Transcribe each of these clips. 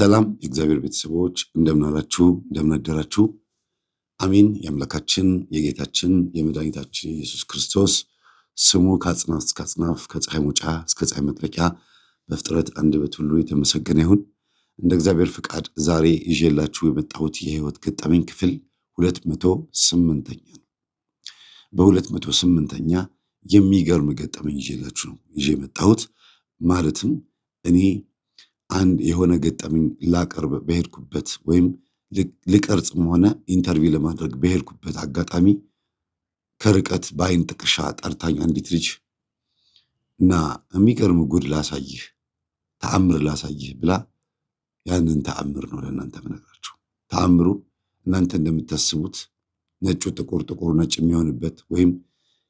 ሰላም የእግዚአብሔር ቤተሰቦች እንደምን አላችሁ? እንደምን አደራችሁ? አሜን። የአምላካችን የጌታችን የመድኃኒታችን ኢየሱስ ክርስቶስ ስሙ ከአጽናፍ እስከ አጽናፍ ከፀሐይ መውጫ እስከ ፀሐይ መጥለቂያ በፍጥረት አንደበት ሁሉ የተመሰገነ ይሁን። እንደ እግዚአብሔር ፍቃድ ዛሬ ይዤላችሁ የመጣሁት የህይወት ገጠመኝ ክፍል 208ኛ ነው። በ208ኛ የሚገርም ገጠመኝ ይዤላችሁ ነው የመጣሁት። ማለትም እኔ አንድ የሆነ ገጠመኝ ላቀርብ በሄድኩበት ወይም ልቀርጽም ሆነ ኢንተርቪው ለማድረግ በሄድኩበት አጋጣሚ ከርቀት በአይን ጥቅሻ ጠርታኝ አንዲት ልጅ እና የሚገርም ጉድ ላሳይህ፣ ተአምር ላሳይህ ብላ ያንን ተአምር ነው ለእናንተ የምነግራችሁ። ተአምሩ እናንተ እንደምታስቡት ነጩ ጥቁር፣ ጥቁሩ ነጭ የሚሆንበት ወይም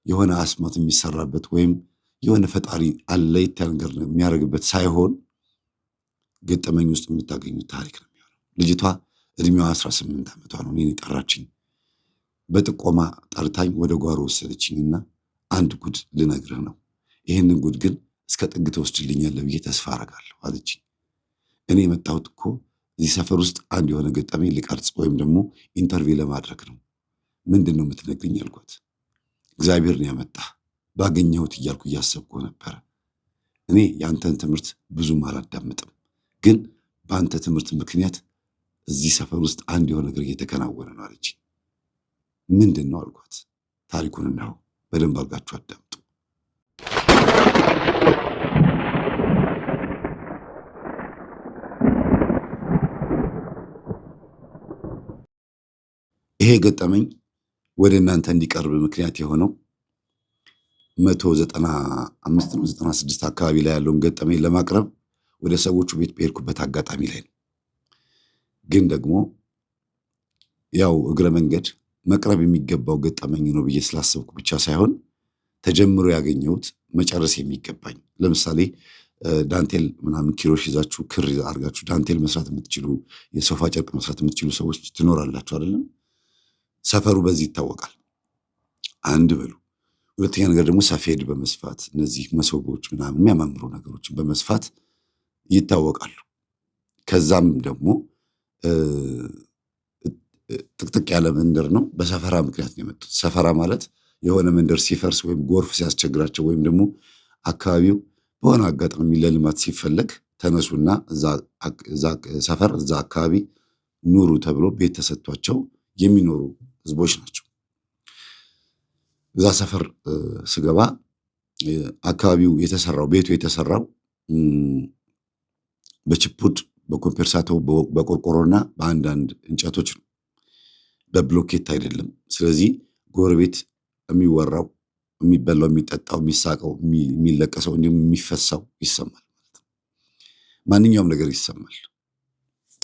የሆነ አስማት የሚሰራበት ወይም የሆነ ፈጣሪ አለይታ ነገር የሚያደርግበት ሳይሆን ገጠመኝ ውስጥ የምታገኙት ታሪክ ነው የሚሆነው። ልጅቷ እድሜዋ 18 ዓመቷ ነው። እኔን ጠራችኝ፣ በጥቆማ ጠርታኝ ወደ ጓሮ ወሰደችኝና አንድ ጉድ ልነግርህ ነው፣ ይህንን ጉድ ግን እስከ ጥግ ትወስድልኛለህ ብዬ ተስፋ አረጋለሁ አለችኝ። እኔ የመጣሁት እኮ እዚህ ሰፈር ውስጥ አንድ የሆነ ገጠመኝ ልቀርጽ ወይም ደግሞ ኢንተርቪው ለማድረግ ነው። ምንድን ነው የምትነግርኝ አልኳት። እግዚአብሔርን ያመጣህ ባገኘሁት እያልኩ እያሰብኩ ነበረ። እኔ የአንተን ትምህርት ብዙም አላዳምጥም፣ ግን በአንተ ትምህርት ምክንያት እዚህ ሰፈር ውስጥ አንድ የሆነ ነገር እየተከናወነ ነው አለች። ምንድን ነው አልኳት። ታሪኩን እናው በደንብ አድርጋችሁ አዳምጡ። ይሄ ገጠመኝ ወደ እናንተ እንዲቀርብ ምክንያት የሆነው 195 ነው 96 አካባቢ ላይ ያለውን ገጠመኝ ለማቅረብ ወደ ሰዎቹ ቤት በሄድኩበት አጋጣሚ ላይ ነው። ግን ደግሞ ያው እግረ መንገድ መቅረብ የሚገባው ገጠመኝ ነው ብዬ ስላሰብኩ ብቻ ሳይሆን ተጀምሮ ያገኘሁት መጨረስ የሚገባኝ፣ ለምሳሌ ዳንቴል ምናምን ኪሮሽ ይዛችሁ ክር አድርጋችሁ ዳንቴል መስራት የምትችሉ የሶፋ ጨርቅ መስራት የምትችሉ ሰዎች ትኖራላችሁ አይደለም? ሰፈሩ በዚህ ይታወቃል። አንድ በሉ። ሁለተኛ ነገር ደግሞ ሰፌድ በመስፋት እነዚህ መሶቦች ምናምን የሚያማምሩ ነገሮችን በመስፋት ይታወቃሉ። ከዛም ደግሞ ጥቅጥቅ ያለ መንደር ነው። በሰፈራ ምክንያት ነው የመጡት። ሰፈራ ማለት የሆነ መንደር ሲፈርስ ወይም ጎርፍ ሲያስቸግራቸው ወይም ደግሞ አካባቢው በሆነ አጋጣሚ ለልማት ሲፈለግ ተነሱና እዛ ሰፈር እዛ አካባቢ ኑሩ ተብሎ ቤት ተሰጥቷቸው የሚኖሩ ህዝቦች ናቸው። እዛ ሰፈር ስገባ አካባቢው የተሰራው ቤቱ የተሰራው በችፑድ በኮምፐርሳቶ በቆርቆሮና በአንዳንድ እንጨቶች ነው፣ በብሎኬት አይደለም። ስለዚህ ጎረቤት የሚወራው የሚበላው የሚጠጣው የሚሳቀው የሚለቀሰው እንዲሁም የሚፈሳው ይሰማል ማለት ነው። ማንኛውም ነገር ይሰማል።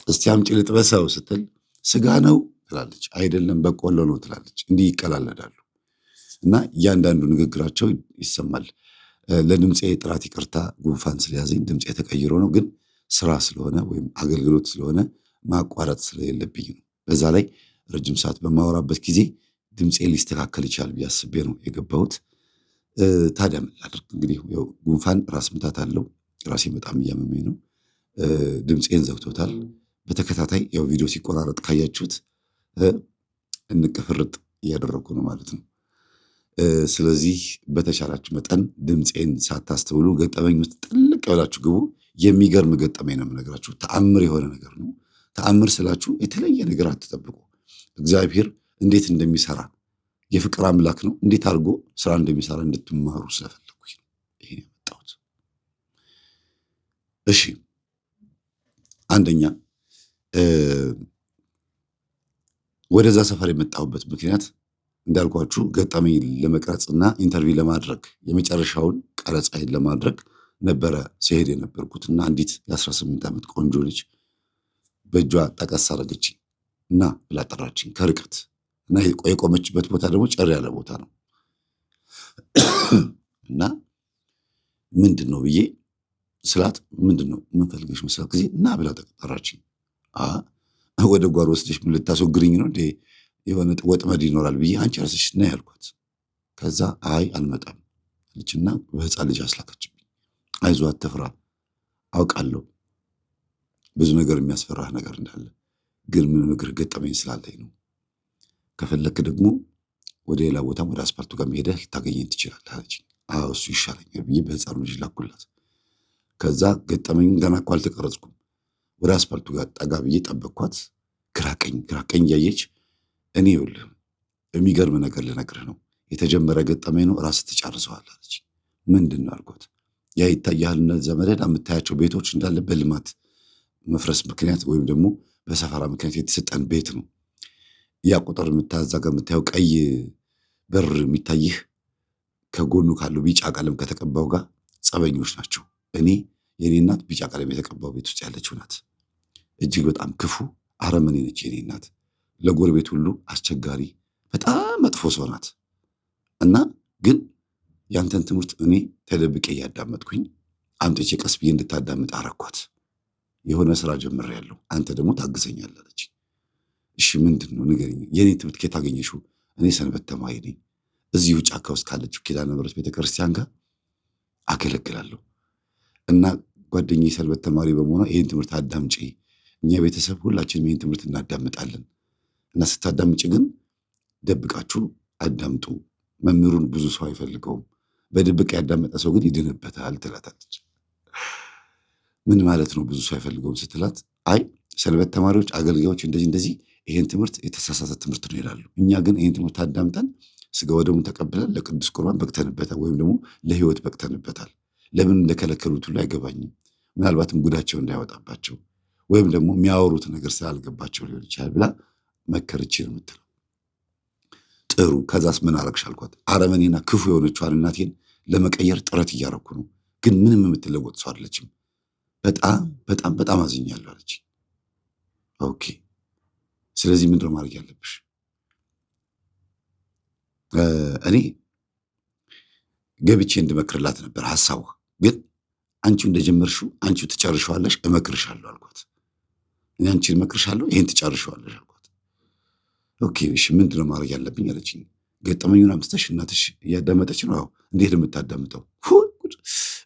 እስቲ አምጪ ልጥበሰው ስትል ስጋ ነው ትላለች፣ አይደለም በቆሎ ነው ትላለች። እንዲህ ይቀላለዳሉ እና እያንዳንዱ ንግግራቸው ይሰማል። ለድምፄ ጥራት ይቅርታ፣ ጉንፋን ስለያዘኝ ድምፄ ተቀይሮ ነው፣ ግን ስራ ስለሆነ ወይም አገልግሎት ስለሆነ ማቋረጥ ስለሌለብኝ ነው። በዛ ላይ ረጅም ሰዓት በማወራበት ጊዜ ድምፄ ሊስተካከል ይችላል ብዬ አስቤ ነው የገባሁት። ታዲያ ምን ላድርግ እንግዲህ፣ ጉንፋን ራስ ምታት አለው። ራሴ በጣም እያመመኝ ነው። ድምፄን ዘግቶታል። በተከታታይ ያው ቪዲዮ ሲቆራረጥ ካያችሁት እንቅፍርጥ እያደረግኩ ነው ማለት ነው። ስለዚህ በተሻላችሁ መጠን ድምፄን ሳታስተውሉ ገጠመኝ ውስጥ ጥልቅ ያላችሁ ግቡ። የሚገርም ገጠመኝ ነው የምነግራችሁ። ተአምር የሆነ ነገር ነው። ተአምር ስላችሁ የተለየ ነገር አትጠብቁ። እግዚአብሔር እንዴት እንደሚሰራ የፍቅር አምላክ ነው። እንዴት አድርጎ ስራ እንደሚሰራ እንድትማሩ ስለፈለኩኝ ነው ይሄን ያመጣሁት። እሺ፣ አንደኛ ወደዛ ሰፈር የመጣሁበት ምክንያት እንዳልኳችሁ ገጠመኝ ለመቅረጽና ኢንተርቪው ለማድረግ የመጨረሻውን ቀረጻዬን ለማድረግ ነበረ ሲሄድ የነበርኩትና አንዲት የ18 ዓመት ቆንጆ ልጅ በእጇ ጠቀስ አደረገችኝ እና ብላ ጠራችኝ ከርቀት እና የቆመችበት ቦታ ደግሞ ጨር ያለ ቦታ ነው እና ምንድን ነው ብዬ ስላት ምንድን ነው የምንፈልገሽ መስራት ጊዜ እና ብላ ጠራችኝ። ወደ ጓሮ ወስደሽ ምን ልታስወግሪኝ ነው እንዴ? የሆነ ወጥመድ ይኖራል ብዬ አንቺ ራስሽ ነይ ያልኳት። ከዛ አይ አልመጣም አለችና በህፃን ልጅ አስላከችብኝ። አይዞህ አትፍራ፣ አውቃለሁ ብዙ ነገር የሚያስፈራህ ነገር እንዳለ፣ ግን ምንም እግር ገጠመኝ ስላለኝ ነው። ከፈለክ ደግሞ ወደ ሌላ ቦታም ወደ አስፓልቱ ጋር ሄደህ ልታገኘኝ ትችላለህ አለችኝ። አዎ እሱ ይሻለኛል ብዬ በህፃኑ ልጅ ላኩላት። ከዛ ገጠመኙን ገና እኮ አልተቀረጽኩም። ወደ አስፓልቱ ጋር ጠጋ ብዬ ጠበቅኳት። ግራቀኝ እያየች እኔ ይኸውልህ የሚገርም ነገር ልነግርህ ነው፣ የተጀመረ ገጠመኝ ነው፣ ራስህ ትጨርሰዋለህ አለች። ምንድን ነው አልኳት። ያ ይታያል እነዚያ መደዳ የምታያቸው ቤቶች እንዳለ በልማት መፍረስ ምክንያት ወይም ደግሞ በሰፈራ ምክንያት የተሰጠን ቤት ነው። ያ ቁጥር የምታዛጋ የምታየው ቀይ በር የሚታይህ ከጎኑ ካለው ቢጫ ቀለም ከተቀባው ጋር ጸበኞች ናቸው። የኔ እናት ቢጫ ቀለም የተቀባው ቤት ውስጥ ያለችው ናት። እጅግ በጣም ክፉ አረመኔ ነች የኔ እናት። ለጎረቤት ሁሉ አስቸጋሪ፣ በጣም መጥፎ ሰው ናት። እና ግን ያንተን ትምህርት እኔ ተደብቄ እያዳመጥኩኝ አምጥቼ ቀስ ብዬ እንድታዳምጥ አረኳት። የሆነ ስራ ጀምሬያለሁ፣ አንተ ደግሞ ታግዘኛለህ አለች። እሺ ምንድን ነው ንገረኝ። የኔ ትምህርት ከየት አገኘሽው? እኔ ሰንበት ተማሪ ነኝ። እዚሁ ጫካ ውስጥ ካለችው ኪዳነ ምሕረት ቤተክርስቲያን ጋር አገለግላለሁ እና ጓደኛዬ ሰንበት ተማሪ በመሆኗ ይህን ትምህርት አዳምጪ፣ እኛ ቤተሰብ ሁላችንም ይህን ትምህርት እናዳምጣለን እና ስታዳምጪ ግን ደብቃችሁ አዳምጡ። መምህሩን ብዙ ሰው አይፈልገውም፣ በድብቅ ያዳመጠ ሰው ግን ይድንበታል ትላታለች። ምን ማለት ነው ብዙ ሰው አይፈልገውም ስትላት፣ አይ ሰንበት ተማሪዎች አገልጋዮች እንደዚህ ይሄን ትምህርት የተሳሳተ ትምህርት ነው ይላሉ። እኛ ግን ይሄን ትምህርት አዳምጠን ስጋ ወደሙን ተቀብለን ለቅዱስ ቁርባን በቅተንበታል፣ ወይም ደግሞ ለህይወት በቅተንበታል። ለምን እንደከለከሉት ሁሉ አይገባኝም። ምናልባትም ጉዳቸው እንዳይወጣባቸው ወይም ደግሞ የሚያወሩት ነገር ስላልገባቸው ሊሆን ይችላል ብላ መከረች ነው የምትለው። ጥሩ ከዛስ ምን አረግሽ አልኳት። አረመኔና ክፉ የሆነችዋን እናቴን ለመቀየር ጥረት እያረኩ ነው፣ ግን ምንም የምትለወጥ ሰው አይደለችም። በጣም በጣም በጣም አዝኛለሁ አለች። ኦኬ ስለዚህ ምንድነው ማድረግ ያለብሽ? እኔ ገብቼ እንድመክርላት ነበር ሐሳቧ፣ ግን አንቺው እንደጀመርሽው አንቺው ትጨርሻለሽ፣ እመክርሻለሁ አልኳት። እኔ አንቺን እመክርሻለሁ፣ ይሄን ትጨርሻለሽ አልኳት። ኦኬ እሺ ምንድነው ማድረግ ያለብኝ አለችኝ። ገጠመኙን አምጥተሽ እናትሽ እያዳመጠች ነው። አዎ እንዴት ነው የምታዳምጠው?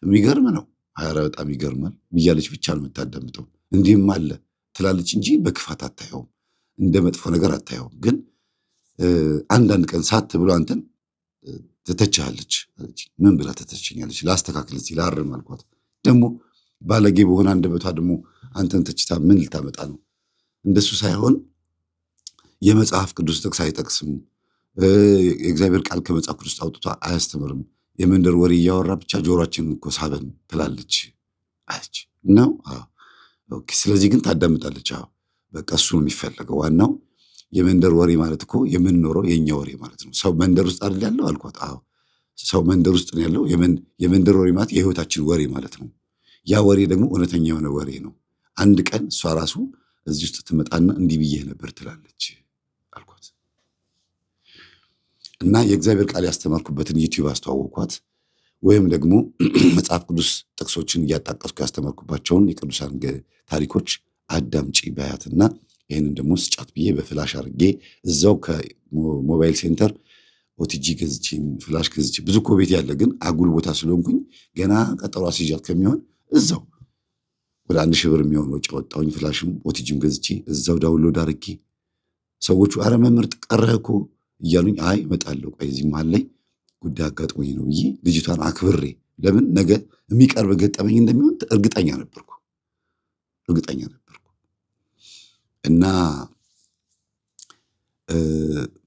የሚገርም ነው። ኧረ በጣም ይገርማል ብያለች። ብቻ ነው የምታዳምጠው። እንዲህም አለ ትላለች እንጂ በክፋት አታየውም፣ እንደ መጥፎ ነገር አታየውም። ግን አንዳንድ ቀን ሳት ብሎ አንተን ትተችሃለች። ምን ብላ ትተችኛለች? ላስተካክል እስኪ ላርም አልኳት። ደግሞ ባለጌ በሆነ አንደበቷ ደግሞ አንተን ተችታ ምን ልታመጣ ነው? እንደሱ ሳይሆን የመጽሐፍ ቅዱስ ጥቅስ አይጠቅስም፣ የእግዚአብሔር ቃል ከመጽሐፍ ቅዱስ አውጥቷ አያስተምርም፣ የመንደር ወሬ እያወራ ብቻ ጆሮአችንን እኮ ሳበን ትላለች አለች። ነው ኦኬ። ስለዚህ ግን ታዳምጣለች። አዎ በቃ እሱ ነው የሚፈለገው። ዋናው የመንደር ወሬ ማለት እኮ የምንኖረው የኛ ወሬ ማለት ነው። ሰው መንደር ውስጥ አይደል ያለው አልኳት። አዎ ሰው መንደር ውስጥ ነው ያለው። የመንደር ወሬ ማለት የህይወታችን ወሬ ማለት ነው። ያ ወሬ ደግሞ እውነተኛ የሆነ ወሬ ነው። አንድ ቀን እሷ ራሱ እዚህ ውስጥ ትመጣና እንዲህ ብዬህ ነበር ትላለች አልኳት። እና የእግዚአብሔር ቃል ያስተማርኩበትን ዩቲዩብ አስተዋወቅኳት። ወይም ደግሞ መጽሐፍ ቅዱስ ጥቅሶችን እያጣቀስኩ ያስተማርኩባቸውን የቅዱሳን ታሪኮች አዳምጪ ባያትና ይህንን ደግሞ ስጫት ብዬ በፍላሽ አድርጌ እዛው ከሞባይል ሴንተር ኦቲጂ ገዝቼ ፍላሽ ገዝቼ ብዙ እኮ ቤት ያለ ግን አጉል ቦታ ስለሆንኩኝ ገና ቀጠሮ አስይዣት ከሚሆን እዛው ወደ 1000 ብር የሚሆን ወጪ ወጣሁኝ። ፍላሽም ኦቲጂም ገዝቼ እዛው ዳውንሎድ አድርጌ ሰዎቹ አረ መምህር ቀረህ እኮ እያሉኝ አይ እመጣለሁ ቆይ እዚህ መሀል ላይ ጉዳይ አጋጥሞኝ ነው ብዬ ልጅቷን አክብሬ፣ ለምን ነገ የሚቀርብ ገጠመኝ እንደሚሆን እርግጠኛ ነበርኩ እና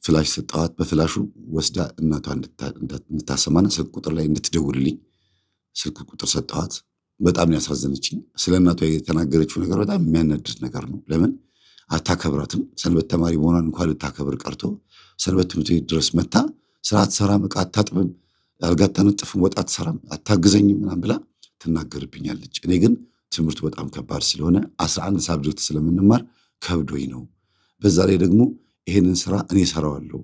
ፍላሽ ሰጠኋት። በፍላሹ ወስዳ እናቷ እንድታሰማና ስልክ ቁጥር ላይ እንድትደውልልኝ ስልክ ቁጥር ሰጠኋት። በጣም ነው ያሳዘነችኝ። ስለ እናቷ የተናገረችው ነገር በጣም የሚያናድድ ነገር ነው። ለምን አታከብራትም? ሰንበት ተማሪ መሆኗን እንኳን ልታከብር ቀርቶ ሰንበት ትምህርት ቤት ድረስ መታ ስራ አትሰራም፣ ዕቃ አታጥብም፣ አልጋ አታነጥፍም፣ ወጥ አትሰራም፣ አታግዘኝም ምናምን ብላ ትናገርብኛለች። እኔ ግን ትምህርቱ በጣም ከባድ ስለሆነ 11 ሳብጀክት ስለምንማር ከብዶኝ ነው። በዛ ላይ ደግሞ ይሄንን ስራ እኔ ሰራዋለሁ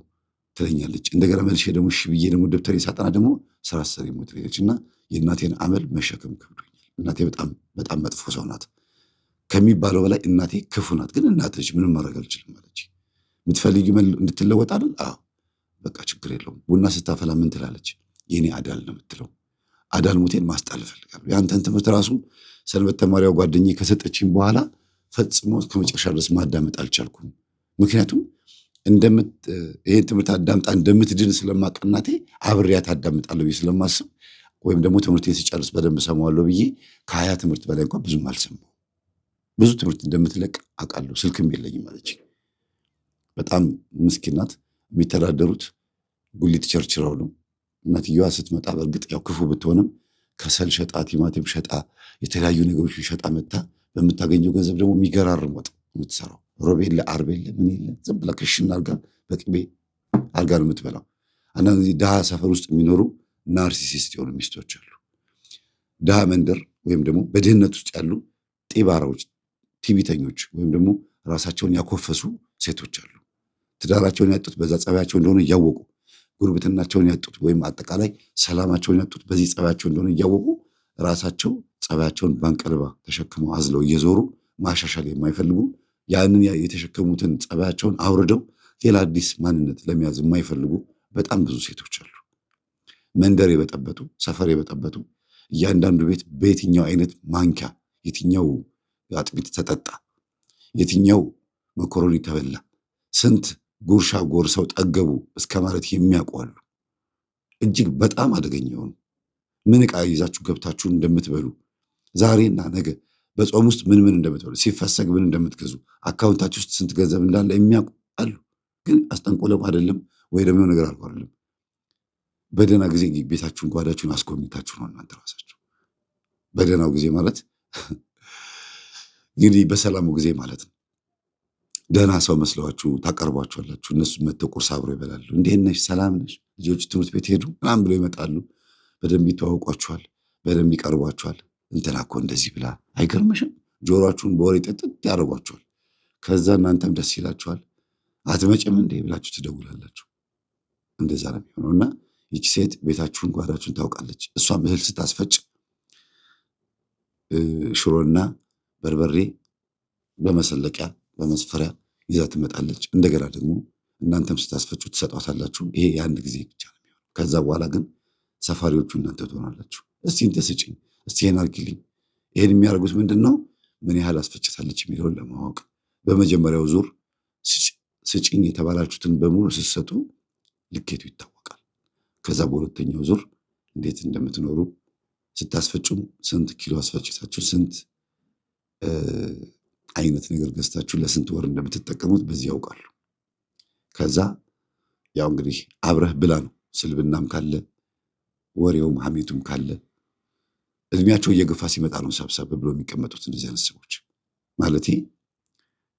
ትለኛለች። እንደገና መልሼ ደግሞ እሺ ብዬ ደግሞ ደብተሬ ሳጠና ደግሞ ስራ ሰሪ ሞትለች እና የእናቴን አመል መሸከም ከብዶኛል። እናቴ በጣም በጣም መጥፎ ሰው ናት ከሚባለው በላይ እናቴ ክፉ ናት። ግን እናትሽ ምንም ማድረግ አልችልም አለች። የምትፈልጊ እንድትለወጥ አይደል? አዎ በቃ ችግር የለውም። ቡና ስታፈላ ምን ትላለች? የኔ አዳል ነው የምትለው። አዳል ሞቴን ማስጣል እፈልጋለሁ። የአንተን ትምህርት ራሱ ሰንበት ተማሪዋ ጓደኛዬ ከሰጠችኝ በኋላ ፈጽሞ እስከ መጨረሻ ድረስ ማዳመጥ አልቻልኩም። ምክንያቱም ይሄን ትምህርት አዳምጣ እንደምትድን ስለማውቅ እናቴ አብሬያት አዳምጣለሁ ብዬ ስለማስብ ወይም ደግሞ ትምህርቴን ስጨርስ በደንብ እሰማዋለሁ ብዬ ከ20 ትምህርት በላይ እንኳን ብዙም አልሰማሁም። ብዙ ትምህርት እንደምትለቅ አውቃለሁ። ስልክም የለኝም አለችኝ። በጣም ምስኪን ናት። የሚተዳደሩት ጉሊት ቸርችረው ነው። እናትየዋ ስትመጣ በእርግጥ ያው ክፉ ብትሆንም ከሰል ሸጣ፣ ቲማቲም ሸጣ፣ የተለያዩ ነገሮችን ሸጣ መታ በምታገኘው ገንዘብ ደግሞ የሚገራርም ወጥ የምትሰራው ሮብ የለ ዓርብ የለ ምን የለ ዝም ብላ ክሽን አርጋ በቅቤ አርጋ ነው የምትበላው። አንዳንድ ጊዜ ድሃ ሰፈር ውስጥ የሚኖሩ ናርሲሲስት የሆኑ ሚስቶች አሉ። ድሃ መንደር ወይም ደግሞ በድህነት ውስጥ ያሉ ጢባራዎች፣ ቲቢተኞች ወይም ደግሞ ራሳቸውን ያኮፈሱ ሴቶች አሉ። ትዳራቸውን ያጡት በዛ ጸባያቸው እንደሆነ እያወቁ፣ ጉርብትናቸውን ያጡት ወይም አጠቃላይ ሰላማቸውን ያጡት በዚህ ጸባያቸው እንደሆነ እያወቁ ራሳቸው ጸባያቸውን ባንቀልባ ተሸክመው አዝለው እየዞሩ ማሻሻል የማይፈልጉ ያንን የተሸከሙትን ጸባያቸውን አውርደው ሌላ አዲስ ማንነት ለመያዝ የማይፈልጉ በጣም ብዙ ሴቶች አሉ። መንደር የበጠበጡ፣ ሰፈር የበጠበጡ፣ እያንዳንዱ ቤት በየትኛው አይነት ማንኪያ የትኛው አጥሚት ተጠጣ፣ የትኛው መኮረኒ ተበላ፣ ስንት ጉርሻ ጎርሰው ጠገቡ እስከ ማለት የሚያውቁ አሉ። እጅግ በጣም አደገኛ የሆኑ ምን ዕቃ ይዛችሁ ገብታችሁ እንደምትበሉ ዛሬና ነገ በጾም ውስጥ ምን እንደምትበሉ ሲፈሰግ ምን እንደምትገዙ አካውንታችሁ ውስጥ ስንት ገንዘብ እንዳለ የሚያውቁ አሉ። ግን አስጠንቆለም አይደለም ወይ ደግሞ ነገር አልኩ አይደለም። በደህና ጊዜ ቤታችሁን ጓዳችሁን አስጎብኝታችሁ ነው እናንተ ራሳችሁ። በደህናው ጊዜ ማለት እንግዲህ በሰላሙ ጊዜ ማለት ነው። ደህና ሰው መስለዋችሁ ታቀርቧቸዋላችሁ። እነሱ መጥተው ቁርስ አብረው ይበላሉ። እንዴት ነሽ? ሰላም ነሽ? ልጆች ትምህርት ቤት ሄዱ ምናምን ብለው ይመጣሉ። በደንብ ይተዋወቋችኋል፣ በደንብ ይቀርቧችኋል። እንትና እኮ እንደዚህ ብላ አይገርምሽም? ጆሮአችሁን በወሬ ጥጥት ያደርጓችኋል። ከዛ እናንተም ደስ ይላችኋል። አትመጭም እንዴ ብላችሁ ትደውላላችሁ። እንደዛ ነው የሚሆነው። እና ይቺ ሴት ቤታችሁን ጓዳችሁን ታውቃለች። እሷም እህል ስታስፈጭ ሽሮና በርበሬ በመሰለቂያ በመስፈሪያ ይዛ ትመጣለች። እንደገና ደግሞ እናንተም ስታስፈጩ ትሰጧታላችሁ። ይሄ የአንድ ጊዜ ብቻ ነው የሚሆነው። ከዛ በኋላ ግን ሰፋሪዎቹ እናንተ ትሆናላችሁ። እስቲ እንተ ስጭኝ፣ እስቲ ይሄን አድርጊልኝ። ይሄን የሚያደርጉት ምንድን ነው? ምን ያህል አስፈጭታለች የሚለውን ለማወቅ በመጀመሪያው ዙር ስጭኝ የተባላችሁትን በሙሉ ስትሰጡ ልኬቱ ይታወቃል። ከዛ በሁለተኛው ዙር እንዴት እንደምትኖሩ ስታስፈጩም ስንት ኪሎ አስፈጭታችሁ ስንት አይነት ነገር ገዝታችሁ ለስንት ወር እንደምትጠቀሙት በዚህ ያውቃሉ። ከዛ ያው እንግዲህ አብረህ ብላ ነው። ስልብናም ካለ ወሬውም ሐሜቱም ካለ እድሜያቸው እየገፋ ሲመጣ ነው ሰብሰብ ብሎ የሚቀመጡት እንደዚህ አይነት ሰዎች። ማለቴ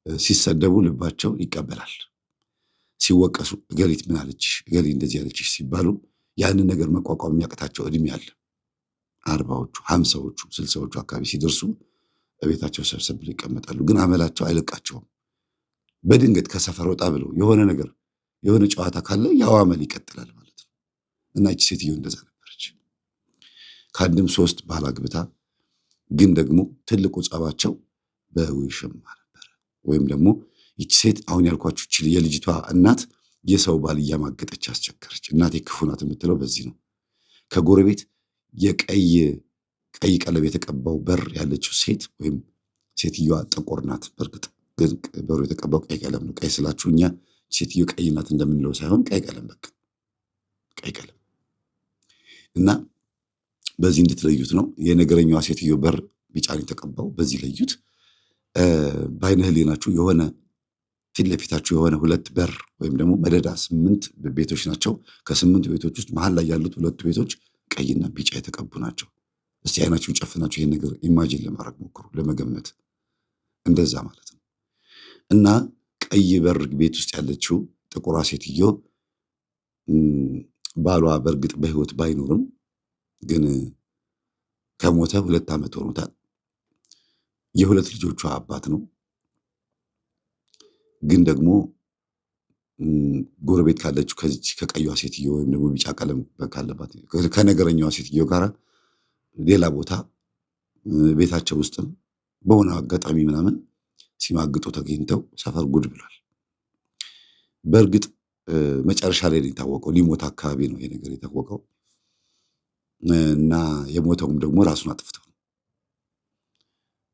ሲሰደቡ ልባቸው ይቀበላል። ሲወቀሱ እገሊት ምን አለችሽ፣ እገሊ እንደዚህ አለችሽ ሲባሉ ያንን ነገር መቋቋም የሚያቅታቸው እድሜ አለ። 40ዎቹ፣ 50ዎቹ፣ 60ዎቹ አካባቢ ሲደርሱ በቤታቸው ሰብሰብ ብለው ይቀመጣሉ። ግን አመላቸው አይለቃቸውም። በድንገት ከሰፈር ወጣ ብለው የሆነ ነገር የሆነ ጨዋታ ካለ ያው አመል ይቀጥላል ማለት ነው። እና ይቺ ሴትዮ እንደዛ ነበረች። ከአንድም 3 ባል አግብታ፣ ግን ደግሞ ትልቁ ጸባቸው በውሽማ ነበረ። ወይም ደግሞ ይቺ ሴት አሁን ያልኳችሁ የልጅቷ እናት የሰው ባል እያማገጠች አስቸገረች። እናቴ ክፉ ናት የምትለው በዚህ ነው። ከጎረቤት የቀይ ቀለም የተቀባው በር ያለችው ሴት ወይም ሴትዮዋ ጥቁር ናት። በእርግጥ ግን በሩ የተቀባው ቀይ ቀለም ነው። ቀይ ስላችሁ እኛ ሴትዮ ቀይ ናት እንደምንለው ሳይሆን ቀይ ቀለም፣ በቃ ቀይ ቀለም እና በዚህ እንድትለዩት ነው። የነገረኛዋ ሴትዮ በር ቢጫን የተቀባው በዚህ ለዩት። በአይነ ህሊናችሁ የሆነ ፊት ለፊታችሁ የሆነ 2 በር ወይም ደግሞ መደዳ 8 ቤቶች ናቸው። ከ8 ቤቶች ውስጥ መሀል ላይ ያሉት 2 ቤቶች ቀይና ቢጫ የተቀቡ ናቸው። እስቲ አይናችሁን ጨፍናችሁ ይሄን ነገር ኢማጂን ለማድረግ ሞክሩ፣ ለመገመት እንደዛ ማለት ነው። እና ቀይ በር ቤት ውስጥ ያለችው ጥቁሯ ሴትዮ ባሏ በእርግጥ በህይወት ባይኖርም ግን ከሞተ 2 ዓመት ሆኖታል። የ2 ልጆቿ አባት ነው። ግን ደግሞ ጎረቤት ካለችው ከዚች ከቀይዋ ሴትዮ ወይም ደግሞ ቢጫ ቀለም ካለባት ከነገረኛዋ ሴትዮ ጋር ሌላ ቦታ ቤታቸው ውስጥም በሆነ አጋጣሚ ምናምን ሲማግጡ ተገኝተው ሰፈር ጉድ ብሏል። በእርግጥ መጨረሻ ላይ ነው የታወቀው። ሊሞት አካባቢ ነው ይሄ ነገር የታወቀው እና የሞተውም ደግሞ ራሱን አጥፍተው ነው።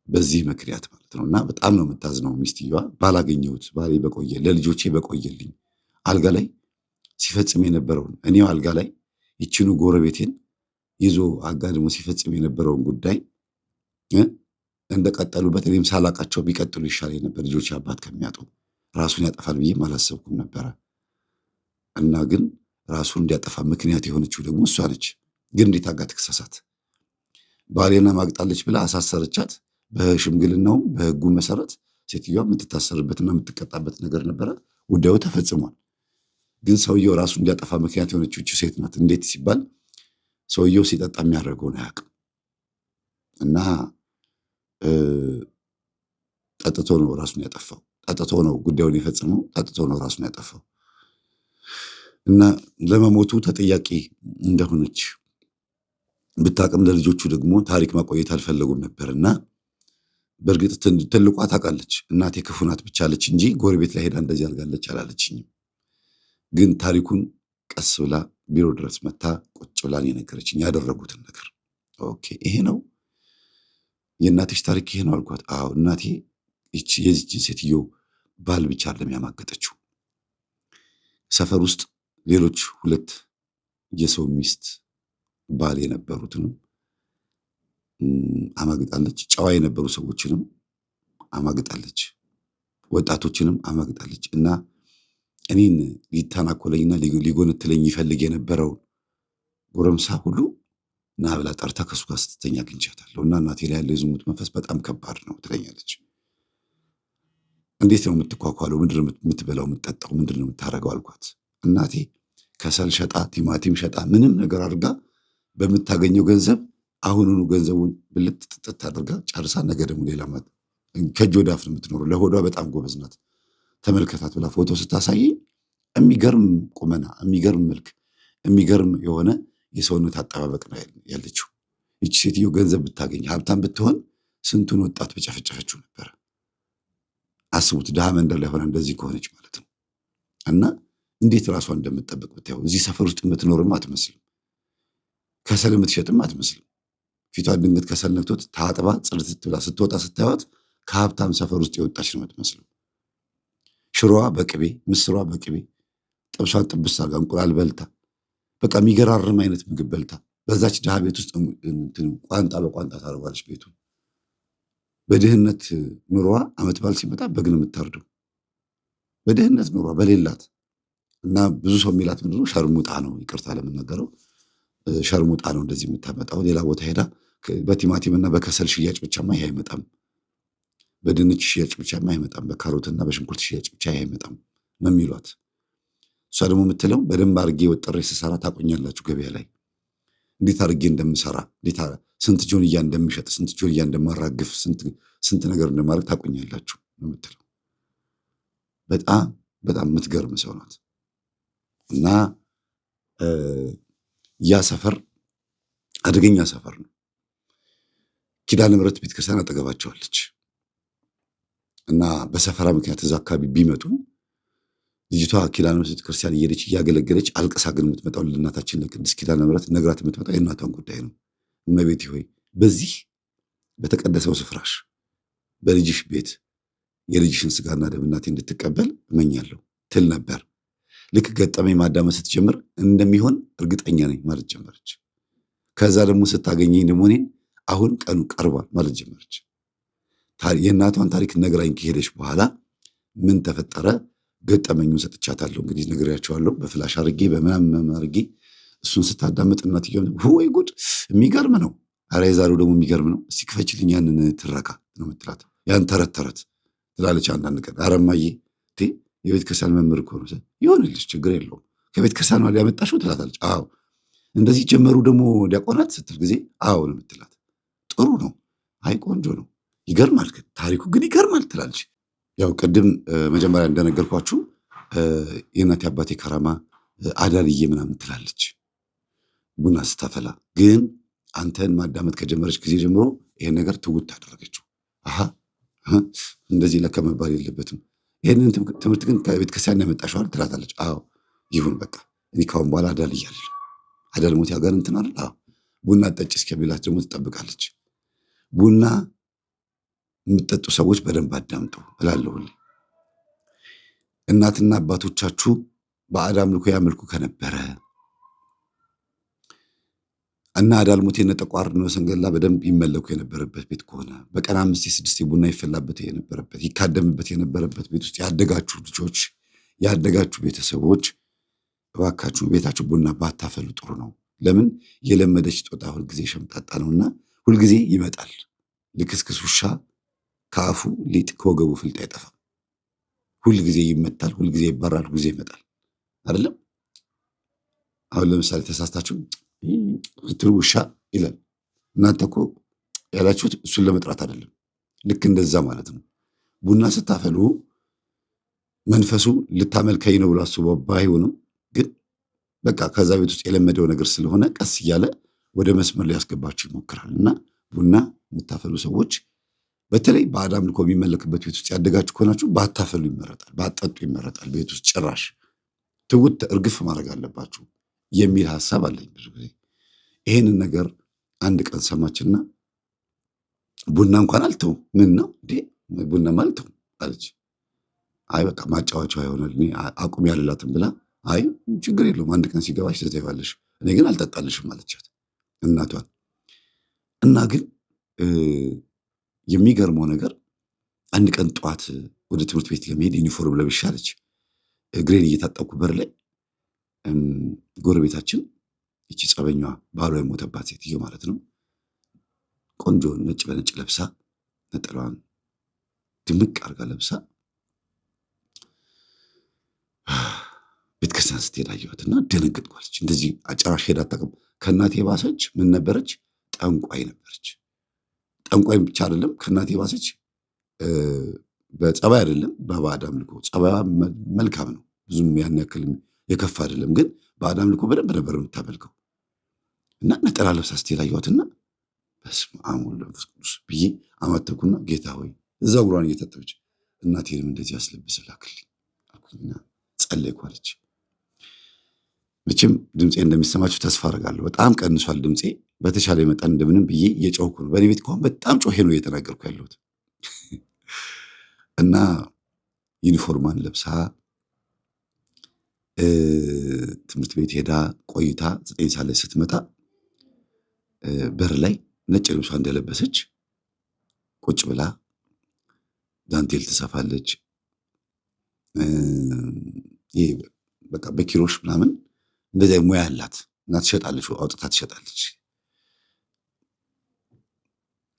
በዚህ ምክንያት ማለት ነው። እና በጣም ነው የምታዝነው ሚስትየዋ። ባላገኘሁት ባሌ በቆየ ለልጆቼ በቆየልኝ አልጋ ላይ ሲፈጽም የነበረውን እኔው አልጋ ላይ ይችኑ ጎረቤቴን ይዞ አጋድሞ ሲፈጽም የነበረውን ጉዳይ እንደቀጠሉበት እኔም ሳላቃቸው ቢቀጥሉ ይሻለኝ ነበር። ልጆች አባት ከሚያጡ ራሱን ያጠፋል ብዬም አላሰብኩም ነበረ። እና ግን ራሱን እንዲያጠፋ ምክንያት የሆነችው ደግሞ እሷ ነች። ግን እንዴት አጋ ትክሰሳት? ባሌና ማግጣለች ብላ አሳሰረቻት። በሽምግልናውም በሕጉ መሰረት ሴትዮዋ የምትታሰርበትና የምትቀጣበት ነገር ነበረ። ጉዳዩ ተፈጽሟል። ግን ሰውየው ራሱ እንዲያጠፋ ምክንያት የሆነችው እቺ ሴት ናት። እንዴት ሲባል ሰውየው ሲጠጣ የሚያደርገውን አያውቅም እና ጠጥቶ ነው ራሱን ያጠፋው። ጠጥቶ ነው ጉዳዩን የፈጸመው። ጠጥቶ ነው ራሱን ያጠፋው እና ለመሞቱ ተጠያቂ እንደሆነች ብታቅም ለልጆቹ ደግሞ ታሪክ ማቆየት አልፈለጉም ነበርና በእርግጥ ትልቋ ታውቃለች። እናቴ ክፉ ናት ብቻ አለች እንጂ ጎረቤት ላይ ሄዳ እንደዚህ አድርጋለች አላለችኝም። ግን ታሪኩን ቀስ ብላ ቢሮ ድረስ መታ ቁጭ ብላ የነገረችኝ ያደረጉትን ነገር። ኦኬ ይሄ ነው የእናትሽ ታሪክ ይሄ ነው አልኳት። አዎ እናቴ የዚችን ሴትዮ ባል ብቻ አይደለም ያማገጠችው። ሰፈር ውስጥ ሌሎች 2 የሰው ሚስት ባል የነበሩትንም አማግጣለች። ጨዋ የነበሩ ሰዎችንም አማግጣለች። ወጣቶችንም አማግጣለች። እና እኔን ሊተናኮለኝና ሊጎነትለኝ ይፈልግ የነበረውን ጎረምሳ ሁሉ ና ብላ ጠርታ ከሱ ጋር ስትተኛ አግኝቻታለሁ። እና እናቴ ላይ ያለው የዝሙት መንፈስ በጣም ከባድ ነው ትለኛለች። እንዴት ነው የምትኳኳለው? ምንድን ነው የምትበላው? የምትጠጣው? ምንድን ነው የምታደርገው አልኳት። እናቴ ከሰል ሸጣ ቲማቲም ሸጣ ምንም ነገር አድርጋ በምታገኘው ገንዘብ አሁኑኑ ገንዘቡን ብልት ጥጥት አድርጋ ጨርሳ ነገ ደግሞ ሌላ ከእጅ ወደ አፍ ነው የምትኖረው። ለሆዷ በጣም ጎበዝ ናት። ተመልከታት ብላ ፎቶ ስታሳየኝ የሚገርም ቁመና፣ የሚገርም መልክ፣ የሚገርም የሆነ የሰውነት አጠባበቅ ነው ያለችው። ይቺ ሴትዮ ገንዘብ ብታገኝ ሀብታም ብትሆን ስንቱን ወጣት በጨፈጨፈችው ነበረ። አስቡት፣ ድሃ መንደር ላይ ሆና እንደዚህ ከሆነች ማለት ነው። እና እንዴት ራሷን እንደምትጠብቅ ብታየው። እዚህ ሰፈር ውስጥ የምትኖርም አትመስልም። ከሰል የምትሸጥም አትመስልም። ፊቷን ድንገት ከሰል ነክቶት ታጥባ ጽድት ብላ ስትወጣ ስታዩት ከሀብታም ሰፈር ውስጥ የወጣች ነው የምትመስለው። ሽሮዋ በቅቤ ምስሯ በቅቤ ጥብሷን ጥብስ አድርጋ እንቁላል በልታ በቃ የሚገራርም አይነት ምግብ በልታ በዛች ድሃ ቤት ውስጥ ቋንጣ በቋንጣ ታደርጓለች ቤቱ። በድህነት ኑሮዋ ዓመት በዓል ሲመጣ በግ ነው የምታርደው። በድህነት ኑሮዋ በሌላት እና ብዙ ሰው የሚላት ምንድን ነው? ሸርሙጣ ነው። ይቅርታ ለምንነገረው ሸርሙጣ ነው እንደዚህ የምታመጣው። ሌላ ቦታ ሄዳ በቲማቲምና በከሰል ሽያጭ ብቻማ ይሄ አይመጣም። በድንች ሽያጭ ብቻማ አይመጣም። በካሮትና በሽንኩርት ሽያጭ ብቻ ይሄ አይመጣም ነው የሚሏት። እሷ ደግሞ የምትለው በደንብ አድርጌ ወጥሬ ስሰራ ታቆኛላችሁ። ገበያ ላይ እንዴት አድርጌ እንደምሰራ፣ ስንት ጆንያ እንደምሸጥ፣ ስንት ጆንያ እንደማራግፍ፣ ስንት ነገር እንደማድረግ ታቆኛላችሁ ነው የምትለው። በጣም በጣም የምትገርም ሰው ናት። እና ያ ሰፈር አደገኛ ሰፈር ነው። ኪዳነ ምሕረት ቤተክርስቲያን አጠገባቸዋለች። እና በሰፈራ ምክንያት እዛ አካባቢ ቢመጡ ልጅቷ ኪዳነ ምሕረት ቤተክርስቲያን እየሄደች እያገለገለች አልቅሳ ግን የምትመጣው ለእናታችን ለቅድስት ኪዳነ ምሕረት ነግራት የምትመጣው የእናቷን ጉዳይ ነው። እመቤቴ ሆይ በዚህ በተቀደሰው ስፍራሽ በልጅሽ ቤት የልጅሽን ስጋና ደም እናቴ እንድትቀበል እመኛለሁ ትል ነበር። ልክ ገጠመኝ ማዳመጥ ስትጀምር እንደሚሆን እርግጠኛ ነኝ ማለት ጀመረች። ከዛ ደግሞ ስታገኘኝ ደግሞ እኔን አሁን ቀኑ ቀርቧል ማለት ጀመረች። የእናቷን ታሪክ ነግራኝ ከሄደች በኋላ ምን ተፈጠረ? ገጠመኙን ሰጥቻታለሁ። እንግዲህ ነግሬያቸዋለሁ። በፍላሽ አድርጌ በምናምን አድርጌ እሱን ስታዳምጥ እናትየው ወይ ጉድ የሚገርም ነው፣ ኧረ የዛሬው ደግሞ የሚገርም ነው፣ እስቲ ክፈችልኝ ያንን ትረካ ነው የምትላት። ያን ተረት ትላለች አንዳንድ ቀን። ኧረ እማዬ የቤተ ክርስቲያን መምህር እኮ ነው። ይሆንልሽ ችግር የለውም ከቤተ ክርስቲያን ነው ያመጣሽው ትላታለች። አዎ እንደዚህ ጀመሩ ደግሞ ዲያቆናት ስትል ጊዜ አዎ ነው የምትላት። ጥሩ ነው፣ አይ ቆንጆ ነው፣ ይገርማል፣ ታሪኩ ግን ይገርማል ትላለች። ያው ቅድም መጀመሪያ እንደነገርኳችሁ የእናቴ አባቴ ከራማ አዳልዬ ምናምን ትላለች ቡና ስታፈላ። ግን አንተን ማዳመጥ ከጀመረች ጊዜ ጀምሮ ይሄን ነገር ትውት አደረገችው። እንደዚህ ለካ መባል የለበትም ይሄንን ትምህርት ግን ከቤተ ክርስቲያን ያመጣሽዋል ትላታለች። አዎ ይሁን በቃ እኔ ካሁን በኋላ አዳልዬ አይደለም። አዳል ሞት ያጋር እንትን አይደል? አዎ ቡና ጠጭ እስከሚላት ደግሞ ትጠብቃለች። ቡና የምትጠጡ ሰዎች በደንብ አዳምጡ እላለሁ። እናትና አባቶቻችሁ ባዕድ አምልኮ ያመልኩ ከነበረ እና አዳልሞቴ እነ ጠቋርና ሰንገላ በደንብ ይመለኩ የነበረበት ቤት ከሆነ በቀን 5-6 ቡና ይፈላበት የነበረበት ይካደምበት የነበረበት ቤት ውስጥ ያደጋችሁ ልጆች ያደጋችሁ ቤተሰቦች እባካችሁ ቤታችሁ ቡና ባታፈሉ ጥሩ ነው። ለምን የለመደች ጦጣ ሁልጊዜ ሸምጣጣ ነውና ሁልጊዜ ይመጣል። ልክስክስ ውሻ ከአፉ ሊጥ ከወገቡ ፍልጥ አይጠፋም። ሁልጊዜ ይመታል፣ ሁልጊዜ ይባራል፣ ሁልጊዜ ይመጣል። አይደለም? አሁን ለምሳሌ ተሳስታችሁ ትሩ ውሻ ይላል። እናንተ እኮ ያላችሁት እሱን ለመጥራት አይደለም። ልክ እንደዛ ማለት ነው። ቡና ስታፈሉ መንፈሱ ልታመልከኝ ነው ብሎ አስቦ ባይሆንም ግን በቃ ከዛ ቤት ውስጥ የለመደው ነገር ስለሆነ ቀስ እያለ ወደ መስመር ሊያስገባችሁ ይሞክራል። እና ቡና የምታፈሉ ሰዎች በተለይ ባዕድ አምልኮ የሚመለክበት ቤት ውስጥ ያደጋችሁ ከሆናችሁ ባታፈሉ ይመረጣል፣ ባትጠጡ ይመረጣል። ቤት ውስጥ ጭራሽ ትውት እርግፍ ማድረግ አለባችሁ የሚል ሐሳብ አለኝ ብዙ ጊዜ። ይሄንን ነገር አንድ ቀን ሰማችና ቡና እንኳን አልተውም። ምን ነው እንዴ ቡና አልተውም አለች። አይ በቃ ማጫወቻው ይሆናል እኔ አቁም ያልላትም ብላ አይ ችግር የለውም አንድ ቀን ሲገባሽ ትተይዋለሽ፣ እኔ ግን አልጠጣልሽም አለቻት እናቷን። እና ግን የሚገርመው ነገር አንድ ቀን ጠዋት ወደ ትምህርት ቤት ለመሄድ ዩኒፎርም ለብሻ አለች። እግሬን እየታጠብኩ በር ላይ ጎረቤታችን ይቺ ጸበኛዋ ባሏ የሞተባት ሴትዮ ማለት ነው ቆንጆ ነጭ በነጭ ለብሳ ነጠላዋን ድምቅ አድርጋ ለብሳ ቤተክርስቲያን ስትሄድ አየኋትና ደነገጥኳለች። እንደዚህ አጨራሽ ሄዳ አታውቅም። ከእናቴ ባሰች ምን ነበረች? ጠንቋይ ነበረች። ጠንቋይ ብቻ አይደለም ከእናቴ ባሰች በጸባይ አይደለም በባዕድ አምልኮ። ጸባይዋ መልካም ነው፣ ብዙም ያን ያክል የከፋ አይደለም። ግን ባዕድ አምልኮ በደንብ ነበር የምታመልከው። እና ነጠላ ለብሳ ስትሄድ አየኋትና በስመ አብ ወወልድ ወመንፈስ ቅዱስ ብዬ አማተኩና ጌታ ሆይ እዛ እግሯን እየታጠበች እናቴንም እንደዚህ አስለብሰህ ላክልኝ አልኩኝና ጸለይኩ አለች። መቼም ድምፄ እንደሚሰማችሁ ተስፋ አደርጋለሁ። በጣም ቀንሷል ድምፄ። በተሻለ መጠን እንደምንም ብዬ እየጮህኩ ነው። በእኔ ቤት ከሆነ በጣም ጮሄ ነው እየተናገርኩ ያለሁት። እና ዩኒፎርማን ለብሳ ትምህርት ቤት ሄዳ ቆይታ 9 ሰዓት ላይ ስትመጣ በር ላይ ነጭ ልብሷ እንደለበሰች ቁጭ ብላ ዳንቴል ትሰፋለች። ይሄ በቃ በኪሮሽ ምናምን እንደዚያ ሙያ ያላት እና ትሸጣለች፣ አውጥታ ትሸጣለች።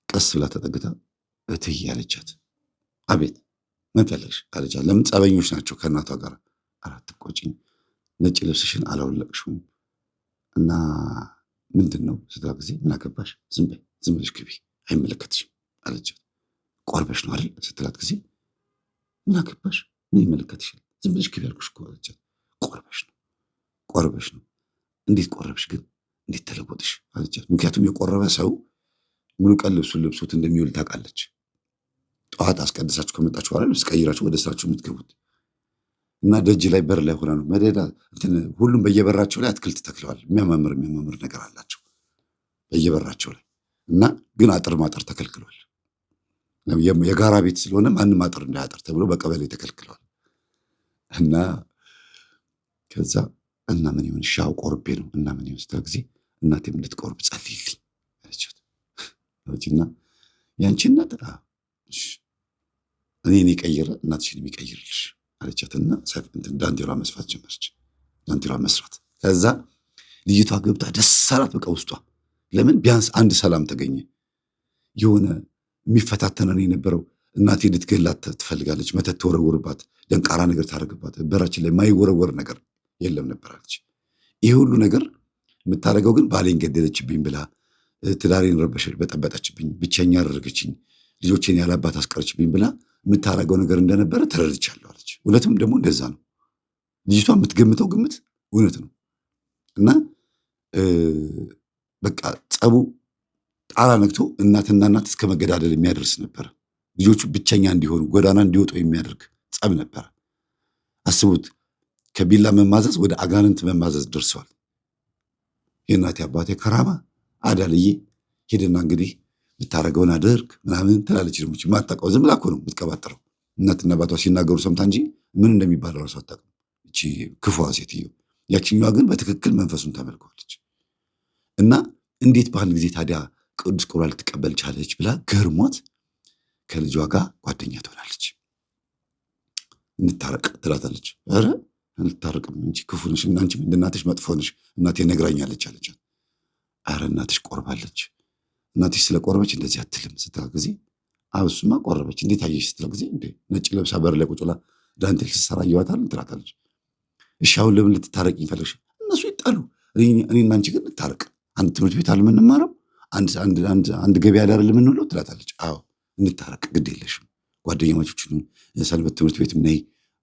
ቀስ ብላ ተጠግታ እትዬ አለቻት። አቤት ምን ፈለግሽ አለቻት። ለምን ጸበኞች ናቸው ከእናቷ ጋር። አራት ቆጭኝ ነጭ ልብስሽን አላወለቅሽም እና ምንድን ነው ስትላት ጊዜ ምን አገባሽ ዝም በይ ዝም ብለሽ ግቢ አይመለከትሽም አለቻት። ቆርበሽ ነው አይደል ስትላት ጊዜ ምን አገባሽ ምን ይመለከትሻል ዝም ብለሽ ግቢ አልኩሽ እኮ አለቻት። ቆርበሽ ነው እንዴት ቆረብሽ ግን እንዴት ተለወጥሽ አለቻት። ምክንያቱም የቆረበ ሰው ሙሉ ቀን ልብሱን ለብሶት እንደሚውል ታውቃለች። ጠዋት አስቀድሳችሁ ከመጣችሁ በኋላ ልብስ ቀይራችሁ ወደ ስራችሁ የምትገቡት እና ደጅ ላይ በር ላይ ሆና ነው መደዳ ሁሉም በየበራቸው ላይ አትክልት ተክለዋል። የሚያማምር ነገር አላቸው በየበራቸው ላይ እና ግን አጥር ማጠር ተከልክሏል። የጋራ ቤት ስለሆነ ማንም አጥር እንዳያጠር ተብሎ በቀበሌ ተከልክሏል። እና ከዛ እና ምን ይሁን ሻው ቆርቤ ነው እና ምን ይሁን ስትል ጊዜ እናቴም እንድትቆርብ ጸልይልኝ አለቻት። እና ያንቺ እናት እኔን የቀየረ እናትሽን የሚቀይርልሽ አለቻትና ዳንቴሏ መስፋት ጀመረች። ዳንቴሏ መስራት ከዛ ልጅቷ ገብታ ደስ አላት በቃ ውስጧ። ለምን ቢያንስ አንድ ሰላም ተገኘ። የሆነ የሚፈታተነን የነበረው እናቴ ልትገላት ትፈልጋለች፣ መተት ትወረውርባት፣ ደንቃራ ነገር ታደርግባት፣ በራችን ላይ ማይወረወር ነገር የለም ነበር አለች። ይሄ ሁሉ ነገር የምታደርገው ግን ባሌን ገደለችብኝ ብላ ትዳሬን ረበሸች፣ በጠበጠችብኝ፣ ብቸኛ አደረገችኝ፣ ልጆቼን ያላባት አስቀረችብኝ ብላ የምታደርገው ነገር እንደነበረ ተረድቻለሁ አለች። እውነትም ደግሞ እንደዛ ነው። ልጅቷ የምትገምተው ግምት እውነት ነው። እና በቃ ጸቡ ጣራ ነግቶ እናትና እናት እስከ መገዳደል የሚያደርስ ነበር። ልጆቹ ብቸኛ እንዲሆኑ ጎዳና እንዲወጡ የሚያደርግ ጸብ ነበር። አስቡት፣ ከቢላ መማዘዝ ወደ አጋንንት መማዘዝ ደርሰዋል። የእናቴ አባቴ ከራማ አዳልዬ ሄደና እንግዲህ ልታረገውን አድርግ ምናምን ትላለች። ደግሞ ማታውቀው ዝም ብላ እኮ ነው የምትቀባጥረው። እናትና አባቷ ሲናገሩ ሰምታ እንጂ ምን እንደሚባል ራሱ አታውቅም እቺ ክፉዋ ሴትዮ። ያችኛዋ ግን በትክክል መንፈሱን ተመልከዋለች። እና እንዴት በአንድ ጊዜ ታዲያ ቅዱስ ቁርባን ልትቀበል ቻለች ብላ ገርሟት ከልጇ ጋር ጓደኛ ትሆናለች። እንታረቅ ትላታለች። ኧረ እንታረቅም እንጂ ክፉ ነሽ እና አንቺ እናትሽ መጥፎ ነሽ እናቴ ነግራኛለች አለቻት። ኧረ እናትሽ ቆርባለች፣ እናትሽ ስለቆረበች እንደዚህ አትልም ስትላ ጊዜ እሱማ ቆረበች እንዴት አየሽ ስትላ ጊዜ እንዴ ነጭ ለብሳ በር ላይ ቁጭ ብላ ዳንቴል ስትሰራ እየዋታል ትላታለች። እሺ አሁን ለምን ልትታረቅኝ ፈለግሽ? እነሱ ይጣሉ እኔና አንቺ ግን እንታረቅ፣ አንድ ትምህርት ቤት አለ የምንማረው፣ አንድ ገበያ ዳር የምንውለው ትላታለች። አዎ እንታረቅ፣ ግድ የለሽም ጓደኛማቾችን ሰንበት ትምህርት ቤት ነይ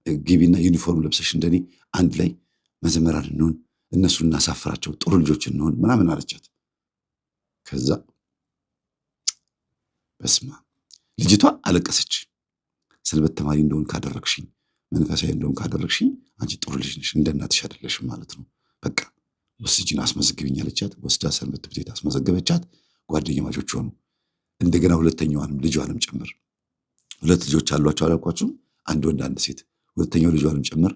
ግቢና ዩኒፎርም ለብሰሽ እንደኔ አንድ ላይ መዘመራን እንሆን፣ እነሱን እናሳፍራቸው፣ ጥሩ ልጆች እንሆን ምናምን አለቻት። ከዛ በስማ ልጅቷ አለቀሰች። ሰንበት ተማሪ እንደሆን ካደረግሽኝ፣ መንፈሳዊ እንደሆን ካደረግሽኝ አንቺ ጥሩ ልጅ ነሽ፣ እንደ እናትሽ አይደለሽም ማለት ነው። በቃ ወስጂን አስመዘግብኝ አለቻት። ወስዳ ሰንበት ትምህርት ቤት አስመዘገበቻት። ጓደኛማቾች ሆኑ። እንደገና ሁለተኛዋንም ልጇንም ጭምር፣ ሁለት ልጆች አሏቸው አላልኳችሁም? አንድ ወንድ አንድ ሴት። ሁለተኛው ልጇንም ጭምር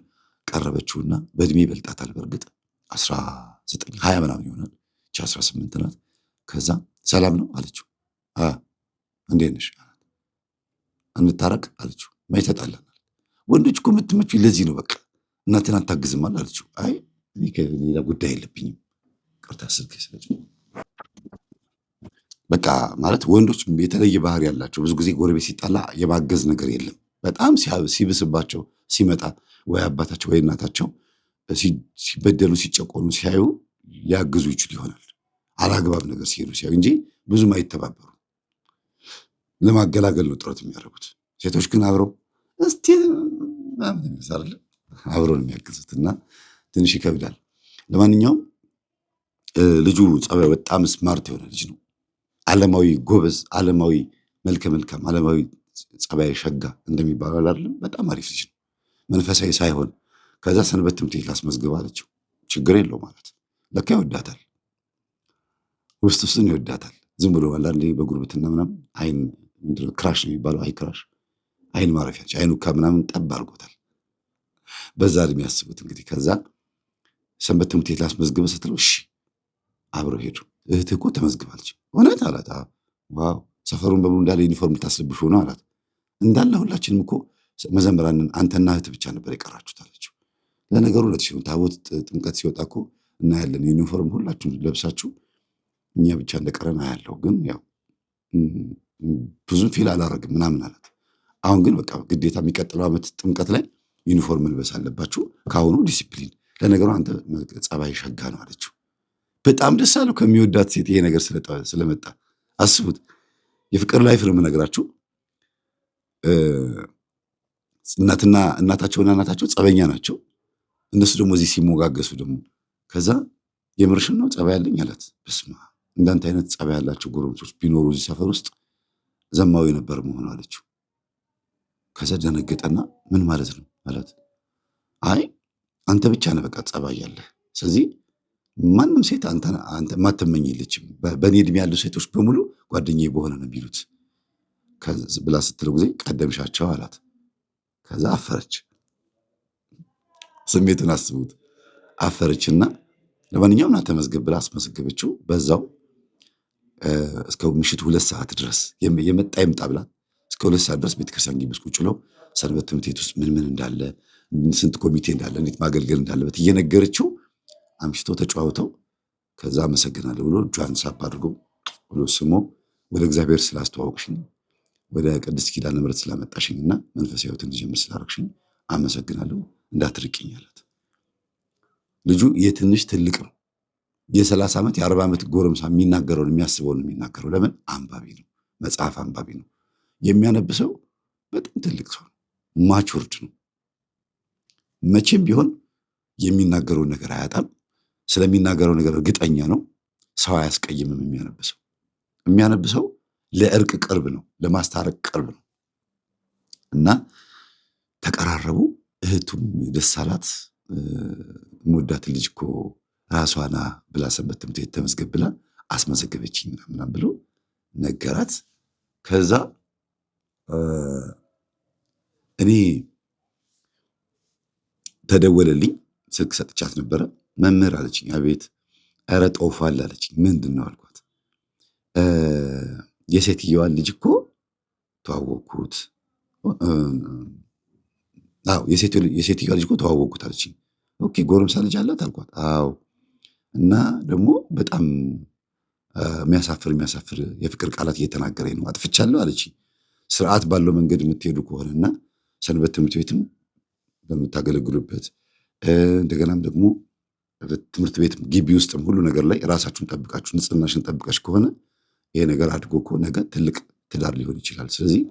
ቀረበችውና በእድሜ ይበልጣታል። በእርግጥ 19 20 ምናምን ይሆናል። 18 ናት። ከዛ ሰላም ነው አለችው። እንዴት ነሽ እንታረቅ አለችው። ማይ ተጣላን። ወንዶች እኮ የምትመቹ ለዚህ ነው። በቃ እናትን አታግዝማል አለችው። አይ እኔ ከሌላ ጉዳይ የለብኝም ቅርታ ስልክ ስለች በቃ ማለት ወንዶች የተለየ ባህሪ ያላቸው። ብዙ ጊዜ ጎረቤት ሲጣላ የማገዝ ነገር የለም። በጣም ሲብስባቸው ሲመጣ ወይ አባታቸው ወይ እናታቸው ሲበደሉ ሲጨቆኑ ሲያዩ ሊያግዙ ይችሉ ይሆናል። አላግባብ ነገር ሲሄዱ ሲያዩ እንጂ ብዙም አይተባበሩ። ለማገላገል ነው ጥረት የሚያደርጉት። ሴቶች ግን አብረው እስቲ አብረው ነው የሚያግዙት እና ትንሽ ይከብዳል። ለማንኛውም ልጁ ጸባይ በጣም ስማርት የሆነ ልጅ ነው። ዓለማዊ ጎበዝ፣ ዓለማዊ መልከ መልካም፣ ዓለማዊ ጸባይ ሸጋ እንደሚባለው አይደለም። በጣም አሪፍ ልጅ ነው፣ መንፈሳዊ ሳይሆን። ከዛ ሰንበት ትምህርት ቤት ላስመዝግብ አለችው። ችግር የለው ማለት ለካ ይወዳታል፣ ውስጥ ውስጥን ይወዳታል። ዝም ብሎ አንዳንዴ በጉርብትና ምናምን አይን ክራሽ ነው የሚባለው፣ አይ ክራሽ አይን ማረፊያች አይኑ ከምናምን ጠብ አድርጎታል። በዛ እድሜ ያስቡት እንግዲህ። ከዛ ሰንበት ትምህርት ቤት ላስመዝግብ ስትለው እሺ አብረው ሄዱ። እህትህ እኮ ተመዝግባለች። እውነት አላት። ዋው ሰፈሩን በሙሉ እንዳለ ዩኒፎርም ልታስለብሽ ሆነ አላት። እንዳለ ሁላችንም እኮ መዘምራንን አንተና እህትህ ብቻ ነበር የቀራችሁት አለችው። ለነገሩ እውነትሽ ነው። ታቦት ጥምቀት ሲወጣ እኮ እናያለን ዩኒፎርም ሁላችሁም ለብሳችሁ፣ እኛ ብቻ እንደቀረን አያለው። ግን ያው ብዙም ፊል አላረግም ምናምን አላት። አሁን ግን በቃ ግዴታ የሚቀጥለው ዓመት ጥምቀት ላይ ዩኒፎርም መልበስ አለባችሁ ከአሁኑ ዲሲፕሊን። ለነገሩ አንተ ጸባይ ሸጋ ነው አለችው። በጣም ደስ አለው ከሚወዳት ሴት ይሄ ነገር ስለመጣ። አስቡት፣ የፍቅር ላይፍ ነው የምነግራችሁ። እናታቸውና እናታቸው ጸበኛ ናቸው። እነሱ ደግሞ እዚህ ሲሞጋገሱ ደግሞ ከዛ የምርሽን ነው ጸባይ ያለኝ አላት። በስማ እንዳንተ አይነት ጸባይ ያላቸው ጎረምሶች ቢኖሩ እዚህ ሰፈር ውስጥ ዘማዊ ነበር መሆኑ አለችው። ከዛ ደነገጠና ምን ማለት ነው አላት። አይ አንተ ብቻ ነህ በቃ ጸባይ ያለህ፣ ስለዚህ ማንም ሴት አንተ ማትመኝልችም፣ በእኔ እድሜ ያሉ ሴቶች በሙሉ ጓደኛዬ በሆነ ነው የሚሉት ብላ ስትለው ጊዜ ቀደምሻቸው አላት። ከዛ አፈረች። ስሜቱን አስቡት። አፈረችና ለማንኛውም ና ተመዝገብ ብላ አስመዘገበችው። በዛው እስከ ምሽቱ 2 ሰዓት ድረስ የመጣ ይምጣ ብላ እስከ 2 ሰዓት ድረስ ቤተክርስቲያን ግቢ ውስጥ ቁጭ ብለው ሰንበት ትምህርት ቤት ውስጥ ምን እንዳለ፣ ስንት ኮሚቴ እንዳለ፣ እንዴት ማገልገል እንዳለበት እየነገረችው አምሽተው ተጨዋውተው ከዛ አመሰግናለሁ ብሎ እጇን ሳብ አድርጎ ብሎ ስሞ ወደ እግዚአብሔር ስላስተዋወቅሽኝ፣ ወደ ቅድስት ኪዳነ ምሕረት ስላመጣሽኝና መንፈሳዊ ሕይወት እንድጀምር ስላደረግሽኝ አመሰግናለሁ፣ እንዳትርቂኝ አላት። ልጁ የትንሽ ትልቅ ነው። የ30 ዓመት የ40 ዓመት ጎረምሳ የሚናገረውን የሚያስበውን የሚናገረው። ለምን? አንባቢ ነው፣ መጽሐፍ አንባቢ ነው። የሚያነብሰው በጣም ትልቅ ሰው ነው፣ ማቹርድ ነው። መቼም ቢሆን የሚናገረውን ነገር አያጣም። ስለሚናገረው ነገር እርግጠኛ ነው። ሰው አያስቀይምም። የሚያነብሰው ለእርቅ ቅርብ ነው፣ ለማስታረቅ ቅርብ ነው። እና ተቀራረቡ። እህቱም ደስ አላት። የምወዳት ልጅ እኮ ራሷና ብላ ሰንበት ትምህርት ቤት ተመዝገብ ብላ አስመዘገበችኝ ምናምን ብሎ ነገራት። ከዛ እኔ ተደወለልኝ። ስልክ ሰጥቻት ነበረ። መምህር አለችኝ። አቤት። ኧረ ጦፏል አለችኝ። ምንድን ነው አልኳት። የሴትየዋን ልጅ እኮ ተዋወቅኩት። አዎ የሴትዮዋ ልጅ እኮ ተዋወቅኩት አለችኝ። ኦኬ ጎረምሳ ልጅ አላት አልኳት። አዎ እና ደግሞ በጣም የሚያሳፍር የፍቅር ቃላት እየተናገረኝ ነው። አጥፍቻለሁ አለችኝ። ስርዓት ባለው መንገድ የምትሄዱ ከሆነና ሰንበት ትምህርት ቤትም በምታገለግሉበት እንደገናም ደግሞ ትምህርት ቤት ግቢ ውስጥም ሁሉ ነገር ላይ ራሳችሁን ጠብቃችሁ ንጽህናሽን ጠብቀሽ ከሆነ ይሄ ነገር አድጎ እኮ ነገ ትልቅ ትዳር ሊሆን ይችላል። ስለዚህ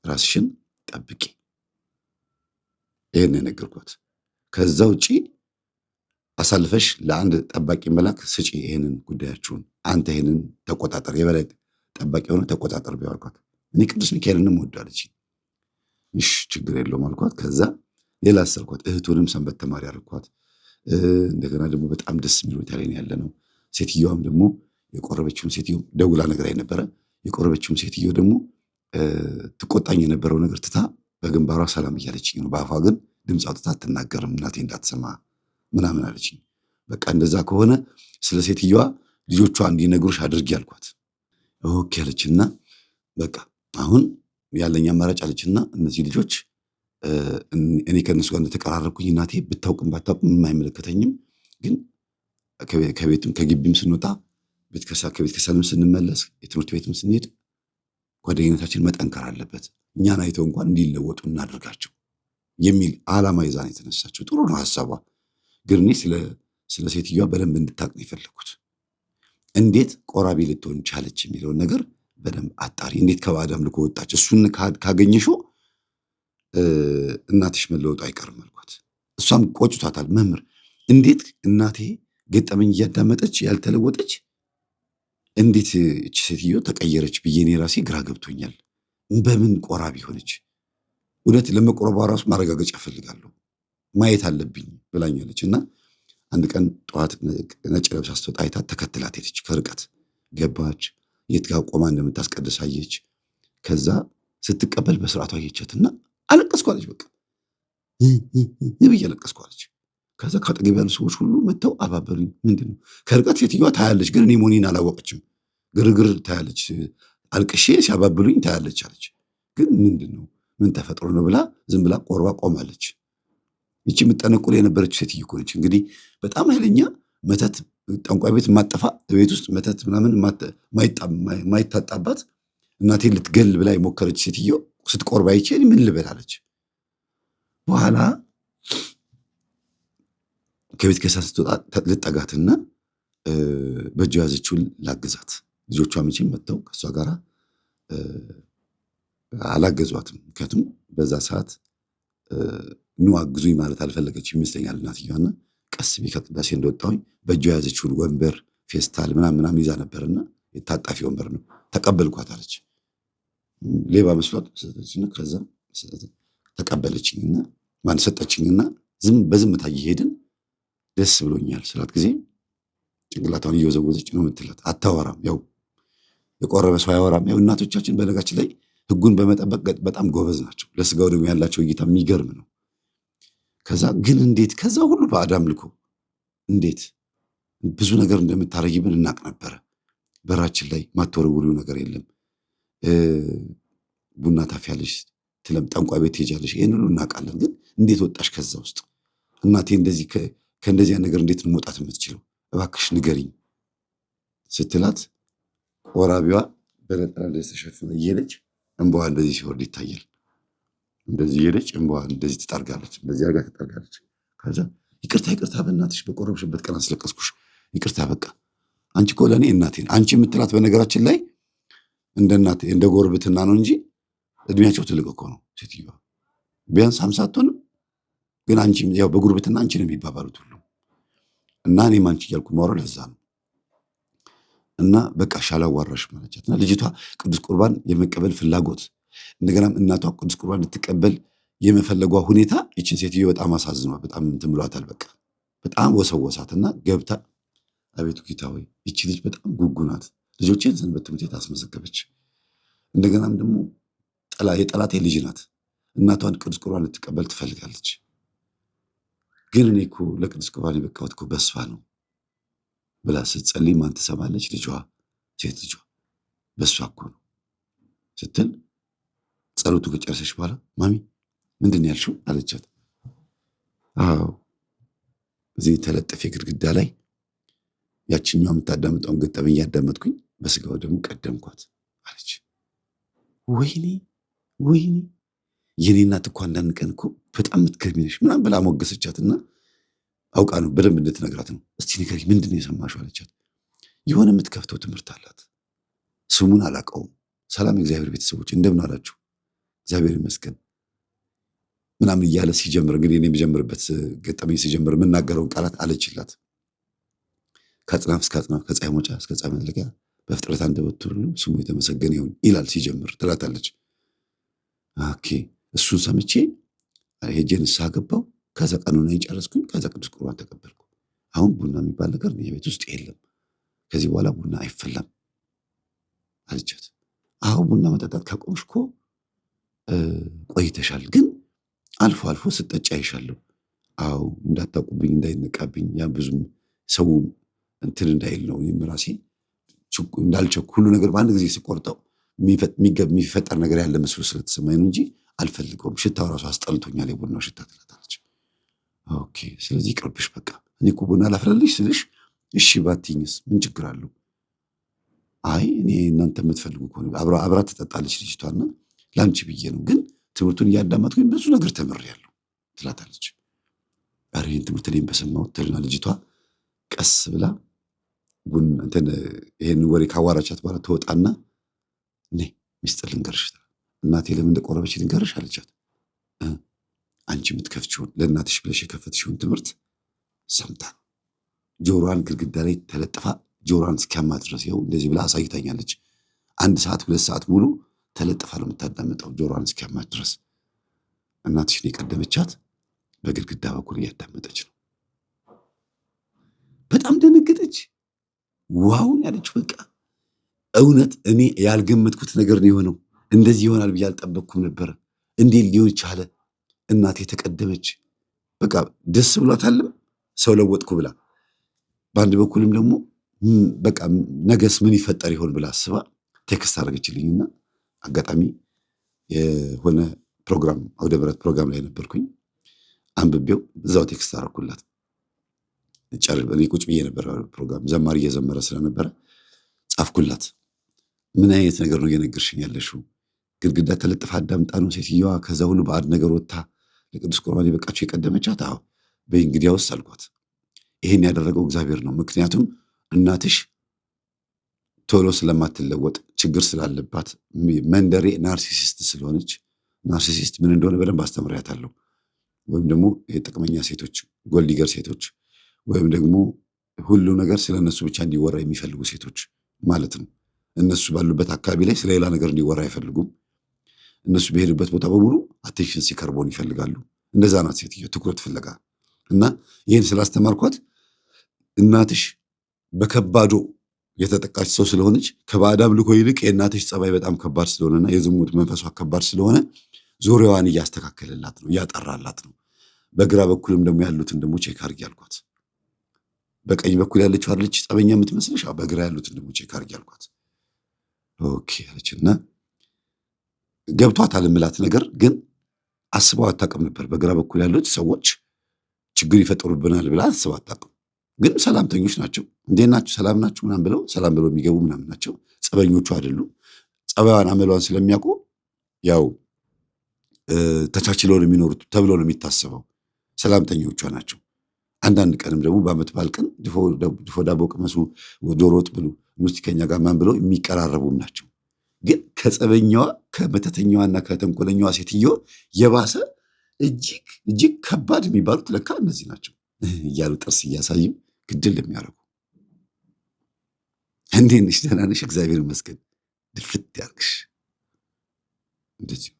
ራስሽን ጠብቂ። ይሄን የነገርኳት። ከዛ ውጪ አሳልፈሽ ለአንድ ጠባቂ መላክ ስጪ። ይሄንን ጉዳያችሁን አንተ ይሄንን ተቆጣጠር፣ የበላይ ጠባቂ ሆነ ተቆጣጠር ቢያልኳት። እኔ ቅዱስ ሚካኤልንም ወዳለች። እሺ ችግር የለውም አልኳት። ከዛ ሌላ አሰርኳት። እህቱንም ሰንበት ተማሪ አልኳት። እንደገና ደግሞ በጣም ደስ የሚል ሁኔታ ላይ ያለ ነው። ሴትዮዋም ደግሞ የቆረበችውን ሴትዮ ደውላ ነግራኝ ነበረ። የቆረበችውን ሴትዮ ደግሞ ትቆጣኝ የነበረው ነገር ትታ በግንባሯ ሰላም እያለችኝ ነው። በአፏ ግን ድምፅ አውጥታ አትናገርም፣ እናቴ እንዳትሰማ ምናምን አለችኝ። በቃ እንደዛ ከሆነ ስለ ሴትዮዋ ልጆቿ እንዲነግሩሽ አድርጊ አልኳት። ኦኬ አለችና በቃ አሁን ያለኝ አማራጭ አለችና እነዚህ ልጆች እኔ ከእነሱ ጋር እንደተቀራረብኩኝ እናቴ ብታውቅም ባታውቅም የማይመለከተኝም፣ ግን ከቤትም ከግቢም ስንወጣ ከቤተ ክርስቲያንም ስንመለስ የትምህርት ቤትም ስንሄድ ጓደኝነታችን መጠንከር አለበት፣ እኛን አይተው እንኳን እንዲለወጡ እናደርጋቸው የሚል ዓላማ ይዛ ነው የተነሳችው። ጥሩ ነው ሀሳቧ። ግን እኔ ስለ ሴትዮዋ በደንብ እንድታቅ ነው የፈለኩት። እንዴት ቆራቢ ልትሆን ቻለች የሚለውን ነገር በደንብ አጣሪ። እንዴት ከባዕድ አምልኮ ወጣች? እሱን ካገኘሽው እናትሽ መለወጡ አይቀርም አልኳት። እሷም ቆጭቷታል። መምህር እንዴት እናቴ ገጠመኝ እያዳመጠች ያልተለወጠች እንዴት እች ሴትዮ ተቀየረች ብዬ እኔ ራሴ ግራ ገብቶኛል። በምን ቆራቢ ሆነች? እውነት ለመቆረቧ ራሱ ማረጋገጫ እፈልጋለሁ፣ ማየት አለብኝ ብላኛለች። እና አንድ ቀን ጠዋት ነጭ ለብሳ ስትወጣ አይታ ተከትላት ሄደች። ከርቀት ገባች። የት ጋር ቆማ እንደምታስቀድስ አየች። ከዛ ስትቀበል በስርዓቱ አየቻትና አለቀስኩ አለች። በቃ ብዬ አለቀስኩ አለች። ከዛ ከአጠገብ ያሉ ሰዎች ሁሉ መጥተው አባበሉኝ። ምንድን ነው? ከርቀት ሴትዮዋ ታያለች፣ ግን እኔ መሆኔን አላወቀችም። ግርግር ታያለች፣ አልቅሼ ሲያባብሉኝ ታያለች አለች። ግን ምንድን ነው ምን ተፈጥሮ ነው ብላ ዝም ብላ ቆርባ ቆማለች። ይቺ የምጠነቁል የነበረች ሴትዮ እኮ ነች። እንግዲህ በጣም ኃይለኛ መተት ጠንቋይ ቤት ማጠፋ ቤት ውስጥ መተት ምናምን ማይታጣባት እናቴን ልትገል ብላ የሞከረች ሴትዮ ስትቆርባ ይቼ ምን ልበላለች። በኋላ ከቤት ከሳት ስትወጣ ልጠጋትና በእጇ ያዘችውን ላግዛት። ልጆቿ መቼም መጥተው ከእሷ ጋር አላገዟትም። ምክንያቱም በዛ ሰዓት ኑ አግዙኝ ማለት አልፈለገች ይመስለኛል እናትየዋና ቀስ ብዬ ከቅዳሴ እንደወጣሁኝ በእጇ የያዘችውን ወንበር ፌስታል ምናምን ይዛ ነበርና የታጣፊ ወንበር ነው ተቀበልኳት አለች። ሌባ መስሏት ከዛ ተቀበለችኝና ማን ሰጠችኝና በዝምታ እየሄድን ደስ ብሎኛል ስላት ጊዜ ጭንቅላቷን እየወዘወዘች ነው የምትላት። አታወራም። ያው የቆረበ ሰው አያወራም። ያው እናቶቻችን በነጋችን ላይ ሕጉን በመጠበቅ በጣም ጎበዝ ናቸው። ለስጋው ደግሞ ያላቸው እይታ የሚገርም ነው። ከዛ ግን እንዴት ከዛ ሁሉ ባዕድ አምልኮ እንዴት ብዙ ነገር እንደምታረጊብን እናቅ ነበረ። በራችን ላይ ማትወረውሪው ነገር የለም። ቡና ታፊያለሽ፣ ጠንቋይ ቤት ትሄጃለሽ፣ ይህን ሁሉ እናውቃለን። ግን እንዴት ወጣሽ ከዛ ውስጥ? እናቴ እንደዚህ ከእንደዚያ ነገር እንዴት ነው መውጣት የምትችለው? እባክሽ ንገሪኝ ስትላት ቆራቢዋ በነጠላ እንደዚህ ተሸፍና እየሄደች እንባዋ እንደዚህ ሲወርድ ይታያል። እንደዚህ እየሄደች እንባዋ እንደዚህ ትጠርጋለች፣ እንደዚህ አድርጋ ትጠርጋለች። ከዛ ይቅርታ በእናትሽ በቆረብሽበት ቀን አስለቀስኩሽ፣ ይቅርታ በቃ አንቺ እኮ ለእኔ እናቴ። አንቺ የምትላት በነገራችን ላይ እንደ እናቴ እንደ ጎረቤትና ነው እንጂ እድሜያቸው ትልቅ እኮ ነው ሴትዮዋ። ቢያንስ 50 አትሆንም። ግን አንቺ ያው በጉርብትና አንቺ ነው የሚባባሉት ሁሉ እና እኔም አንቺ እያልኩ ማውራው ለዛ ነው። እና በቃ አላዋራሽም አለቻትና ልጅቷ ቅዱስ ቁርባን የመቀበል ፍላጎት እንደገናም እናቷ ቅዱስ ቁርባን እንድትቀበል የመፈለጓ ሁኔታ ይችን ሴትዮ በጣም አሳዝኗል። በጣም እንትን ብሏታል። በቃ በጣም ወሰወሳትና ገብታ አቤቱ ጌታ ሆይ ይቺ ልጅ በጣም ጉጉ ናት፣ ልጆቼን ሰንበት ትምህርት ቤት አስመዘገበች። እንደገናም ደግሞ የጠላቴ ልጅ ናት። እናቷን ቅዱስ ቁርባን ልትቀበል ትፈልጋለች። ግን እኔ እኮ ለቅዱስ ቁርባን የበቃሁት እኮ በእሷ ነው ብላ ስትጸልይ ማን ትሰማለች? ልጇ፣ ሴት ልጇ በእሷ እኮ ነው ስትል ጸሎቱ ከጨረሰች በኋላ ማሚ ምንድን ያልሽው አለቻት። አዎ እዚህ ተለጠፈ ግድግዳ ላይ ያችኛው የምታዳምጠውን ገጠመኝ እያዳመጥኩኝ በስጋው ደግሞ ቀደምኳት አለች። ወይኔ ወይኔ የኔ እናት እኮ አንዳንድ ቀን እኮ በጣም የምትገርሚ ነሽ ምናምን ብላ ሞገሰቻትና አውቃ ነው በደንብ እንድትነግራት ነው። እስቲ ንገሪኝ ምንድን ነው የሰማሽው አለቻት። የሆነ የምትከፍተው ትምህርት አላት፣ ስሙን አላውቀውም። ሰላም የእግዚአብሔር ቤተሰቦች እንደምን አላችሁ? እግዚአብሔር ይመስገን ምናምን እያለ ሲጀምር እንግዲህ እኔ የምጀምርበት ገጠመኝ ሲጀምር የምናገረውን ቃላት አለችላት። ከአጽናፍ እስከ አጽናፍ ከፀሐይ መውጫ እስከ ፀሐይ መጥለቂያ በፍጥረት አንደበት ሁሉ ስሙ የተመሰገነ ይሁን ይላል ሲጀምር ትላታለች። ኦኬ እሱን ሰምቼ ሄጄ ንስሐ ገባሁ። ከዛ ቀኑን ጨረስኩኝ። ከዛ ቅዱስ ቁርባን ተቀበልኩ። አሁን ቡና የሚባል ነገር ቤት ውስጥ የለም። ከዚህ በኋላ ቡና አይፈላም አለቻት። አሁን ቡና መጠጣት ካቆምሽ እኮ ቆይተሻል፣ ግን አልፎ አልፎ ስጠጫ አይሻለሁ። አዎ እንዳታውቁብኝ እንዳይነቃብኝ ያ ብዙም ሰው እንትን እንዳይል ነው። እኔም ራሴ እንዳልቸኩ ሁሉ ነገር በአንድ ጊዜ ስቆርጠው የሚፈጠር ነገር ያለ መስሎ ስለተሰማኝ ነው እንጂ አልፈልገውም። ሽታው ራሱ አስጠልቶኛል፣ የቡናው ሽታ ትላታለች። ኦኬ ስለዚህ ይቅርብሽ በቃ እኔ እኮ ቡና ላፍላለሽ ስልሽ እሺ ባትይኝስ ምን ችግር አለው? አይ እኔ እናንተ የምትፈልጉ ከሆነ አብራ ትጠጣለች ልጅቷና ላንቺ ብዬ ነው፣ ግን ትምህርቱን እያዳመጥኩኝ ብዙ ነገር ተምሬያለሁ ትላታለች። ኧረ ይህን ትምህርት እኔም በሰማሁት ትልና ልጅቷ ቀስ ብላ ይሄን ወሬ ካዋራቻት በኋላ ትወጣና እኔ ሚስጥር ልንገርሽ፣ እናቴ ለምን እንደቆረበች ልንገርሽ አለቻት። አንቺ የምትከፍቺውን ለእናትሽ ብለሽ የከፈትሽውን ትምህርት ሰምታ ጆሮዋን ግድግዳ ላይ ተለጥፋ ጆሮዋን እስኪያማት ድረስ ይኸው እንደዚህ ብላ አሳይታኛለች። 1 ሰዓት 2 ሰዓት ሙሉ ተለጥፋ ነው የምታዳምጠው ጆሮዋን እስኪያማት ድረስ። እናትሽን የቀደመቻት በግድግዳ በኩል እያዳመጠች ነው። በጣም ደነገጠች። ዋውን ያለችው በቃ እውነት እኔ ያልገመትኩት ነገር ነው የሆነው። እንደዚህ ይሆናል ብዬ አልጠበቅኩም ነበረ። እንዴት ሊሆን ቻለ? እናቴ ተቀደመች። በቃ ደስ ብሏታልም ሰው ለወጥኩ ብላ፣ በአንድ በኩልም ደግሞ በቃ ነገስ ምን ይፈጠር ይሆን ብላ አስባ ቴክስት አደረገችልኝና አጋጣሚ የሆነ ፕሮግራም አውደ ምሕረት ፕሮግራም ላይ ነበርኩኝ። አንብቤው እዛው ቴክስት አደረኩላት። እኔ ቁጭ ብዬ ነበር ፕሮግራም ዘማሪ እየዘመረ ስለነበረ ጻፍኩላት። ምን አይነት ነገር ነው እየነገርሽኝ ያለሽው? ግድግዳ ተለጥፋ አዳምጣ ነው ሴትዮዋ ከዛ ሁሉ ባዕድ ነገር ወጥታ ለቅዱስ ቁርባን የበቃችሁ የቀደመቻት? አዎ በእንግዲያውስ አልኳት፣ ይሄን ያደረገው እግዚአብሔር ነው። ምክንያቱም እናትሽ ቶሎ ስለማትለወጥ ችግር ስላለባት መንደሬ ናርሲሲስት ስለሆነች፣ ናርሲሲስት ምን እንደሆነ በደንብ አስተምሪያታለሁ። ወይም ደግሞ የጥቅመኛ ሴቶች፣ ጎልዲገር ሴቶች፣ ወይም ደግሞ ሁሉ ነገር ስለነሱ ብቻ እንዲወራ የሚፈልጉ ሴቶች ማለት ነው። እነሱ ባሉበት አካባቢ ላይ ስለሌላ ነገር እንዲወራ አይፈልጉም። እነሱ በሄዱበት ቦታ በሙሉ አቴንሽን ሲከርቦን ይፈልጋሉ። እንደዛ ናት ሴትዮ፣ ትኩረት ፍለጋ። እና ይህን ስላስተማርኳት እናትሽ በከባዶ የተጠቃች ሰው ስለሆነች ከባዕድ አምልኮ ይልቅ የእናትሽ ጸባይ በጣም ከባድ ስለሆነና የዝሙት መንፈሷ ከባድ ስለሆነ ዙሪያዋን እያስተካከለላት ነው፣ እያጠራላት ነው። በግራ በኩልም ደግሞ ያሉትን ደግሞ ቼክ አድርጊ አልኳት። በቀኝ በኩል ያለችው አይደለች ጸበኛ የምትመስልሽ? በግራ ያሉትን ደግሞ ቼክ አድርጊ አልኳት። ኦኬ አለችና ገብቷታል የምላት ነገር ግን አስበው አታውቅም ነበር። በግራ በኩል ያሉት ሰዎች ችግር ይፈጠሩብናል ብላ አስበው አታውቅም። ግን ሰላምተኞች ናቸው። እንዴት ናችሁ ሰላም ናችሁ ምናምን ብለው ሰላም ብለው የሚገቡ ምናምን ናቸው። ጸበኞቹ አይደሉም። ጸባዋን አመሏን ስለሚያውቁ ያው ተቻችለው ነው የሚኖሩት ተብሎ ነው የሚታሰበው። ሰላምተኞቿ ናቸው። አንዳንድ ቀንም ደግሞ በዓመት በዓል ቀን ድፎ ዳቦ ቅመሱ፣ ዶሮ ወጥ ብሉ፣ ውስጥ ከኛ ጋር ማን ብለው የሚቀራረቡም ናቸው። ግን ከጸበኛዋ ከመተተኛዋና ከተንኮለኛዋ ሴትዮ የባሰ እጅግ እጅግ ከባድ የሚባሉት ለካ እነዚህ ናቸው እያሉ ጥርስ እያሳዩ ግድል የሚያደርጉ። እንዴት ነሽ? ደህና ነሽ? እግዚአብሔር ይመስገን። ድፍት ያርግሽ። እንደዚህ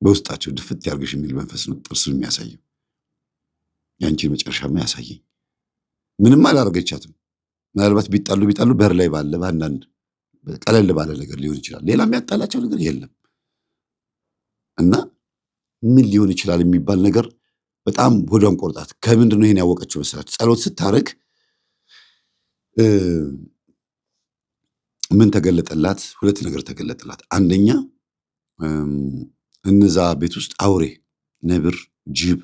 በውስጣቸው ድፍት ያርግሽ የሚል መንፈስ ነው ጥርሱን የሚያሳየው። ያንቺን መጨረሻማ ያሳየኝ። ምንም አላደረገቻትም። ምናልባት ቢጣሉ በር ላይ ባለ በአንዳንድ ቀለል ባለ ነገር ሊሆን ይችላል። ሌላ የሚያጣላቸው ነገር የለም እና ምን ሊሆን ይችላል የሚባል ነገር በጣም ሆዷን ቆርጣት። ከምንድን ነው ይሄን ያወቀችው መሰላችሁ? ጸሎት ስታረግ ምን ተገለጠላት? ሁለት ነገር ተገለጠላት። አንደኛ እነዛ ቤት ውስጥ አውሬ፣ ነብር፣ ጅብ፣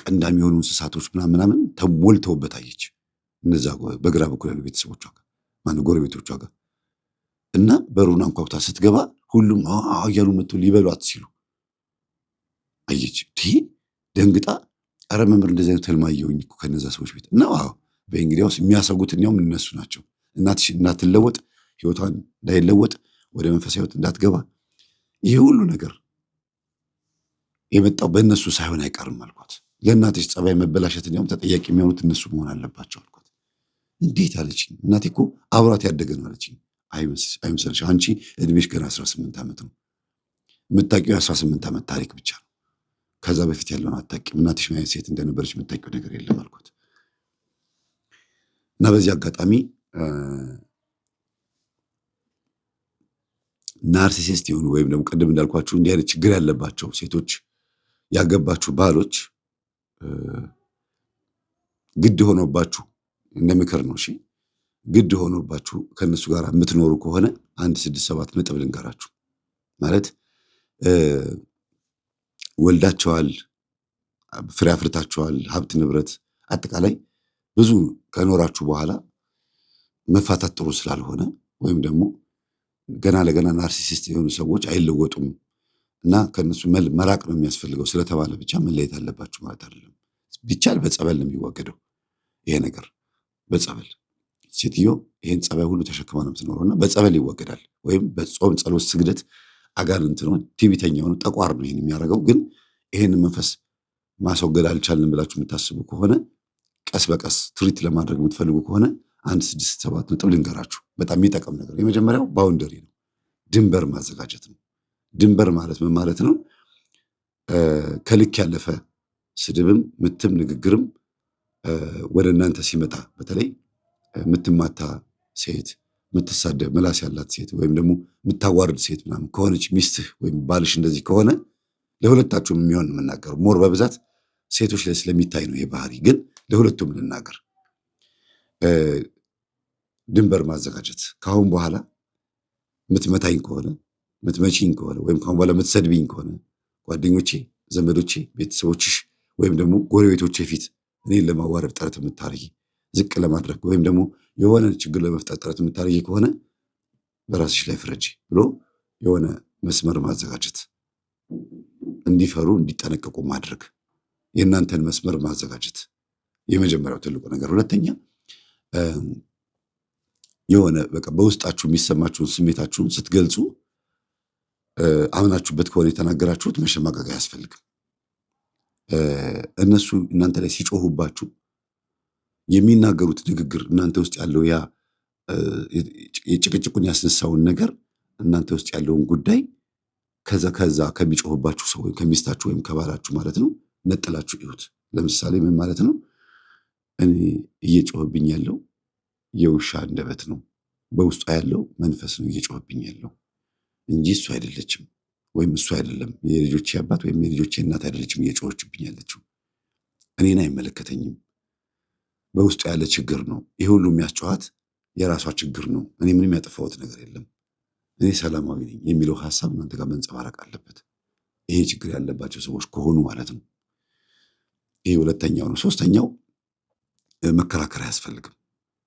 ቀንዳም የሆኑ እንስሳቶች ምናምን ተሞልተውበት አየች። እነዛ በግራ በኩል ያሉ ቤተሰቦቿ ጋር ማነው ጎረቤቶቿ ጋር እና በሩን አንኳኩታ ስትገባ ሁሉም እያሉ መጥቶ ሊበሏት ሲሉ አየች። ደንግጣ ኧረ መምህር እንደዚህ አይነት ህልም አየሁኝ እኮ ከነዛ ሰዎች ቤት እና በእንግዲያውስ የሚያሰጉት እኛውም እነሱ ናቸው። እናትሽ እንዳትለወጥ፣ ህይወቷን እንዳይለወጥ፣ ወደ መንፈሳዊ ህይወት እንዳትገባ፣ ይሄ ሁሉ ነገር የመጣው በእነሱ ሳይሆን አይቀርም አልኳት። ለእናትሽ ጸባይ መበላሸት እንዲያውም ተጠያቂ የሚሆኑት እነሱ መሆን አለባቸው አልኳት። እንዴት አለችኝ። እናቴ እኮ አብሯት ያደገ ነው አለችኝ። አይምሰልሽ፣ አንቺ እድሜሽ ገና 18 ዓመት ነው። የምታውቂው የ18 ዓመት ታሪክ ብቻ ነው። ከዛ በፊት ያለውን አታውቂም። እናትሽ ምን አይነት ሴት እንደነበረች የምታውቂው ነገር የለም አልኳት። እና በዚህ አጋጣሚ ናርሲሲስት የሆኑ ወይም ደግሞ ቅድም እንዳልኳችሁ እንዲህ አይነት ችግር ያለባቸው ሴቶች ያገባችሁ ባሎች ግድ ሆኖባችሁ እንደ ምክር ነው። እሺ ግድ ሆኖባችሁ ከነሱ ጋር የምትኖሩ ከሆነ 167 ነጥብ ልንገራችሁ። ማለት ወልዳቸዋል፣ ፍሬ አፍርታቸዋል፣ ሀብት ንብረት አጠቃላይ ብዙ ከኖራችሁ በኋላ መፋታት ጥሩ ስላልሆነ ወይም ደግሞ ገና ለገና ናርሲሲስት የሆኑ ሰዎች አይለወጡም እና ከነሱ መራቅ ነው የሚያስፈልገው ስለተባለ ብቻ መለየት አለባችሁ ማለት አይደለም። ቢቻል በጸበል ነው የሚወገደው ይሄ ነገር። በጸበል ሴትዮ ይሄን ጸባይ ሁሉ ተሸክማ ነው የምትኖረውና በጸበል ይወገዳል። ወይም በጾም ጸሎት፣ ስግደት አጋንንት ነው ቲቪተኛ ሆኖ ጠቋር ነው ይሄን የሚያደርገው። ግን ይሄን መንፈስ ማስወገድ አልቻልንም ብላችሁ የምታስቡ ከሆነ ቀስ በቀስ ትሪት ለማድረግ የምትፈልጉ ከሆነ 167 ነጥብ ልንገራችሁ። በጣም የሚጠቅም ነገር። የመጀመሪያው ባውንደሪ ነው፣ ድንበር ማዘጋጀት ነው። ድንበር ማለት ምን ማለት ነው? ከልክ ያለፈ ስድብም ምትም ንግግርም ወደ እናንተ ሲመጣ በተለይ የምትማታ ሴት፣ የምትሳደብ ምላስ ያላት ሴት ወይም ደግሞ የምታዋርድ ሴት ምናምን ከሆነች ሚስትህ ወይም ባልሽ እንደዚህ ከሆነ ለሁለታችሁም የሚሆን የምናገረው ሞር በብዛት ሴቶች ላይ ስለሚታይ ነው ይሄ ባህሪ። ግን ለሁለቱም ልናገር። ድንበር ማዘጋጀት። ከአሁን በኋላ የምትመታኝ ከሆነ የምትመቺኝ ከሆነ ወይም ከአሁን በኋላ የምትሰድብኝ ከሆነ ጓደኞቼ፣ ዘመዶቼ፣ ቤተሰቦችሽ ወይም ደግሞ ጎረቤቶቼ ፊት እኔን ለማዋረድ ጥረት የምታደርጊ ዝቅ ለማድረግ ወይም ደግሞ የሆነ ችግር ለመፍጠር ጥረት የምታደርጊ ከሆነ በራስሽ ላይ ፍረጂ ብሎ የሆነ መስመር ማዘጋጀት፣ እንዲፈሩ እንዲጠነቀቁ ማድረግ፣ የእናንተን መስመር ማዘጋጀት የመጀመሪያው ትልቁ ነገር። ሁለተኛ የሆነ በቃ በውስጣችሁ የሚሰማችሁን ስሜታችሁን ስትገልጹ አምናችሁበት ከሆነ የተናገራችሁት መሸማቀቅ አያስፈልግም። እነሱ እናንተ ላይ ሲጮሁባችሁ የሚናገሩት ንግግር እናንተ ውስጥ ያለው ያ የጭቅጭቁን ያስነሳውን ነገር እናንተ ውስጥ ያለውን ጉዳይ ከዛ ከሚጮህባችሁ ሰው ወይም ከሚስታችሁ ወይም ከባላችሁ ማለት ነው ነጥላችሁ ይሁት። ለምሳሌ ምን ማለት ነው? እኔ እየጮህብኝ ያለው የውሻ አንደበት ነው፣ በውስጧ ያለው መንፈስ ነው እየጮህብኝ ያለው እንጂ እሱ አይደለችም፣ ወይም እሱ አይደለም፣ የልጆቼ አባት ወይም የልጆቼ እናት አይደለችም እየጮኸችብኝ ያለችው፣ እኔን አይመለከተኝም፣ በውስጡ ያለ ችግር ነው። ይሄ ሁሉ የሚያስጨዋት የራሷ ችግር ነው፣ እኔ ምንም ያጠፋሁት ነገር የለም፣ እኔ ሰላማዊ ነኝ የሚለው ሀሳብ እናንተ ጋር መንጸባረቅ አለበት። ይሄ ችግር ያለባቸው ሰዎች ከሆኑ ማለት ነው። ይሄ ሁለተኛው ነው። ሶስተኛው መከራከር አያስፈልግም።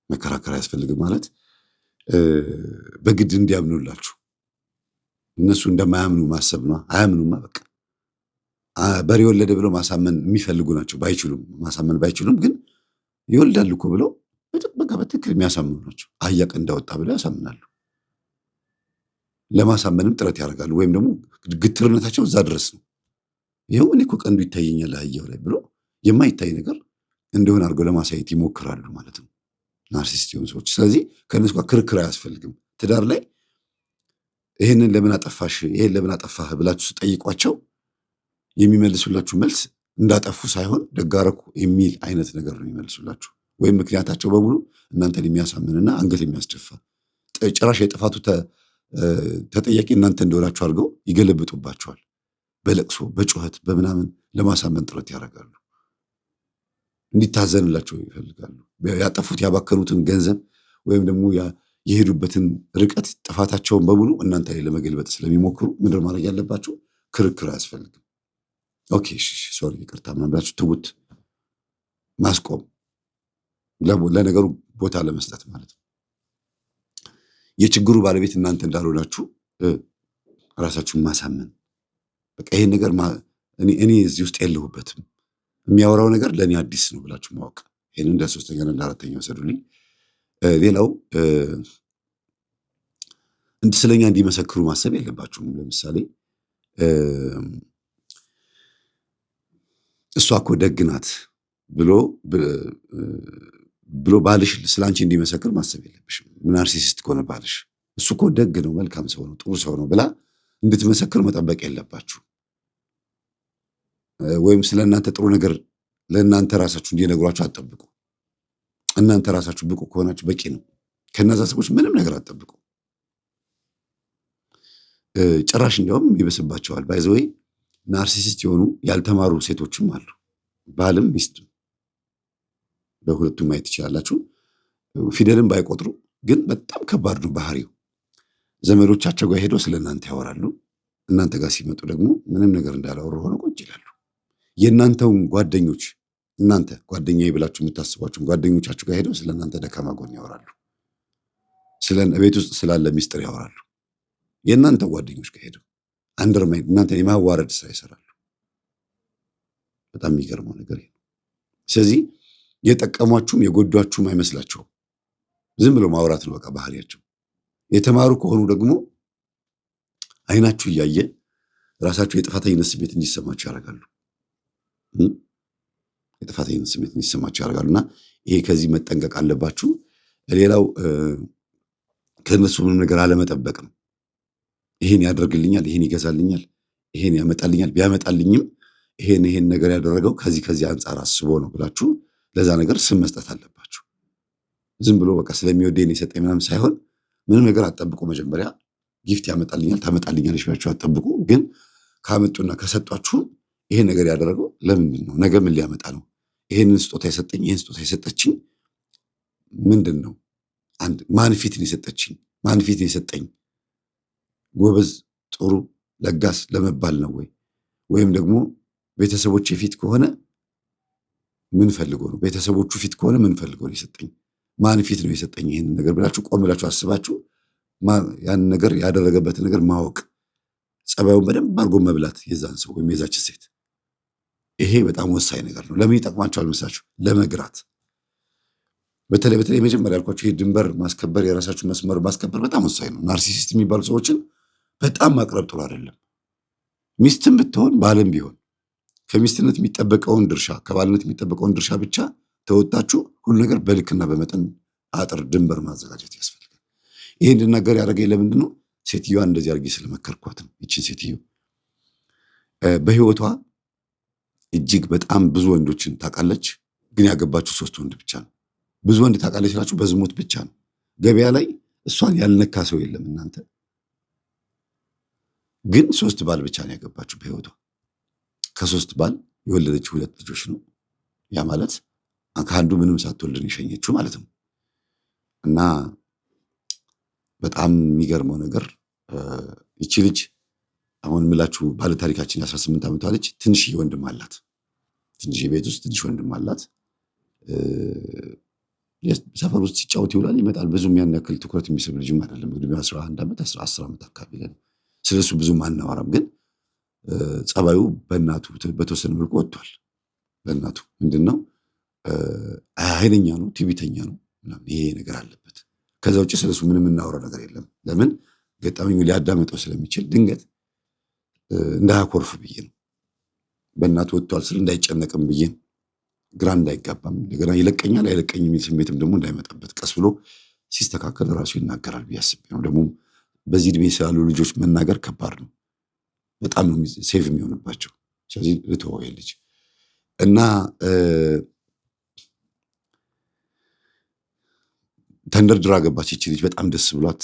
መከራከር አያስፈልግም ማለት በግድ እንዲያምኑላችሁ እነሱ እንደማያምኑ ማሰብ ነው። አያምኑማ በቃ በሬ ወለደ ብለው ማሳመን የሚፈልጉ ናቸው። ማሳመን ባይችሉም ግን ይወልዳሉ እኮ ብለው በቃ በትክክል የሚያሳምኑ ናቸው። አህያ ቀንድ እንዳወጣ ብለው ያሳምናሉ። ለማሳመንም ጥረት ያደርጋሉ። ወይም ደግሞ ግትርነታቸው እዛ ድረስ ነው። ይኸው እኔ እኮ ቀንዱ ይታየኛል አህያው ላይ ብሎ የማይታይ ነገር እንደሆነ አድርገው ለማሳየት ይሞክራሉ ማለት ነው ናርሲስት የሆኑ ሰዎች። ስለዚህ ከእነሱ ጋር ክርክር አያስፈልግም። ትዳር ላይ ይህንን ለምን አጠፋሽ፣ ይህን ለምን አጠፋህ ብላችሁ ስጠይቋቸው የሚመልሱላችሁ መልስ እንዳጠፉ ሳይሆን ደጋረኩ የሚል አይነት ነገር ነው የሚመልሱላችሁ። ወይም ምክንያታቸው በሙሉ እናንተን የሚያሳምንና አንገት የሚያስደፋ ጭራሽ የጥፋቱ ተጠያቂ እናንተ እንደሆናችሁ አድርገው ይገለብጡባቸዋል። በለቅሶ በጩኸት በምናምን ለማሳመን ጥረት ያደርጋሉ። እንዲታዘንላቸው ይፈልጋሉ። ያጠፉት ያባከኑትን ገንዘብ ወይም ደግሞ የሄዱበትን ርቀት ጥፋታቸውን በሙሉ እናንተ ላይ ለመገልበጥ ስለሚሞክሩ ምንድን ማድረግ ያለባቸው? ክርክር አያስፈልግም። ኦኬ ሶሪ ይቅርታ ምናምን ብላችሁ ትውት ማስቆም፣ ለነገሩ ቦታ ለመስጠት ማለት ነው። የችግሩ ባለቤት እናንተ እንዳልሆናችሁ ራሳችሁን ማሳመን። በቃ ይሄን ነገር እኔ እዚህ ውስጥ የለሁበትም፣ የሚያወራው ነገር ለእኔ አዲስ ነው ብላችሁ ማወቅ። ይህን እንደ ሶስተኛ እንደ አራተኛ ወሰዱልኝ። ሌላው ስለኛ እንዲመሰክሩ ማሰብ የለባችሁም። ለምሳሌ እሷ እኮ ደግ ናት ብሎ ባልሽ ስለአንቺ እንዲመሰክር ማሰብ የለብሽም። ናርሲሲስት ከሆነ ባልሽ እሱ እኮ ደግ ነው፣ መልካም ሰው ነው፣ ጥሩ ሰው ነው ብላ እንድትመሰክር መጠበቅ የለባችሁ። ወይም ስለ እናንተ ጥሩ ነገር ለእናንተ ራሳችሁ እንዲነግሯችሁ አትጠብቁ። እናንተ ራሳችሁ ብቁ ከሆናችሁ በቂ ነው። ከነዛ ሰዎች ምንም ነገር አትጠብቁ። ጭራሽ እንዲያውም ይበስባቸዋል። ባይዘወይ ናርሲሲስት የሆኑ ያልተማሩ ሴቶችም አሉ። ባልም ሚስትም በሁለቱም ማየት ትችላላችሁ። ፊደልም ባይቆጥሩ ግን በጣም ከባድ ነው ባህሪው። ዘመዶቻቸው ጋር ሄደው ስለ እናንተ ያወራሉ። እናንተ ጋር ሲመጡ ደግሞ ምንም ነገር እንዳላወሩ ሆነው ቁጭ ይላሉ። የእናንተውን ጓደኞች እናንተ ጓደኛዬ ብላችሁ የምታስቧቸውን ጓደኞቻችሁ ጋር ሄደው ስለ እናንተ ደካማ ጎን ያወራሉ። ቤት ውስጥ ስላለ ሚስጥር ያወራሉ። የእናንተ ጓደኞች ጋር ሄደው አንደርማይን እናንተ የማዋረድ ስራ ይሰራሉ። በጣም የሚገርመው ነገር ይሄ ነው። ስለዚህ የጠቀሟችሁም የጎዷችሁም አይመስላቸውም። ዝም ብሎ ማውራት ነው በቃ ባህሪያቸው። የተማሩ ከሆኑ ደግሞ አይናችሁ እያየ ራሳችሁ የጥፋተኝነት ስሜት እንዲሰማችሁ ያደርጋሉ። የጥፋተኝነት ስሜት እንዲሰማችሁ ያደርጋሉና ይሄ ከዚህ መጠንቀቅ አለባችሁ። ሌላው ከእነሱ ምንም ነገር አለመጠበቅ ነው። ይሄን ያደርግልኛል፣ ይሄን ይገዛልኛል፣ ይሄን ያመጣልኛል፣ ቢያመጣልኝም ይሄን ነገር ያደረገው ከዚህ አንጻር አስቦ ነው ብላችሁ ለዛ ነገር ስም መስጠት አለባችሁ። ዝም ብሎ በቃ ስለሚወደኝ የሰጠኝ ምናምን ሳይሆን ምንም ነገር አትጠብቁ። መጀመሪያ ጊፍት ያመጣልኛል ታመጣልኛለች ብላችሁ አትጠብቁ። ግን ካመጡና ከሰጧችሁም ይሄን ነገር ያደረገው ለምንድን ነው? ነገ ምን ሊያመጣ ነው? ይሄንን ስጦታ የሰጠኝ ይሄን ስጦታ የሰጠችኝ ምንድን ነው? አንድ ማን ፊት ነው የሰጠችኝ? ማን ፊት ነው የሰጠኝ? ጎበዝ፣ ጥሩ፣ ለጋስ ለመባል ነው ወይ? ወይም ደግሞ ቤተሰቦች ፊት ከሆነ ምን ፈልጎ ነው? ቤተሰቦቹ ፊት ከሆነ ምን ፈልጎ ነው የሰጠኝ? ማን ፊት ነው የሰጠኝ ይሄንን ነገር ብላችሁ ቆም ብላችሁ አስባችሁ ያን ነገር ያደረገበትን ነገር ማወቅ፣ ጸባዩን በደንብ አድርጎ መብላት የዛን ሰው ወይም የዛች ሴት። ይሄ በጣም ወሳኝ ነገር ነው። ለምን ይጠቅማችኋል መሰላችሁ? ለመግራት። በተለይ የመጀመሪያ ያልኳችሁ ይሄ ድንበር ማስከበር፣ የራሳችሁ መስመር ማስከበር በጣም ወሳኝ ነው። ናርሲሲስት የሚባሉ ሰዎችን በጣም ማቅረብ ጥሩ አይደለም። ሚስትም ብትሆን ባልም ቢሆን ከሚስትነት የሚጠበቀውን ድርሻ ከባልነት የሚጠበቀውን ድርሻ ብቻ ተወጣችሁ ሁሉ ነገር በልክና በመጠን አጥር ድንበር ማዘጋጀት ያስፈልጋል። ይሄ እንድናገር ያደረገኝ ለምንድን ነው? ሴትዮዋን እንደዚህ አድርጌ ስለመከርኳት ነው። ይችን ሴትዮ በህይወቷ እጅግ በጣም ብዙ ወንዶችን ታውቃለች፣ ግን ያገባችሁ 3 ወንድ ብቻ ነው። ብዙ ወንድ ታውቃለች ስላችሁ በዝሙት ብቻ ነው። ገበያ ላይ እሷን ያልነካ ሰው የለም። እናንተ ግን 3 ባል ብቻ ነው ያገባችሁ በህይወቷ። ከ3 ባል የወለደችው 2 ልጆች ነው። ያ ማለት ከአንዱ ምንም ሳትወልድ የሸኘችው ማለት ነው። እና በጣም የሚገርመው ነገር ይቺ ልጅ አሁን የምላችሁ ባለታሪካችን የ18 ዓመቷ ልጅ ትንሽዬ ወንድም አላት። ትንሽዬ ቤት ውስጥ ትንሽ ወንድም አላት። ሰፈር ውስጥ ሲጫወት ይውላል ይመጣል። ብዙም ያን ያክል ትኩረት የሚስብ ልጅም አይደለም። እንግዲህ 11 ዓመት 10 ዓመት አካባቢ ላይ ስለሱ ብዙም አናወራም። ግን ጸባዩ በእናቱ በተወሰነ መልኩ ወጥቷል። በእናቱ ምንድነው ኃይለኛ ነው፣ ትዕቢተኛ ነው፣ ይሄ ነገር አለበት። ከዛ ውጭ ስለሱ ምንም የምናወራው ነገር የለም። ለምን ገጠመኙ ሊያዳምጠው ስለሚችል ድንገት እንዳያኮርፍ ብዬ ነው። በእናቱ ወጥቷል ስል እንዳይጨነቅም ብዬ ነው። ግራ እንዳይጋባም እንደገና ይለቀኛል አይለቀኝ የሚል ስሜትም ደግሞ እንዳይመጣበት ቀስ ብሎ ሲስተካከል ራሱ ይናገራል ብዬ አስቤ ነው። ደግሞ በዚህ እድሜ ስላሉ ልጆች መናገር ከባድ ነው። በጣም ነው ሴቭ የሚሆንባቸው። ስለዚህ ልተወው ልጅ እና ተንደርድራ ገባች ይቺ ልጅ በጣም ደስ ብሏት።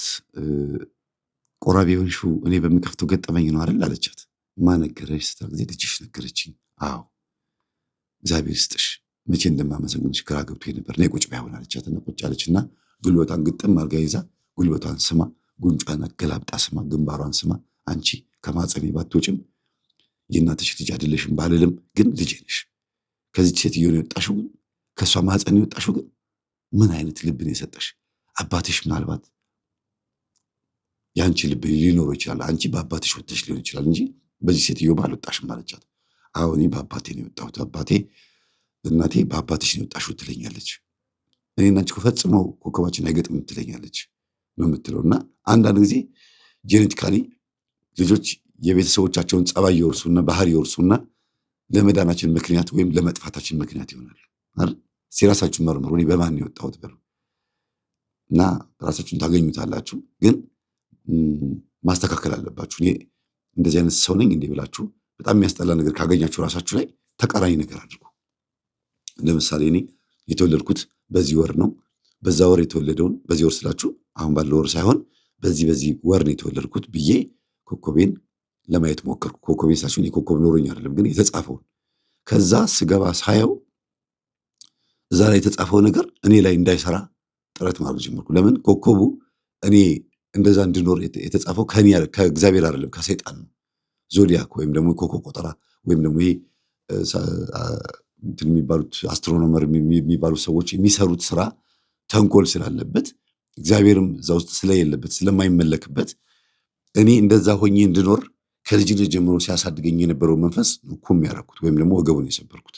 ቆራቢ የሆንሽው እኔ በምከፍተው ገጠመኝ ነው አይደል አለቻት። ማን ነገረሽ ስትል ጊዜ ልጅሽ ነገረችኝ። አዎ እግዚአብሔር ይስጥሽ፣ መቼ እንደማመሰግንሽ ግራ ገብቶኝ ነበር። ነይ ቁጭ በይ አሁን አለቻትና ቁጭ አለችና ጉልበቷን ግጥም አድርጋ ይዛ ጉልበቷን ስማ፣ ጉንጯን አገላብጣ ስማ፣ ግንባሯን ስማ፣ አንቺ ከማጸኔ ባትወጪም የእናትሽ ልጅ አይደለሽም ባልልም ግን ልጄ ነሽ። ከዚች ሴትዮ ነው የወጣሽው፣ ግን ከእሷ ማህፀን ነው የወጣሽው። ግን ምን አይነት ልብ ነው የሰጠሽ? አባትሽ ምናልባት የአንቺ ልብ ሊኖረው ይችላል፣ አንቺ በአባትሽ ወጥተሽ ሊሆን ይችላል እንጂ በዚህ ሴትዮ ባልወጣሽም አለቻት። አዎ እኔ በአባቴ ነው የወጣሁት፣ አባቴ እናቴ በአባትሽ ነው የወጣሽው ትለኛለች። እኔና አንቺ ፈጽሞ ኮከባችን አይገጥምም ትለኛለች ነው የምትለው። እና አንዳንድ ጊዜ ጄኔቲካሊ ልጆች የቤተሰቦቻቸውን ጸባይ ይወርሱና ባህሪ ይወርሱና ለመዳናችን ምክንያት ወይም ለመጥፋታችን ምክንያት ይሆናሉ አይደል? ራሳችሁን መርምሩ። እኔ በማን ነው የወጣሁት በሉ እና ራሳችሁን ታገኙታላችሁ። ግን ማስተካከል አለባችሁ። እኔ እንደዚህ አይነት ሰው ነኝ እንዲህ ብላችሁ በጣም የሚያስጠላ ነገር ካገኛችሁ ራሳችሁ ላይ ተቃራኒ ነገር አድርጉ። ለምሳሌ እኔ የተወለድኩት በዚህ ወር ነው። በዛ ወር የተወለደውን በዚህ ወር ስላችሁ አሁን ባለው ወር ሳይሆን በዚህ ወር ነው የተወለድኩት ብዬ ኮከቤን ለማየት ሞከርኩ። ኮከቤን ሳችሁ ኮከብ ኖሮኝ አይደለም ግን የተጻፈውን ከዛ ስገባ ሳየው እዛ ላይ የተጻፈው ነገር እኔ ላይ እንዳይሰራ ጥረት ማድረግ ጀመርኩ። ለምን ኮከቡ እኔ እንደዛ እንድኖር የተጻፈው ከእግዚአብሔር አይደለም ከሰይጣን ነው። ዞዲያክ ወይም ደግሞ ኮከብ ቆጠራ ወይም ደግሞ ይሄ የሚባሉት አስትሮኖመር የሚባሉ ሰዎች የሚሰሩት ስራ ተንኮል ስላለበት እግዚአብሔርም እዛ ውስጥ ስለሌለበት ስለማይመለክበት እኔ እንደዛ ሆኜ እንድኖር ከልጅነት ጀምሮ ሲያሳድገኝ የነበረው መንፈስ ኩም ያደረኩት ወይም ደግሞ ወገቡን የሰበርኩት።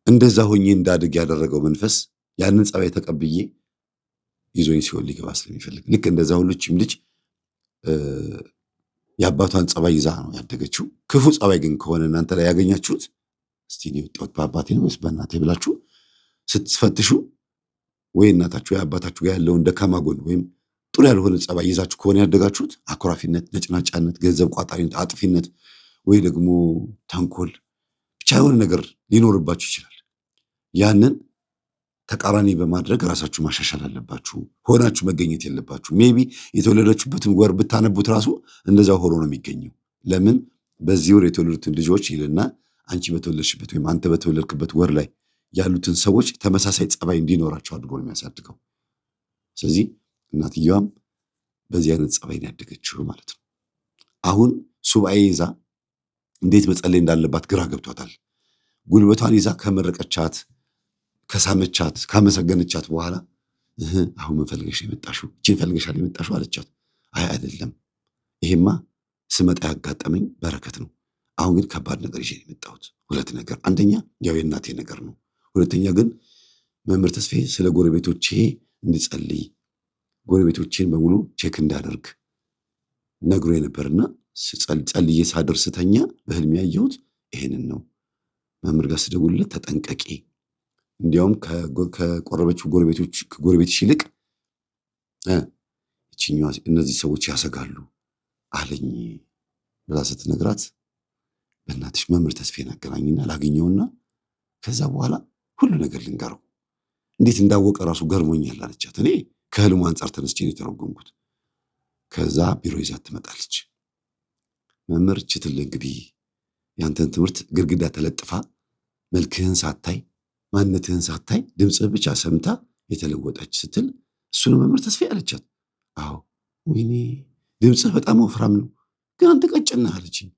እንደዛ ሆኜ እንዳድግ ያደረገው መንፈስ ያንን ጸባይ ተቀብዬ ይዞኝ ሲሆን ሊገባ ስለሚፈልግ ልክ እንደዛ ሁሉችም ልጅ የአባቷን ጸባይ ይዛ ነው ያደገችው። ክፉ ጸባይ ግን ከሆነ እናንተ ላይ ያገኛችሁት እስቲ እኔ የወጣሁት በአባቴ ነው ወይስ በእናቴ ብላችሁ ስትፈትሹ ወይ እናታችሁ ወይ አባታችሁ ጋር ያለውን ደካማ ጎን ወይም ጥሩ ያልሆነ ጸባይ ይዛችሁ ከሆነ ያደጋችሁት አኩራፊነት፣ ነጭናጫነት፣ ገንዘብ ቋጣሪነት፣ አጥፊነት ወይ ደግሞ ተንኮል ብቻ የሆነ ነገር ሊኖርባችሁ ይችላል። ያንን ተቃራኒ በማድረግ ራሳችሁ ማሻሻል አለባችሁ። ሆናችሁ መገኘት የለባችሁ። ሜቢ የተወለዳችሁበትን ወር ብታነቡት ራሱ እንደዛ ሆኖ ነው የሚገኘው። ለምን በዚህ ወር የተወለዱትን ልጆች ይልና አንቺ በተወለድሽበት ወይም አንተ በተወለድክበት ወር ላይ ያሉትን ሰዎች ተመሳሳይ ጸባይ እንዲኖራቸው አድርጎ ነው የሚያሳድገው። ስለዚህ እናትየዋም በዚህ አይነት ጸባይ ነው ያደገችው ማለት ነው። አሁን ሱባኤ ይዛ እንዴት መጸለይ እንዳለባት ግራ ገብቷታል። ጉልበቷን ይዛ ከመረቀቻት ከሳመቻት ካመሰገነቻት በኋላ አሁን ምን ፈልገሽ የመጣሽው? እቺን ፈልገሻል የመጣሽው አለቻት። አይ አይደለም፣ ይሄማ ስመጣ ያጋጠመኝ በረከት ነው። አሁን ግን ከባድ ነገር ይዤ የመጣሁት ሁለት ነገር፣ አንደኛ ያው የእናቴ ነገር ነው። ሁለተኛ ግን መምህር ተስፋዬ ስለ ጎረቤቶቼ እንድጸልይ ጎረቤቶቼን በሙሉ ቼክ እንዳደርግ ነግሮ የነበርና ጸልዬ ሳድር ስተኛ በህልም ያየሁት ይሄንን ነው። መምህር ጋር ስደውልለት ተጠንቀቂ፣ እንዲያውም ከቆረበችው ጎረቤትሽ ይልቅ እቺኛዋ እነዚህ ሰዎች ያሰጋሉ አለኝ ብላ ስትነግራት በእናትሽ መምህር ተስፋዬን አገናኝና ላገኘውና ከዛ በኋላ ሁሉ ነገር ልንገረው፣ እንዴት እንዳወቀ ራሱ ገርሞኛል አለቻት። እኔ ከህልሙ አንጻር ተነስቼ ነው የተረጎምኩት። ከዛ ቢሮ ይዛት ትመጣለች። መምህር ችትል እንግዲህ ያንተን ትምህርት ግድግዳ ተለጥፋ መልክህን ሳታይ ማንነትህን ሳታይ ድምፅህ ብቻ ሰምታ የተለወጠች ስትል እሱ ነው መምህር ተስፋዬ አለቻት። አዎ ወይኔ ድምፅህ በጣም ወፍራም ነው ግን አንተ ቀጭን ነህ አለችኝ።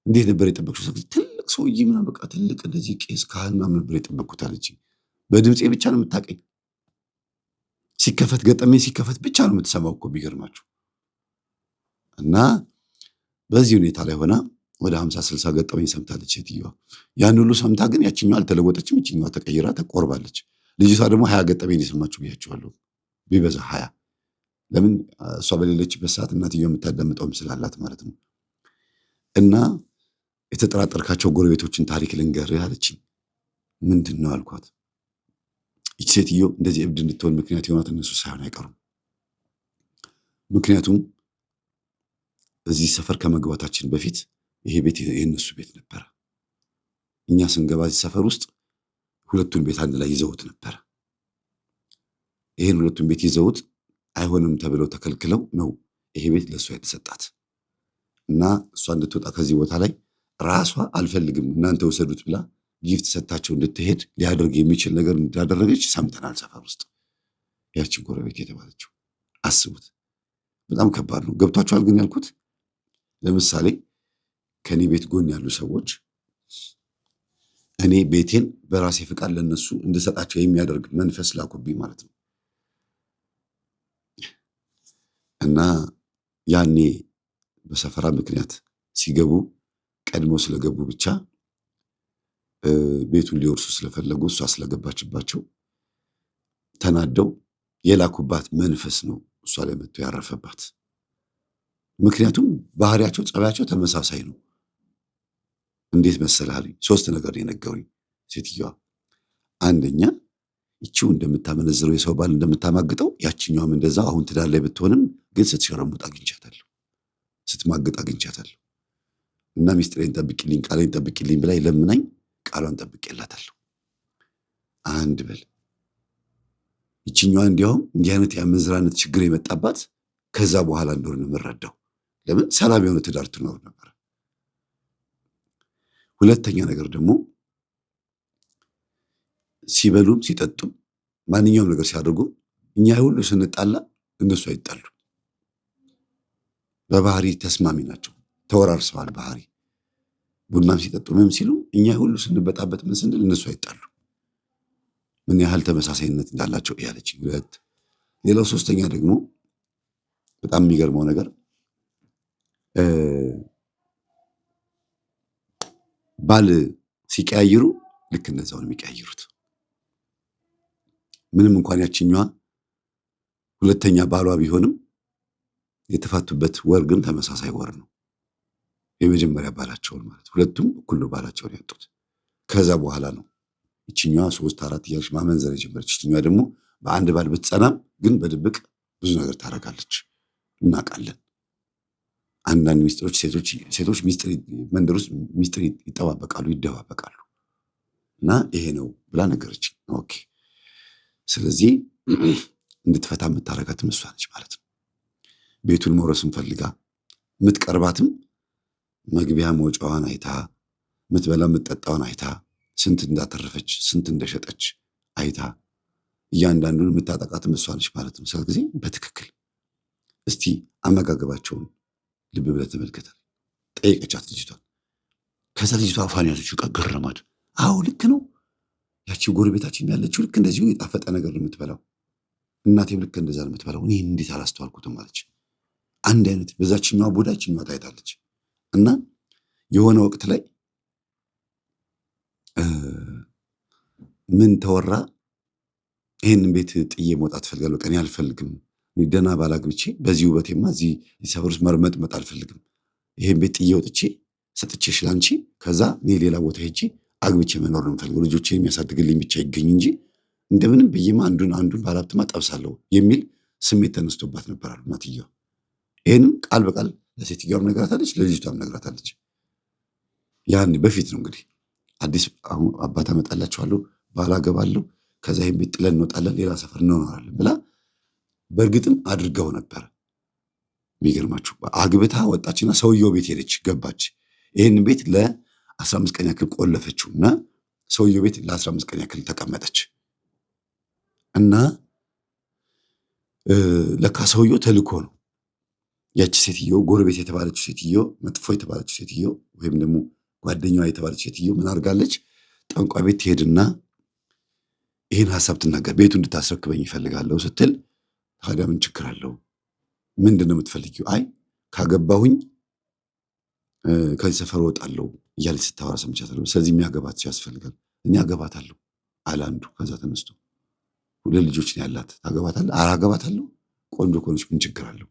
እንዴት ነበር የጠበቅሽው? ትልቅ ሰውዬ ምናምን በቃ ትልቅ እንደዚህ ቄስ ካህን ምናምን ነበር የጠበቅኩት አለችኝ። በድምፄ ብቻ ነው የምታውቀኝ፣ ሲከፈት ገጠመኝ ሲከፈት ብቻ ነው የምትሰማው እኮ ቢገርማችሁ። እና በዚህ ሁኔታ ላይ ሆና ወደ 50-60 ገጠመኝ ሰምታለች ሴትዮዋ። ያን ሁሉ ሰምታ ግን ያችኛዋ አልተለወጠችም፣ ይችኛዋ ተቀይራ ተቆርባለች። ልጅቷ ደግሞ 20 ገጠመኝ የሰማችሁ ብያችኋለሁ፣ ቢበዛ 20። ለምን እሷ በሌለችበት ሰዓት እናትየው የምታዳምጠውም ስላላት ማለት ነው። እና የተጠራጠርካቸው ጎረቤቶችን ታሪክ ልንገርህ አለችኝ። ምንድን ነው አልኳት። ይች ሴትዮ እንደዚህ እብድ እንድትሆን ምክንያት የሆናት እነሱ ሳይሆን አይቀሩም። ምክንያቱም እዚህ ሰፈር ከመግባታችን በፊት ይሄ ቤት የእነሱ ቤት ነበረ። እኛ ስንገባ እዚህ ሰፈር ውስጥ ሁለቱን ቤት አንድ ላይ ይዘውት ነበረ። ይሄን ሁለቱን ቤት ይዘውት አይሆንም ተብለው ተከልክለው ነው ይሄ ቤት ለእሷ የተሰጣት እና እሷ እንድትወጣ ከዚህ ቦታ ላይ ራሷ አልፈልግም እናንተ ወሰዱት ብላ ጊፍት ሰጥታቸው እንድትሄድ ሊያደርግ የሚችል ነገር እንዳደረገች ሰምተናል ሰፈር ውስጥ። ያቺ ጎረቤት የተባለችው አስቡት። በጣም ከባድ ነው። ገብቷቸዋል ግን ያልኩት ለምሳሌ ከኔ ቤት ጎን ያሉ ሰዎች እኔ ቤቴን በራሴ ፍቃድ ለነሱ እንድሰጣቸው የሚያደርግ መንፈስ ላኩብኝ ማለት ነው። እና ያኔ በሰፈራ ምክንያት ሲገቡ ቀድሞ ስለገቡ ብቻ ቤቱን ሊወርሱ ስለፈለጉ እሷ ስለገባችባቸው ተናደው የላኩባት መንፈስ ነው እሷ ላይ መጥቶ ያረፈባት። ምክንያቱም ባህሪያቸው፣ ጸባያቸው ተመሳሳይ ነው። እንዴት መሰላሪ 3 ነገር የነገሩኝ ሴትዮዋ። አንደኛ ይቺው እንደምታመነዝረው የሰው ባል እንደምታማግጠው ያቺኛውም እንደዛ አሁን ትዳር ላይ ብትሆንም ግን ስትሸረሙጥ አግኝቻታለሁ፣ ስትማግጥ አግኝቻታለሁ። እና ሚስጥሬን ጠብቂልኝ፣ ቃሌን ጠብቂልኝ ብላ ለምናኝ ቃሏን ጠብቄላታለሁ። አንድ በል ይቺኛዋ እንዲያውም እንዲህ አይነት የአመንዝራነት ችግር የመጣባት ከዛ በኋላ እንደሆነ የምረዳው። ለምን ሰላም የሆነ ትዳር ትኖር ነበር። ሁለተኛ ነገር ደግሞ ሲበሉም ሲጠጡም ማንኛውም ነገር ሲያደርጉ እኛ ሁሉ ስንጣላ እነሱ አይጣሉ። በባህሪ ተስማሚ ናቸው፣ ተወራርሰዋል ባህሪ። ቡናም ሲጠጡ ምንም ሲሉ እኛ ሁሉ ስንበጣበጥ ምን ስንል እነሱ አይጣሉ። ምን ያህል ተመሳሳይነት እንዳላቸው ያለች። ሁለት ሌላው ሶስተኛ ደግሞ በጣም የሚገርመው ነገር ባል ሲቀያይሩ ልክ እንደዛው ነው የሚቀያይሩት። ምንም እንኳን ያችኛዋ ሁለተኛ ባሏ ቢሆንም የተፋቱበት ወር ግን ተመሳሳይ ወር ነው። የመጀመሪያ ባላቸውን ማለት ሁለቱም እኩል ነው ባላቸውን ያጡት። ከዛ በኋላ ነው ይችኛዋ 3 4 እያለች ማመንዘር የጀመረች። ይችኛዋ ደግሞ በአንድ ባል ብትጸናም ግን በድብቅ ብዙ ነገር ታደርጋለች። እናውቃለን። አንዳንድ ሚስጥሮች ሴቶች ሚስጥር መንደር ውስጥ ሚስጥር ይጠባበቃሉ፣ ይደባበቃሉ። እና ይሄ ነው ብላ ነገረች። ኦኬ ስለዚህ እንድትፈታ የምታረጋትም እሷ ነች ማለት ነው። ቤቱን መውረስን ፈልጋ የምትቀርባትም መግቢያ መውጫዋን አይታ፣ የምትበላ የምትጠጣውን አይታ፣ ስንት እንዳተረፈች ስንት እንደሸጠች አይታ እያንዳንዱን የምታጠቃትም እሷ ነች ማለት ነው። ስለዚህ በትክክል እስቲ አመጋገባቸውን ልብ ብለህ ተመልከተ። ጠየቀቻት ልጅቷን። ከዛ ልጅቷ አፏን ያዘችው፣ ገረማት። አዎ ልክ ነው፣ ያቺ ጎረቤታችን ያለችው ልክ እንደዚሁ የጣፈጠ ነገር ነው የምትበላው፣ እናቴም ልክ እንደዛ ነው የምትበላው፣ እኔ እንዴት አላስተዋልኩትም አለች። አንድ አይነት በዛችኛዋ ቦዳችኛዋ ታይታለች። እና የሆነ ወቅት ላይ ምን ተወራ፣ ይሄንን ቤት ጥዬ መውጣት ፈልጋለሁ፣ ቀን አልፈልግም፣ ደህና ባል አግብቼ በዚህ ውበቴማ እዚህ ሰፈር ውስጥ መርመጥመጥ አልፈልግም፣ ይሄን ቤት ጥዬ ወጥቼ ሰጥቼሽ ላንቺ፣ ከዛ እኔ ሌላ ቦታ ሄጄ አግብቼ መኖር ነው የምፈልገው፣ ልጆቼን የሚያሳድግልኝ ብቻ ይገኝ እንጂ እንደምንም ብዬማ አንዱን ባላብትማ ጠብሳለሁ የሚል ስሜት ተነስቶባት ነበር አሉ እናትየዋ። ይሄንም ቃል በቃል ለሴትዮዋም ነግራታለች፣ ለልጅቷም ነግራታለች። ያን በፊት ነው እንግዲህ አዲስ አሁን አባት አመጣላችኋለሁ፣ ባል አገባለሁ፣ ከዛ ይሄን ቤት ጥለን እንወጣለን፣ ሌላ ሰፈር እንኖራለን ብላ በእርግጥም አድርገው ነበር። የሚገርማችሁ አግብታ ወጣችና ሰውየው ቤት ሄደች፣ ገባች። ይህን ቤት ለ15 ቀን ያክል ቆለፈችው እና ሰውየው ቤት ለ15 ቀን ያክል ተቀመጠች እና ለካ ሰውየው ተልኮ ነው። ያቺ ሴትዮ ጎረቤት የተባለችው ሴትዮ፣ መጥፎ የተባለችው ሴትዮ ወይም ደግሞ ጓደኛዋ የተባለች ሴትዮ ምን አድርጋለች? ጠንቋይ ቤት ትሄድና ይህን ሀሳብ ትናገር፣ ቤቱ እንድታስረክበኝ ይፈልጋለሁ ስትል፣ ታዲያ ምን ችግር አለው? ምንድን ነው የምትፈልጊው? አይ ካገባሁኝ ከዚህ ሰፈር እወጣለሁ እያለች ስታወራ ሰምቻታለሁ። ስለዚህ የሚያገባት ሰው ያስፈልጋል፣ እኔ አገባታለሁ አለ አንዱ። ከዛ ተነስቶ 2 ልጆች ነው ያላት፣ ታገባታለህ? ኧረ አገባታለሁ፣ ቆንጆ ከሆነች ምን ችግር አለው?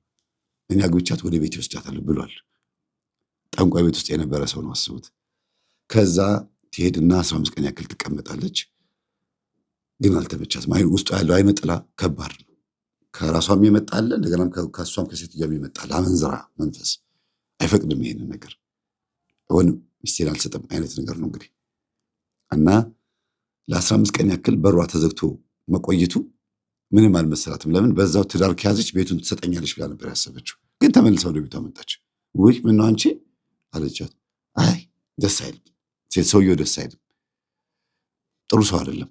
እኔ አግብቻት ወደ ቤት ይወስዳታለሁ ብሏል። ጠንቋይ ቤት ውስጥ የነበረ ሰው ነው፣ አስቡት። ከዛ ትሄድና 15 ቀን ያክል ትቀመጣለች። ግን አልተመቻትም። ውስጡ ያለው አይነ ጥላ ከባድ ነው። ከራሷም የመጣለ እንደገናም ከሷም ከሴትዮዋም የመጣለ አመንዝራ መንፈስ አይፈቅድም ይሄንን ነገር። ወን ሚስቴን አልሰጥም አይነት ነገር ነው እንግዲህ። እና ለ15 ቀን ያክል በሯ ተዘግቶ መቆየቱ ምንም አልመሰላትም። ለምን በዛው ትዳር ከያዘች ቤቱን ትሰጠኛለች ብላ ነበር ያሰበችው። ግን ተመልሳ ወደ ቤቷ መጣች። ውይ ምነው አንቺ አለቻት። አይ ደስ አይልም፣ ሰውየው ደስ አይልም፣ ጥሩ ሰው አይደለም፣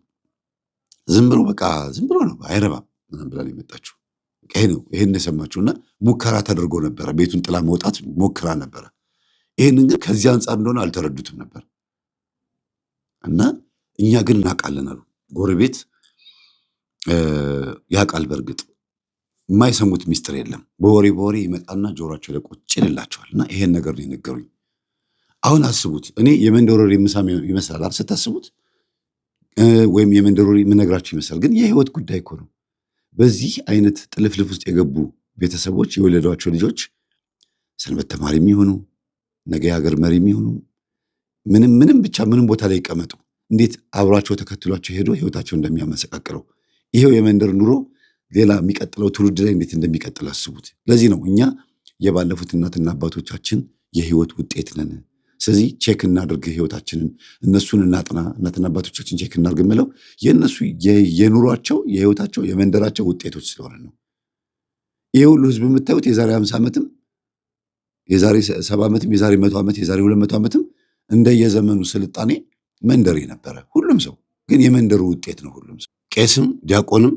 ዝም ብሎ በቃ ዝም ብሎ ነው አይረባም ምናምን ብላ ነው የመጣችው። ይሄ ነው ይሄን የሰማችውና ሙከራ ተደርጎ ነበረ። ቤቱን ጥላ መውጣት ሞክራ ነበረ። ይሄንን ግን ከዚህ አንጻር እንደሆነ አልተረዱትም ነበር። እና እኛ ግን እናውቃለን አሉ። ጎረቤት ያውቃል። በእርግጥ የማይሰሙት ሚስጥር የለም። በወሬ ይመጣና ጆሯቸው ላይ ቁጭ ይልላቸዋል። እና ይሄን ነገር ነው የነገሩኝ። አሁን አስቡት፣ እኔ የመንደር ወሬ የምሳም ይመስላል ስታስቡት፣ ወይም የመንደር ወሬ የምነግራችሁ ይመስላል። ግን የህይወት ጉዳይ እኮ ነው። በዚህ አይነት ጥልፍልፍ ውስጥ የገቡ ቤተሰቦች የወለዷቸው ልጆች ሰንበት ተማሪ የሚሆኑ ነገ የሀገር መሪ የሚሆኑ ምንም ብቻ ምንም ቦታ ላይ ይቀመጡ፣ እንዴት አብሯቸው ተከትሏቸው ሄዶ ህይወታቸው እንደሚያመሰቃቅለው ይሄው የመንደር ኑሮ ሌላ የሚቀጥለው ትውልድ ላይ እንዴት እንደሚቀጥል አስቡት። ለዚህ ነው እኛ የባለፉት እናትና አባቶቻችን የህይወት ውጤት ነን። ስለዚህ ቼክ እናድርግ ህይወታችንን፣ እነሱን እናጥና፣ እናትና አባቶቻችን ቼክ እናድርግ የምለው የእነሱ የኑሯቸው የህይወታቸው የመንደራቸው ውጤቶች ስለሆነ ነው። ይሄ ሁሉ ህዝብ የምታዩት የዛሬ 50 ዓመትም የዛሬ 70 ዓመትም የዛሬ 100 ዓመት የዛሬ 200 ዓመትም እንደየዘመኑ ስልጣኔ መንደር ነበረ። ሁሉም ሰው ግን የመንደሩ ውጤት ነው። ሁሉም ሰው ቄስም፣ ዲያቆንም፣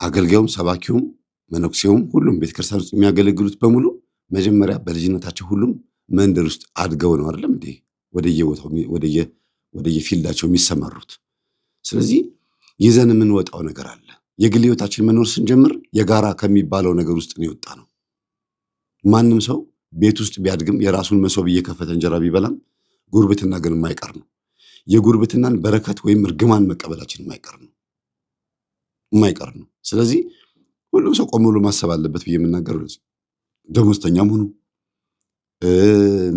አገልጋዩም፣ ሰባኪውም፣ መነኩሴውም ሁሉም ቤተክርስቲያን ውስጥ የሚያገለግሉት በሙሉ መጀመሪያ በልጅነታቸው ሁሉም መንደር ውስጥ አድገው ነው አይደለም እንዴ ወደየቦታው ወደየፊልዳቸው የሚሰማሩት። ስለዚህ ይዘን የምንወጣው ነገር አለ። የግል ህይወታችን መኖር ስንጀምር የጋራ ከሚባለው ነገር ውስጥ ነው የወጣ ነው። ማንም ሰው ቤት ውስጥ ቢያድግም የራሱን መሶብ እየከፈተ እንጀራ ቢበላም ጉርብትና ግን የማይቀር ነው። የጉርብትናን በረከት ወይም እርግማን መቀበላችን የማይቀር ነው። ስለዚህ ሁሉም ሰው ቆም ብሎ ማሰብ አለበት ብዬ የምናገረው ለዚህ ደሞዝተኛም ሁኑ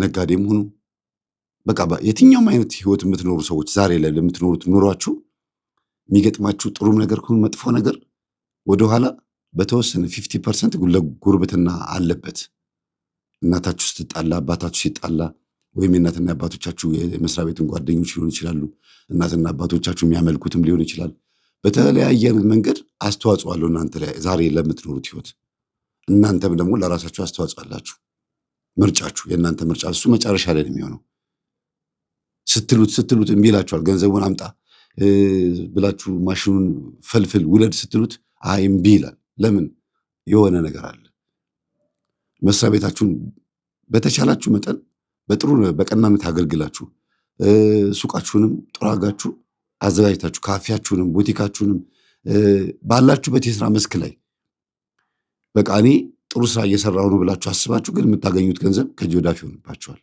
ነጋዴም ሁኑ በቃ የትኛውም አይነት ህይወት የምትኖሩ ሰዎች ዛሬ ላይ ለምትኖሩት ኑሯችሁ የሚገጥማችሁ ጥሩም ነገር ከሆነ መጥፎ ነገር ወደኋላ በተወሰነ 50% ለጉርብትና አለበት። እናታችሁ ስትጣላ፣ አባታችሁ ሲጣላ፣ ወይም የእናትና አባቶቻችሁ የመስሪያ ቤትን ጓደኞች ሊሆኑ ይችላሉ። እናትና አባቶቻችሁ የሚያመልኩትም ሊሆን ይችላል። በተለያየ መንገድ አስተዋጽኦ አለው እናንተ ላይ ዛሬ ለምትኖሩት ህይወት። እናንተም ደግሞ ለራሳችሁ አስተዋጽኦ አላችሁ። ምርጫችሁ የእናንተ ምርጫ እሱ መጨረሻ ላይ ነው የሚሆነው። ስትሉት እምቢ ይላችኋል። ገንዘቡን አምጣ ብላችሁ ማሽኑን ፈልፍል ውለድ ስትሉት አይ እምቢ ይላል። ለምን? የሆነ ነገር አለ። መስሪያ ቤታችሁን በተቻላችሁ መጠን በጥሩ በቀናነት አገልግላችሁ ሱቃችሁንም ጥሩ አድርጋችሁ አዘጋጅታችሁ ካፌያችሁንም ቡቲካችሁንም ባላችሁበት የስራ መስክ ላይ በቃ እኔ ጥሩ ስራ እየሰራሁ ነው ብላችሁ አስባችሁ ግን የምታገኙት ገንዘብ ከእጅ ወዳፍ ይሆንባችኋል።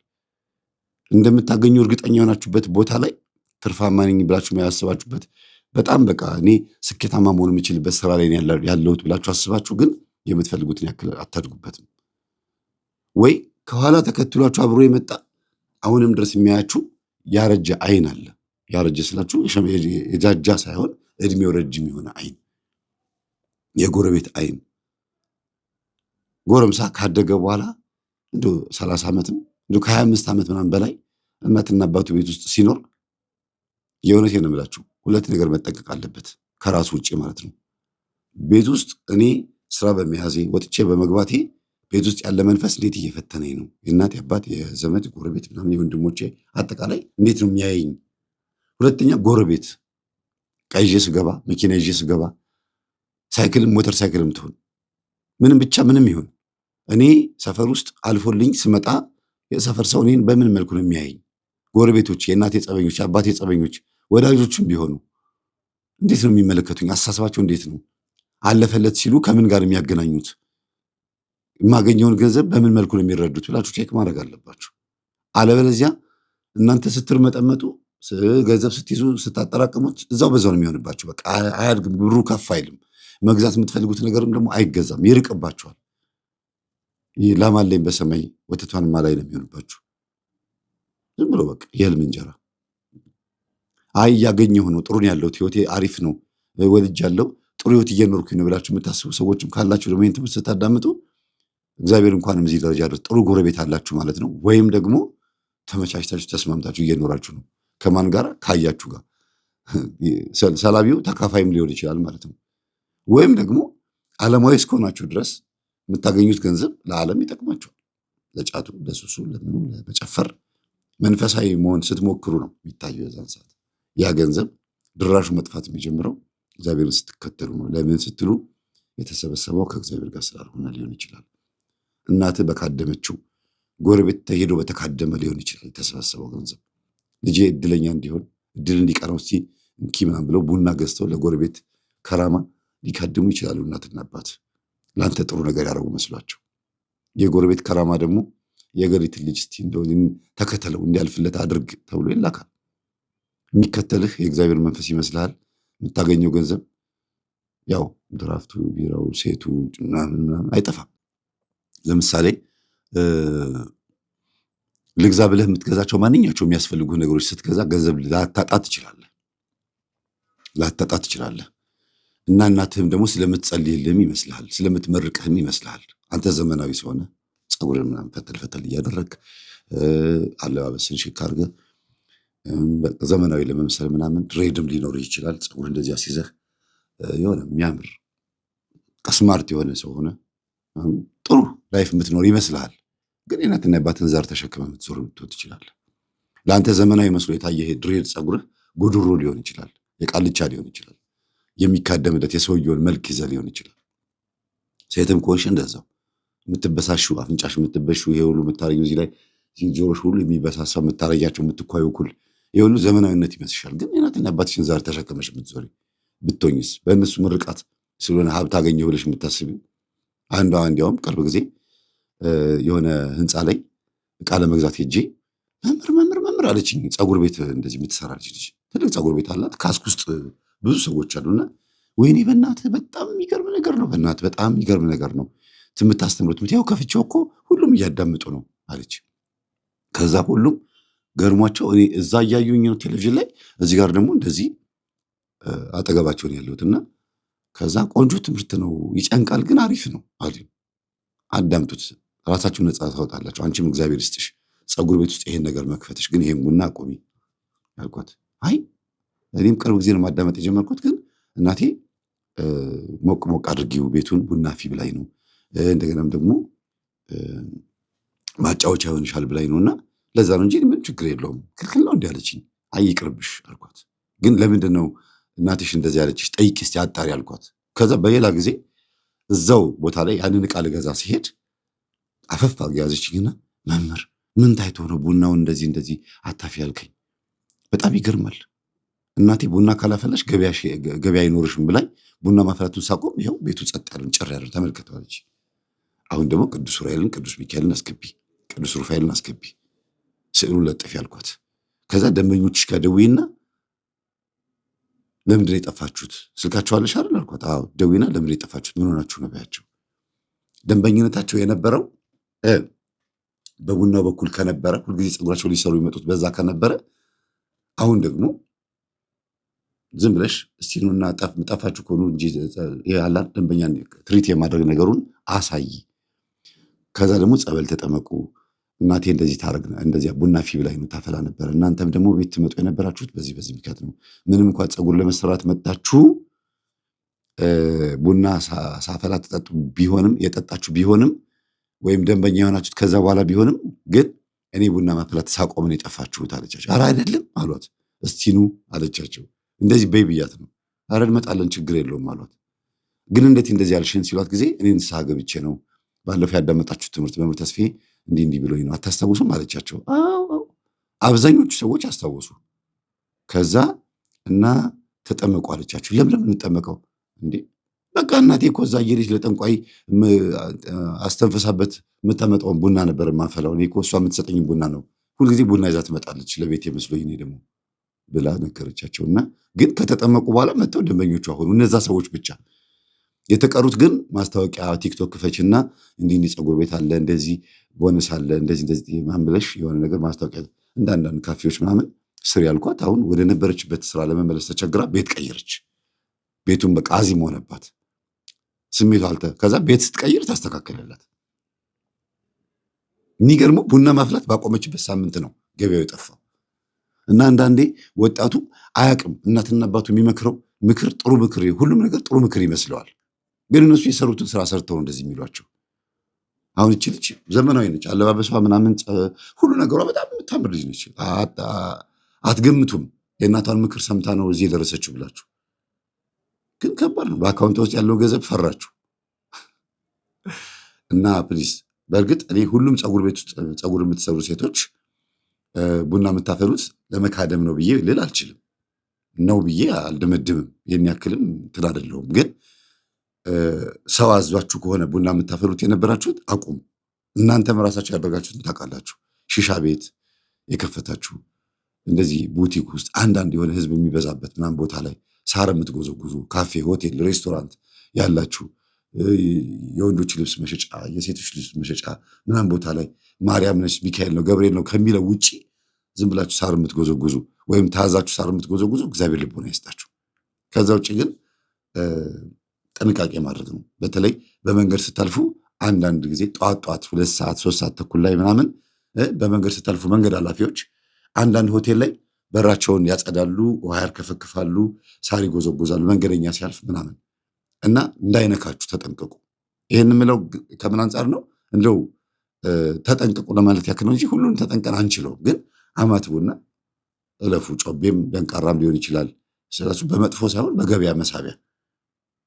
እንደምታገኙ እርግጠኛ የሆናችሁበት ቦታ ላይ ትርፋማ ነኝ ብላችሁ ያስባችሁበት በጣም በቃ እኔ ስኬታማ መሆን የምችልበት ስራ ላይ ያለሁት ብላችሁ አስባችሁ ግን የምትፈልጉትን ያክል አታድጉበትም። ወይ ከኋላ ተከትሏችሁ አብሮ የመጣ አሁንም ድረስ የሚያያችሁ ያረጀ አይን አለ። ያረጀ ስላችሁ የጃጃ ሳይሆን እድሜው ረጅም የሆነ አይን፣ የጎረቤት አይን። ጎረምሳ ካደገ በኋላ እንዶ 30 ዓመትም እንዶ ከ25 ዓመት ምናምን በላይ እናትና አባቱ ቤት ውስጥ ሲኖር የእውነቴን ነው የምላችሁ ሁለት ነገር መጠንቀቅ አለበት ከራሱ ውጭ ማለት ነው። ቤት ውስጥ እኔ ስራ በመያዜ ወጥቼ በመግባቴ ቤት ውስጥ ያለ መንፈስ እንዴት እየፈተነኝ ነው፣ የእናቴ አባት፣ የዘመድ ጎረቤት ምናምን የወንድሞቼ አጠቃላይ እንዴት ነው የሚያየኝ። ሁለተኛ ጎረቤት ዕቃ ይዤ ስገባ፣ መኪና ይዤ ስገባ፣ ሳይክልም ሞተር ሳይክልም ትሆን ምንም ብቻ ምንም ይሁን እኔ ሰፈር ውስጥ አልፎልኝ ስመጣ የሰፈር ሰው እኔን በምን መልኩ ነው የሚያየኝ? ጎረቤቶች፣ የእናቴ ጸበኞች፣ የአባቴ ጸበኞች፣ ወዳጆችም ቢሆኑ እንዴት ነው የሚመለከቱኝ? አስተሳሰባቸው እንዴት ነው? አለፈለት ሲሉ ከምን ጋር የሚያገናኙት? የማገኘውን ገንዘብ በምን መልኩ ነው የሚረዱት ብላችሁ ቼክ ማድረግ አለባችሁ። አለበለዚያ እናንተ ስትርመጠመጡ ገንዘብ ስትይዙ ስታጠራቅሙት እዛው በዛው ነው የሚሆንባችሁ። በቃ አያድግም፣ ብሩ ከፍ አይልም። መግዛት የምትፈልጉት ነገርም ደግሞ አይገዛም፣ ይርቅባችኋል። ላም አለኝ በሰማይ ወተቷን ማላይ ነው የሚሆንባችሁ። ዝም ብሎ በቃ የህልም እንጀራ። አይ እያገኘሁ ነው፣ ጥሩ ነው ያለሁት፣ ህይወቴ አሪፍ ነው፣ ወልጃለሁ፣ ጥሩ ህይወት እየኖርኩኝ ነው ብላችሁ የምታስቡ ሰዎችም ካላችሁ ደግሞ ይህን ትምህርት ስታዳምጡ እግዚአብሔር እንኳንም እዚህ ደረጃ ድረስ ጥሩ ጎረቤት አላችሁ ማለት ነው። ወይም ደግሞ ተመቻችታችሁ ተስማምታችሁ እየኖራችሁ ነው። ከማን ጋር? ካያችሁ ጋር። ሰላቢው ተካፋይም ሊሆን ይችላል ማለት ነው። ወይም ደግሞ ዓለማዊ እስከሆናችሁ ድረስ የምታገኙት ገንዘብ ለዓለም ይጠቅማችኋል። ለጫቱ፣ ለሱሱ፣ ለምኑ፣ ለመጨፈር መንፈሳዊ መሆን ስትሞክሩ ነው የሚታየው የዛን ሰዓት። ያ ገንዘብ ድራሹ መጥፋት የሚጀምረው እግዚአብሔርን ስትከተሉ ነው። ለምን ስትሉ የተሰበሰበው ከእግዚአብሔር ጋር ስላልሆነ ሊሆን ይችላል። እናትህ በካደመችው ጎረቤት ተሄዶ በተካደመ ሊሆን ይችላል የተሰበሰበው ገንዘብ። ልጄ እድለኛ እንዲሆን እድል እንዲቀረው እስቲ እንኪ ምናምን ብለው ቡና ገዝተው ለጎረቤት ከራማ ሊካድሙ ይችላሉ። እናትና አባት ለአንተ ጥሩ ነገር ያደረጉ መስሏቸው፣ የጎረቤት ከራማ ደግሞ የገሪትን ልጅ እስቲ እንደው ተከተለው እንዲያልፍለት አድርግ ተብሎ ይላካል። የሚከተልህ የእግዚአብሔር መንፈስ ይመስልሃል። የምታገኘው ገንዘብ ያው ድራፍቱ፣ ቢራው፣ ሴቱ ምናምን አይጠፋም። ለምሳሌ ልግዛ ብለህ የምትገዛቸው ማንኛቸው የሚያስፈልጉ ነገሮች ስትገዛ ገንዘብ ላታጣ ትችላለህ። እና እናትህም ደግሞ ስለምትጸልይልህም ይመስልሃል፣ ስለምትመርቅህም ይመስልሃል። አንተ ዘመናዊ ስለሆነ ፀጉርን ምናምን ፈተል ፈተል እያደረግ አለባበስን ሽክ አድርገህ ዘመናዊ ለመምሰል ምናምን ድሬድም ሊኖርህ ይችላል። ፀጉር እንደዚህ አስይዘህ የሆነ የሚያምር ስማርት የሆነ ሰው ሆነ ጥሩ ላይፍ የምትኖር ይመስልሃል። ግን የእናትና የአባትን ዘር ተሸክመ የምትዞር የምትሆን ትችላለህ። ለአንተ ዘመናዊ መስሎ የታየህ ድሬድ ፀጉርህ ጉድሮ ሊሆን ይችላል፣ የቃልቻ ሊሆን ይችላል፣ የሚካደምለት የሰውየውን መልክ ይዘህ ሊሆን ይችላል። ሴትም ከሆንሽ እንደዛው የምትበሳሹ አፍንጫሽ የምትበሹ ይሄ ሁሉ የምታረጊው እዚህ ላይ ጆሮሽ ሁሉ የሚበሳሳ የምታረጊያቸው የምትኳዩ ኩል ይሄ ሁሉ ዘመናዊነት ይመስልሻል። ግን የእናትና የአባትሽን ዘር ተሸክመሽ የምትዞሪ ብትሆኝስ? በእነሱ ምርቃት ስለሆነ ሀብት አገኘሁ ብለሽ የምታስቢው። አንዷ እንዲያውም ቅርብ ጊዜ የሆነ ህንፃ ላይ እቃ ለመግዛት ሄጄ መምህር አለችኝ። ፀጉር ቤት እንደዚህ የምትሰራ ልጅ ትልቅ ፀጉር ቤት አላት። ካስክ ውስጥ ብዙ ሰዎች አሉና ወይኔ በእናትህ በጣም የሚገርም ነገር ነው፣ በእናትህ በጣም የሚገርም ነገር ነው የምታስተምሩት። ያው ከፍቼው እኮ ሁሉም እያዳምጡ ነው አለች። ከዛ ሁሉም ገርሟቸው እኔ እዛ እያዩኝ ነው ቴሌቪዥን ላይ፣ እዚህ ጋር ደግሞ እንደዚህ አጠገባቸውን ያለሁትና ከዛ ቆንጆ ትምህርት ነው ይጨንቃል፣ ግን አሪፍ ነው አሉ። አዳምጡት፣ ራሳችሁን ነፃ ታወጣላችሁ። አንቺም እግዚአብሔር ይስጥሽ ፀጉር ቤት ውስጥ ይሄን ነገር መክፈትሽ፣ ግን ይሄን ቡና አቆሚ ያልኳት። አይ እኔም ቅርብ ጊዜ ነው ማዳመጥ የጀመርኩት፣ ግን እናቴ ሞቅ ሞቅ አድርጊው ቤቱን ቡና ፊ ብላኝ ነው፣ እንደገናም ደግሞ ማጫወቻ ይሆንሻል ብላኝ ነውና ለዛ ነው እንጂ ምን ችግር የለውም ክልክል ነው እንዲህ አለችኝ። አይ ይቅርብሽ አልኳት። ግን ለምንድን ነው እናትሽ እንደዚህ ያለችሽ? ጠይቂ እስቲ አጣሪ አልኳት። ከዛ በሌላ ጊዜ እዛው ቦታ ላይ ያንን ዕቃ ልገዛ ሲሄድ አፈፍ ያዘችኝና መምህር ምን ታይቶ ነው ቡናውን እንደዚህ አታፊ ያልከኝ? በጣም ይገርማል። እናቴ ቡና ካላፈላሽ ገበያ አይኖርሽም ብላኝ ቡና ማፍላቱን ሳቆም ይኸው ቤቱ ጸጥ ያለን ጭር ያለን ተመልከተዋለች። አሁን ደግሞ ቅዱስ ዑራኤልን ቅዱስ ሚካኤልን አስገቢ፣ ቅዱስ ሩፋኤልን አስገቢ፣ ስዕሉን ለጥፊ ያልኳት። ከዛ ደንበኞችሽ ጋር ደውይና ለምንድን ነው የጠፋችሁት? ስልካቸው አለሽ አይደል አልኳት። አዎ ደውይና ለምንድን ነው የጠፋችሁት? ምን ሆናችሁ ነው በያቸው። ደንበኝነታቸው የነበረው በቡናው በኩል ከነበረ ሁልጊዜ ፀጉራቸው ሊሰሩ የሚመጡት በዛ ከነበረ፣ አሁን ደግሞ ዝም ብለሽ እስቲ ኑና ጠፋችሁ ከሆኑ እንጂ ያላ ደንበኛ ትሪት የማድረግ ነገሩን አሳይ። ከዛ ደግሞ ጸበል ተጠመቁ። እናቴ እንደዚህ ታረግ እንደዚህ ቡና ፊ ብላኝ ነው ታፈላ ነበር። እናንተም ደግሞ ቤት ትመጡ የነበራችሁት በዚህ ምክንያት ነው። ምንም እንኳን ፀጉር ለመሰራት መጣችሁ ቡና ሳፈላ ተጠጡ ቢሆንም የጠጣችሁ ቢሆንም ወይም ደንበኛ የሆናችሁት ከዛ በኋላ ቢሆንም ግን እኔ ቡና ማፍላት ሳቆምን የጠፋችሁት አለቻቸው። ኧረ አይደለም አሏት። እስቲኑ አለቻቸው። እንደዚህ በይ ብያት ነው። ኧረ እንመጣለን ችግር የለውም አሏት። ግን እንዴት እንደዚህ ያልሽን ሲሏት ጊዜ እኔ ንስሐ ገብቼ ነው ባለፈው ያዳመጣችሁት ትምህርት መምህር ተስፋዬ እንዲህ ብሎኝ ነው አታስታውሱም አለቻቸው። አብዛኞቹ ሰዎች አስታወሱ። ከዛ እና ተጠመቁ አለቻቸው። ለምን እንጠመቀው እንዴ? በቃ እናቴ እኮ እዛ እየሄደች ለጠንቋይ አስተንፈሳበት የምታመጣውን ቡና ነበር የማፈላው። እኔ እኮ እሷ የምትሰጠኝ ቡና ነው፣ ሁልጊዜ ቡና ይዛ ትመጣለች ለቤት መስሎኝ እኔ ደግሞ ብላ ነገረቻቸውና ግን ከተጠመቁ በኋላ መጥተው ደንበኞቹ ሆኑ እነዛ ሰዎች ብቻ። የተቀሩት ግን ማስታወቂያ ቲክቶክ ክፈችና እንዲህ ፀጉር ቤት አለ፣ እንደዚህ ቦነስ አለ፣ እንደዚህ ምናምን ብለሽ የሆነ ነገር ማስታወቂያ እንዳንዳንድ ካፌዎች ምናምን ስር ያልኳት። አሁን ወደ ነበረችበት ስራ ለመመለስ ተቸግራ ቤት ቀየረች። ቤቱን በቃ አዚም ሆነባት ስሜቱ አልተ። ከዛ ቤት ስትቀይር ታስተካከለላት። የሚገርመው ቡና ማፍላት ባቆመችበት ሳምንት ነው ገበያው የጠፋው። እና አንዳንዴ ወጣቱ አያውቅም እናትና አባቱ የሚመክረው ምክር ጥሩ ምክር፣ ሁሉም ነገር ጥሩ ምክር ይመስለዋል። ግን እነሱ የሰሩትን ስራ ሰርተው እንደዚህ የሚሏቸው። አሁን እቺ ልጅ ዘመናዊ ነች፣ አለባበሷ ምናምን ሁሉ ነገሯ በጣም የምታምር ልጅ ነች። አትገምቱም የእናቷን ምክር ሰምታ ነው እዚህ የደረሰችው ብላችሁ። ግን ከባድ ነው። በአካውንት ውስጥ ያለው ገንዘብ ፈራችሁ እና ፕሊስ። በእርግጥ እኔ ሁሉም ፀጉር ቤት ውስጥ ፀጉር የምትሰሩ ሴቶች ቡና የምታፈሉት ለመካደም ነው ብዬ ልል አልችልም። ነው ብዬ አልደመድምም። ይህን ያክልም እንትን አይደለሁም። ግን ሰው አዟችሁ ከሆነ ቡና የምታፈሉት የነበራችሁት አቁሙ። እናንተም ራሳችሁ ያደረጋችሁትን ታውቃላችሁ። ሺሻ ቤት የከፈታችሁ እንደዚህ ቡቲክ ውስጥ አንዳንድ የሆነ ህዝብ የሚበዛበት ምናምን ቦታ ላይ ሳር የምትጎዘጉዙ ካፌ፣ ሆቴል፣ ሬስቶራንት ያላችሁ የወንዶች ልብስ መሸጫ፣ የሴቶች ልብስ መሸጫ ምናምን ቦታ ላይ ማርያም ነች፣ ሚካኤል ነው፣ ገብርኤል ነው ከሚለው ውጪ ዝም ብላችሁ ሳር የምትጎዘጉዙ ወይም ታዛችሁ ሳር የምትጎዘጉዙ እግዚአብሔር ልቦና ይስጣችሁ። ከዛ ውጭ ግን ጥንቃቄ ማድረግ ነው። በተለይ በመንገድ ስታልፉ አንዳንድ ጊዜ ጠዋት 2 ሰዓት 3 ሰዓት ተኩል ላይ ምናምን በመንገድ ስታልፉ መንገድ ኃላፊዎች አንዳንድ ሆቴል ላይ በራቸውን ያጸዳሉ፣ ውሃ ያርከፈክፋሉ፣ ሳር ይጎዘጎዛሉ መንገደኛ ሲያልፍ ምናምን እና እንዳይነካችሁ ተጠንቀቁ። ይህን የምለው ከምን አንጻር ነው? እንደው ተጠንቀቁ ለማለት ያክል ነው እንጂ ሁሉንም ተጠንቀን አንችለውም። ግን አማትቡና እለፉ። ጮቤም ደንቃራም ሊሆን ይችላል። ስለዚህ በመጥፎ ሳይሆን በገበያ መሳቢያ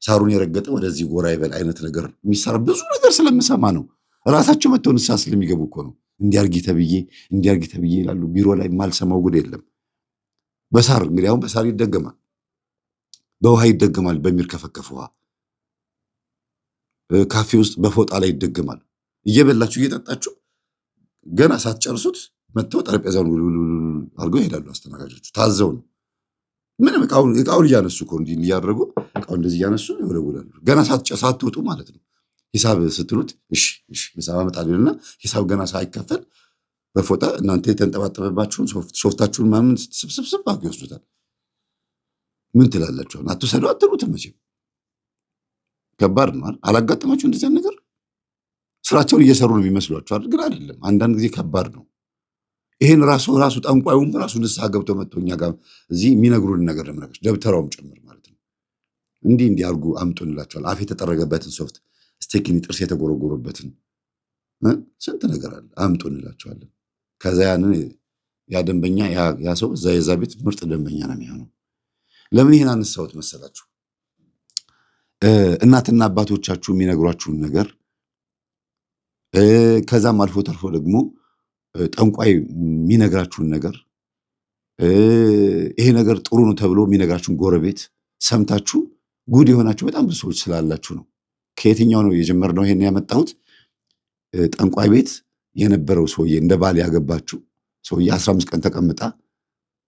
ሳሩን የረገጠ ወደዚህ ጎራ ይበል አይነት ነገር የሚሰራ ብዙ ነገር ስለምሰማ ነው። ራሳቸው መጥተው ንስሐ ስለሚገቡ እኮ ነው። እንዲያርጊ ተብዬ ይላሉ። ቢሮ ላይ የማልሰማው ጉድ የለም። በሳር እንግዲህ አሁን በሳር ይደገማል፣ በውሃ ይደገማል፣ በሚርከፈከፍ ውሃ ካፌ ውስጥ በፎጣ ላይ ይደገማል። እየበላችሁ እየጠጣችሁ ገና ሳትጨርሱት መጥተው ጠረጴዛውን አድርገው ይሄዳሉ። አስተናጋጆቹ ታዘው ነው። ምንም እቃውን እያነሱ እኮ እንዲህ እያደረጉ እቃውን እንደዚህ እያነሱ ይወለውላሉ። ገና ሳትወጡ ማለት ነው። ሂሳብ ስትሉት እሺ ሂሳብ አመጣልኝና ሂሳብ ገና ሳይከፈል በፎጣ እናንተ የተንጠባጠበባችሁን ሶፍታችሁን ምናምን ስብስብ አድርገው ይወስዱታል። ምን ትላላችሁ? አትውሰዱ አትሉትም መቼም። ከባድ ነው። አላጋጠማችሁ እንደዚያ ነገር? ስራቸውን እየሰሩ ነው የሚመስሏችሁ አይደል? ግን አይደለም። አንዳንድ ጊዜ ከባድ ነው። ይሄን ራሱ ጠንቋዩም ራሱ ንስሐ ገብቶ መጥቶ እኛ ጋር እዚህ የሚነግሩን ነገር ለምነገር ደብተራውም ጭምር ማለት ነው። እንዲህ አድርጉ አምጡ እንላቸዋል። አፍ የተጠረገበትን ሶፍት፣ ስቴኪኒ ጥርስ የተጎረጎረበትን ስንት ነገር አለ አምጡ እንላቸዋለን። ከዛ ያንን ያ ደንበኛ ያ ሰው እዛ የዛ ቤት ምርጥ ደንበኛ ነው የሚሆነው። ለምን ይሄን አነሳሁት መሰላችሁ? እናትና አባቶቻችሁ የሚነግሯችሁን ነገር ከዛም አልፎ ተርፎ ደግሞ ጠንቋይ የሚነግራችሁን ነገር ይሄ ነገር ጥሩ ነው ተብሎ የሚነግራችሁን ጎረቤት ሰምታችሁ ጉድ የሆናችሁ በጣም ብዙ ሰዎች ስላላችሁ ነው። ከየትኛው ነው የጀመርነው? ይሄን ያመጣሁት ጠንቋይ ቤት የነበረው ሰውዬ እንደ ባል ያገባችሁ ሰውዬ 15 ቀን ተቀምጣ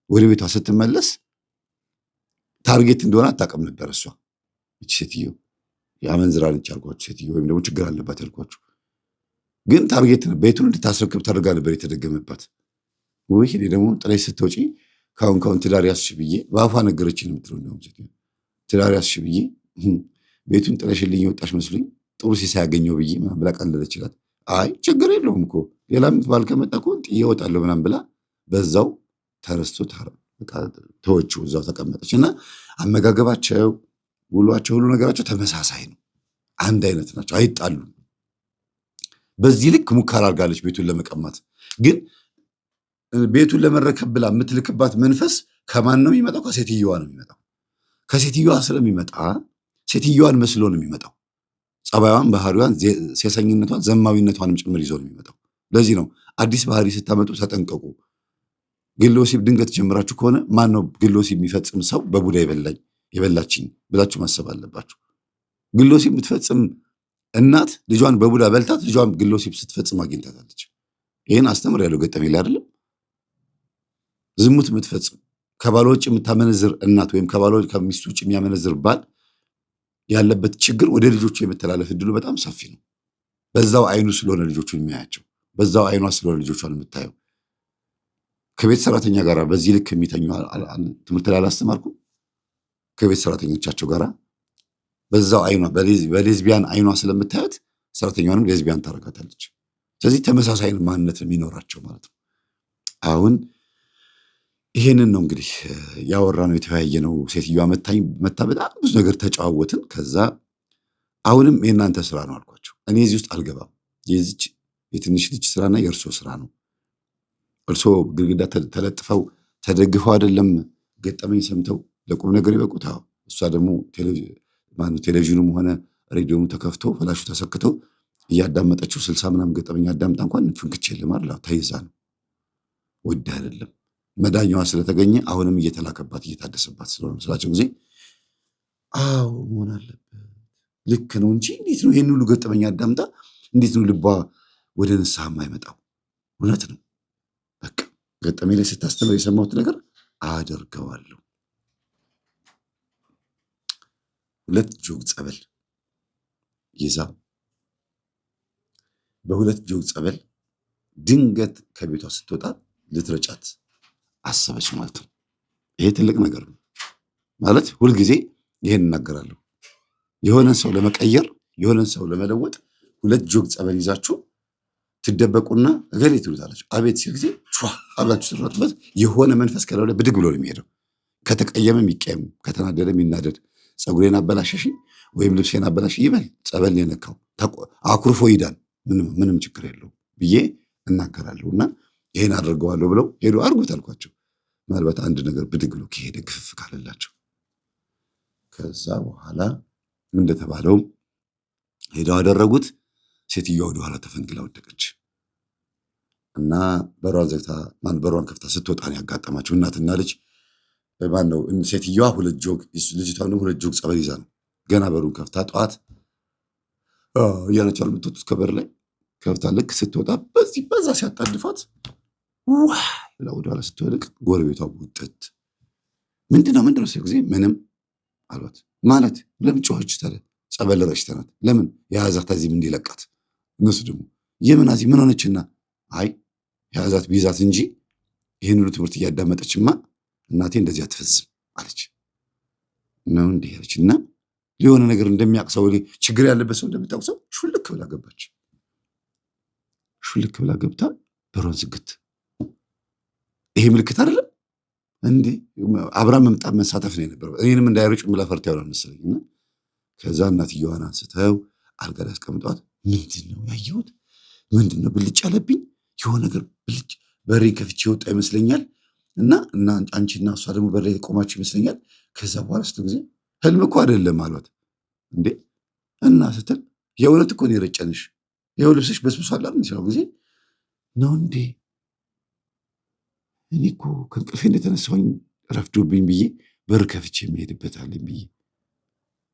ወደ ቤቷ ስትመለስ ታርጌት እንደሆነ አታውቅም ነበር። እሷ እቺ ሴትዮ ያመንዝራ ነች ያልኳችሁ ሴትዮ ወይም ደግሞ ችግር አለባት ያልኳችሁ ግን ታርጌት ነው። ቤቱን እንድታስረክብ ተደርጋ ነበር የተደገመባት። ወይ እኔ ደግሞ ጥለሽ ስትወጪ ካሁን ትዳር ያስሽ ብዬ በአፏ ነገረችኝ የምትለው እንደውም ሴትዮ ትዳር ያስሽ ብዬ ቤቱን ጥለሽልኝ የወጣሽ መስሎኝ ጥሩ ሲሳይ ያገኘው ብዬ ምናምን ብላ ቀለለችላት። አይ ችግር የለውም እኮ ሌላም ባል ከመጣ እኮ ጥዬ እወጣለሁ ምናምን ብላ በዛው ተረስቶ ተወችው፣ እዛው ተቀመጠች። እና አመጋገባቸው፣ ውሏቸው፣ ሁሉ ነገራቸው ተመሳሳይ ነው። አንድ አይነት ናቸው፣ አይጣሉም። በዚህ ልክ ሙከራ አድርጋለች ቤቱን ለመቀማት። ግን ቤቱን ለመረከብ ብላ የምትልክባት መንፈስ ከማን ነው የሚመጣው? ከሴትየዋ ነው የሚመጣው። ከሴትየዋ ስለሚመጣ ሴትየዋን መስሎ ነው የሚመጣው። ጸባይዋን፣ ባህሪዋን፣ ሴሰኝነቷን፣ ዘማዊነቷንም ጭምር ይዞ ነው የሚመጣው። ለዚህ ነው አዲስ ባህሪ ስታመጡ ተጠንቀቁ። ግለ ወሲብ ድንገት ጀምራችሁ ከሆነ ማን ነው ግለ ወሲብ የሚፈጽም ሰው በቡዳ የበላችኝ ብላችሁ ማሰብ አለባችሁ። ግለ ወሲብ የምትፈጽም እናት ልጇን በቡዳ በልታት ልጇን ግለ ወሲብ ስትፈጽም አግኝታታለች። ይህን አስተምሬያለሁ ገጠመኝ ላይ አይደለም። ዝሙት የምትፈጽም ከባሏ ውጭ የምታመነዝር እናት ወይም ከባሏ ከሚስቱ ውጭ የሚያመነዝር ባል ያለበት ችግር ወደ ልጆቹ የመተላለፍ እድሉ በጣም ሰፊ ነው። በዛው አይኑ ስለሆነ ልጆቹን የሚያያቸው፣ በዛው አይኗ ስለሆነ ልጆቿን የምታየው። ከቤት ሰራተኛ ጋር በዚህ ልክ የሚተኙ ትምህርት ላይ አላስተማርኩም? ከቤት ሰራተኞቻቸው ጋር በዛው አይኗ በሌዝቢያን አይኗ ስለምታያት ሰራተኛዋንም ሌዝቢያን ታረጋታለች። ስለዚህ ተመሳሳይ ማንነት የሚኖራቸው ማለት ነው። አሁን ይሄንን ነው እንግዲህ ያወራ ነው የተወያየ ነው። ሴትዮዋ መታ በጣም ብዙ ነገር ተጨዋወትን። ከዛ አሁንም የእናንተ ስራ ነው አልኳቸው። እኔ እዚህ ውስጥ አልገባም። የዚች የትንሽ ልጅ ስራና የእርሶ ስራ ነው። እርሶ ግድግዳ ተለጥፈው ተደግፈው አይደለም ገጠመኝ ሰምተው ለቁም ነገር ይበቁት። እሷ ደግሞ ቴሌቪዥኑም ሆነ ሬዲዮሙ ተከፍቶ ፍላሹ ተሰክተው እያዳመጠችው 60 ምናምን ገጠመኝ አዳምጣ እንኳን ፍንክች የለም አይደል? ተይዛ ነው ወድ አይደለም መዳኛዋ ስለተገኘ አሁንም እየተላከባት እየታደሰባት ስለሆነ ስላቸው ጊዜ አዎ መሆን አለበት ልክ ነው እንጂ እንዴት ነው ይሄን ሁሉ ገጠመኝ አዳምጣ እንዴት ነው ልቧ ወደ ንስሐ የማይመጣው? እውነት ነው። በቃ ገጠመኝ ላይ ስታስተምር የሰማሁት ነገር አደርገዋለሁ። 2 ጆግ ጸበል ይዛ በ2 ጆግ ጸበል ድንገት ከቤቷ ስትወጣ ልትረጫት አሰበች ማለት ነው። ይሄ ትልቅ ነገር ነው ማለት ሁልጊዜ ይሄን እናገራለሁ። የሆነን ሰው ለመቀየር የሆነን ሰው ለመለወጥ 2 ጆግ ጸበል ይዛችሁ ትደበቁና እገሌ ትሉታላችሁ። አቤት ሲል ጊዜ አብላችሁ ስትሮጡበት የሆነ መንፈስ ከላዩ ላይ ብድግ ብሎ ነው የሚሄደው። ከተቀየመ የሚቀየም ከተናደደ የሚናደድ ፀጉሬን አበላሸሽ ወይም ልብሴን አበላሽ ይበል ጸበል የነካው አኩርፎ ይዳን ምንም ችግር የለውም ብዬ እናገራለሁ። እና ይሄን አድርገዋለሁ ብለው ሄዱ። አድርጉት አልኳቸው። ምናልባት አንድ ነገር ብድግ ብሎ ከሄደ ግፍፍ ካለላቸው ከዛ በኋላ እንደተባለውም ሄደው አደረጉት። ሴትዮዋ ወደኋላ ተፈንግላ ወደቀች እና በሯን ዘግታ በሯን ከፍታ ስትወጣ ነው ያጋጠማቸው። እናትና ልጅ ማነው ሴትዮዋ 2 ጆግ ልጅቷ ነው 2 ጆግ ጸበል ይዛ ነው ገና በሩን ከፍታ ጠዋት እያነቻሉ የምትወጡት ከበር ላይ ከፍታ ልክ ስትወጣ በዛ ሲያጣድፋት ዋ ብላ ወደኋላ ስትወድቅ ጎረቤቷ ውጥት ምንድነው ሲል ጊዜ ምንም አሏት። ማለት ለምን ጮኸች ታዲያ? ጸበል ረጭተናት ለምን የያዛት እዚህም እንዲለቃት እነሱ ደግሞ የምናዚ ምን ሆነችና አይ የያዛት ቢይዛት እንጂ ይህን ሁሉ ትምህርት እያዳመጠችማ እናቴ እንደዚህ አትፈዝም አለች። ነው እንዲህ አለች እና ሊሆነ ነገር እንደሚያቅሰው ችግር ያለበት ሰው እንደምታውሰው ሹልክ ብላ ገባች። ሹልክ ብላ ገብታ በሯን ዝግት። ይሄ ምልክት አይደለም እንዴ? አብራም መምጣት መሳተፍ ነው የነበረው። እኔንም እንዳይሮጭ ብላ ፈርታ ይሆናል መሰለኝና ከዛ እናትየዋን አንስተው አልጋ ላይ አስቀምጧት ምንድነው ያየሁት? ምንድነው ብልጭ ያለብኝ? የሆነ ነገር ብልጭ በሬን ከፍቼ የወጣ ይመስለኛል እና አንቺና እሷ ደግሞ በር ላይ ቆማችሁ ይመስለኛል። ከዛ በኋላ ስትል ጊዜ ህልም እኮ አይደለም አሏት። እንዴ እና ስትል የእውነት እኮ ነው የረጨንሽ፣ ይኸው ልብስሽ በስብሷል አይደል ሲለው ጊዜ ነው እንዴ እኔ እኮ ከእንቅልፌ እንደተነሳሁኝ ረፍዶብኝ ብዬ በር ከፍቼ የሚሄድበት አለኝ ብዬ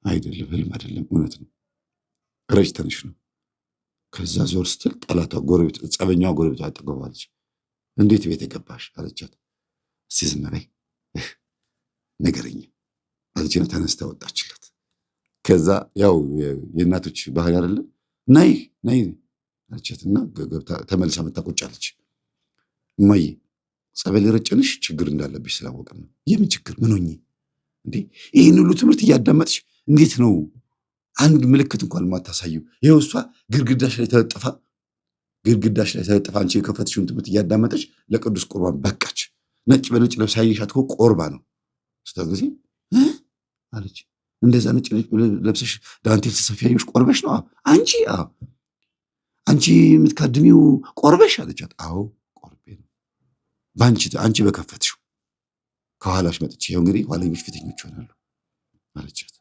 አይደለም፣ ህልም አይደለም፣ እውነት ነው፣ ረጭተንሽ ነው። ከዛ ዞር ስትል ጠላቷ ጎረቤት ጸበኛዋ ጎረቤቷ አጠገባለች። እንዴት ቤት የገባሽ አለቻት። እስቲ ዝም በይ ነገረኛ አለችና ተነስታ ወጣችላት። ከዛ ያው የእናቶች ባህሪ አይደለም ናይ አለቻትና ተመልሳ መጣ ቁጭ አለች። እማዬ ጸበል የረጨንሽ ችግር እንዳለብሽ ስላወቅን ነው። የምን ችግር? ምን ሆኜ እንዴ? ይህን ሁሉ ትምህርት እያዳመጥሽ እንዴት ነው አንድ ምልክት እንኳን የማታሳዩ? ይኸው እሷ ግድግዳሽ ላይ ተለጥፋ አንቺ የከፈትሽውን ትምህርት እያዳመጠች ለቅዱስ ቁርባን በቃች። ነጭ በነጭ ለብሳ ያየሻት እኮ ቆርባ ነው። ስታ ጊዜ አለች እንደዛ ነጭ ለብሰሽ ዳንቴል ስትሰፊ ያየሽ ቆርበሽ ነው አንቺ የምትካድሚው ቆርበሽ አለቻት። አዎ ቆርቤ ነው አንቺ በከፈትሽው ከኋላሽ መጥቼ ይኸው እንግዲህ ኋለኞች ፊተኞች ይሆናሉ አለቻት።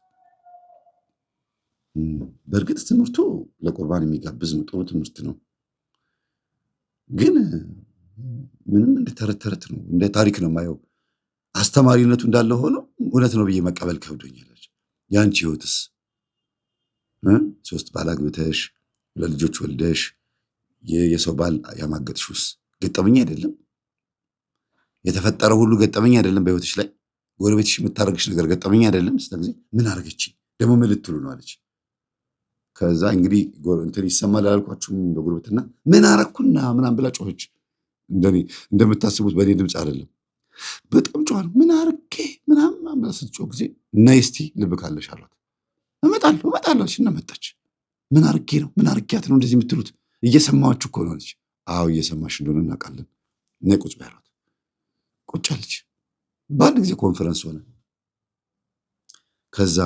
በእርግጥ ትምህርቱ ለቁርባን የሚጋብዝ ነው፣ ጥሩ ትምህርት ነው። ግን ምንም እንደ ተረት ነው፣ እንደ ታሪክ ነው የማየው። አስተማሪነቱ እንዳለ ሆኖ እውነት ነው ብዬ መቀበል ከብዶኛል። የአንቺ ህይወትስ 3 ባል አግብተሽ 2 ልጆች ወልደሽ የሰው ባል ያማገጥሽውስ ገጠመኝ አይደለም? የተፈጠረ ሁሉ ገጠመኝ አይደለም? በህይወትሽ ላይ ጎረቤትሽ የምታደርግሽ ነገር ገጠመኝ አይደለም? ስለዚህ ምን አደረገች ደግሞ ምን ልትሉ ነው አለች። ከዛ እንግዲህ እንትን ይሰማል አላልኳችሁም? በጉርብትና ምን አረኩና ምናምን ብላ ጮኸች። እንደምታስቡት በእኔ ድምፅ አይደለም፣ በጣም ጮኋል። ምን አርጌ ምናምን ብላ ስትጮህ ጊዜ ነይ እስቲ ልብ ካለሽ አሏት። እመጣለሁ እና መጣች። ምን አርጌ ነው ምን አርጌያት ነው እንደዚህ የምትሉት? እየሰማችሁ እኮ ነው አለች። አዎ እየሰማሽ እንደሆነ እናውቃለን። ነይ ቁጭ በይ አሏት። ቁጭ አለች። በአንድ ጊዜ ኮንፈረንስ ሆነ። ከዛ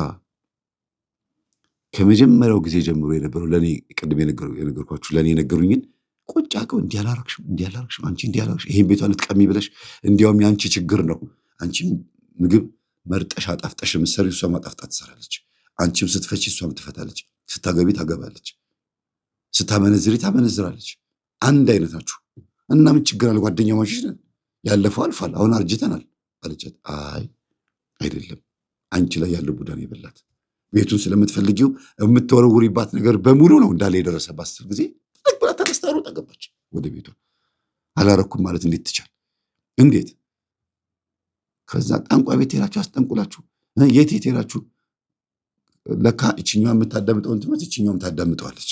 ከመጀመሪያው ጊዜ ጀምሮ የነበረው ለኔ ቅድም የነገርኳችሁ ለኔ የነገሩኝን ቁጭ አቀው እንዲያላረግሽም አንቺ እንዲያላረግሽ ይሄን ቤቷን ልትቀሚ ብለሽ እንዲያውም ያንቺ ችግር ነው። አንቺ ምግብ መርጠሽ አጣፍጠሽ የምትሰሪው እሷ ማጣፍጣ ትሰራለች። አንቺም ስትፈቺ እሷም ትፈታለች። ስታገቢ ታገባለች። ስታመነዝሪ ታመነዝራለች። አንድ አይነት ናችሁ እና ምን ችግር አለ? ጓደኛሞች ነን። ያለፈው አልፏል። አሁን አርጅተናል አለቻት። አይ አይደለም፣ አንቺ ላይ ያለው ቡዳን የበላት ቤቱን ስለምትፈልጊው የምትወረውሪባት ነገር በሙሉ ነው እንዳለ የደረሰባት ስትል ጊዜ ብላ ተነስታ ሮጣ ገባች ወደ ቤቷ። አላረኩም ማለት እንዴት ትቻል? እንዴት? ከዛ ጠንቋይ ቤት ሄዳችሁ አስጠንቁላችሁ የት ሄዳችሁ? ለካ እችኛዋ የምታዳምጠውን ትምህርት እችኛውም ታዳምጠዋለች።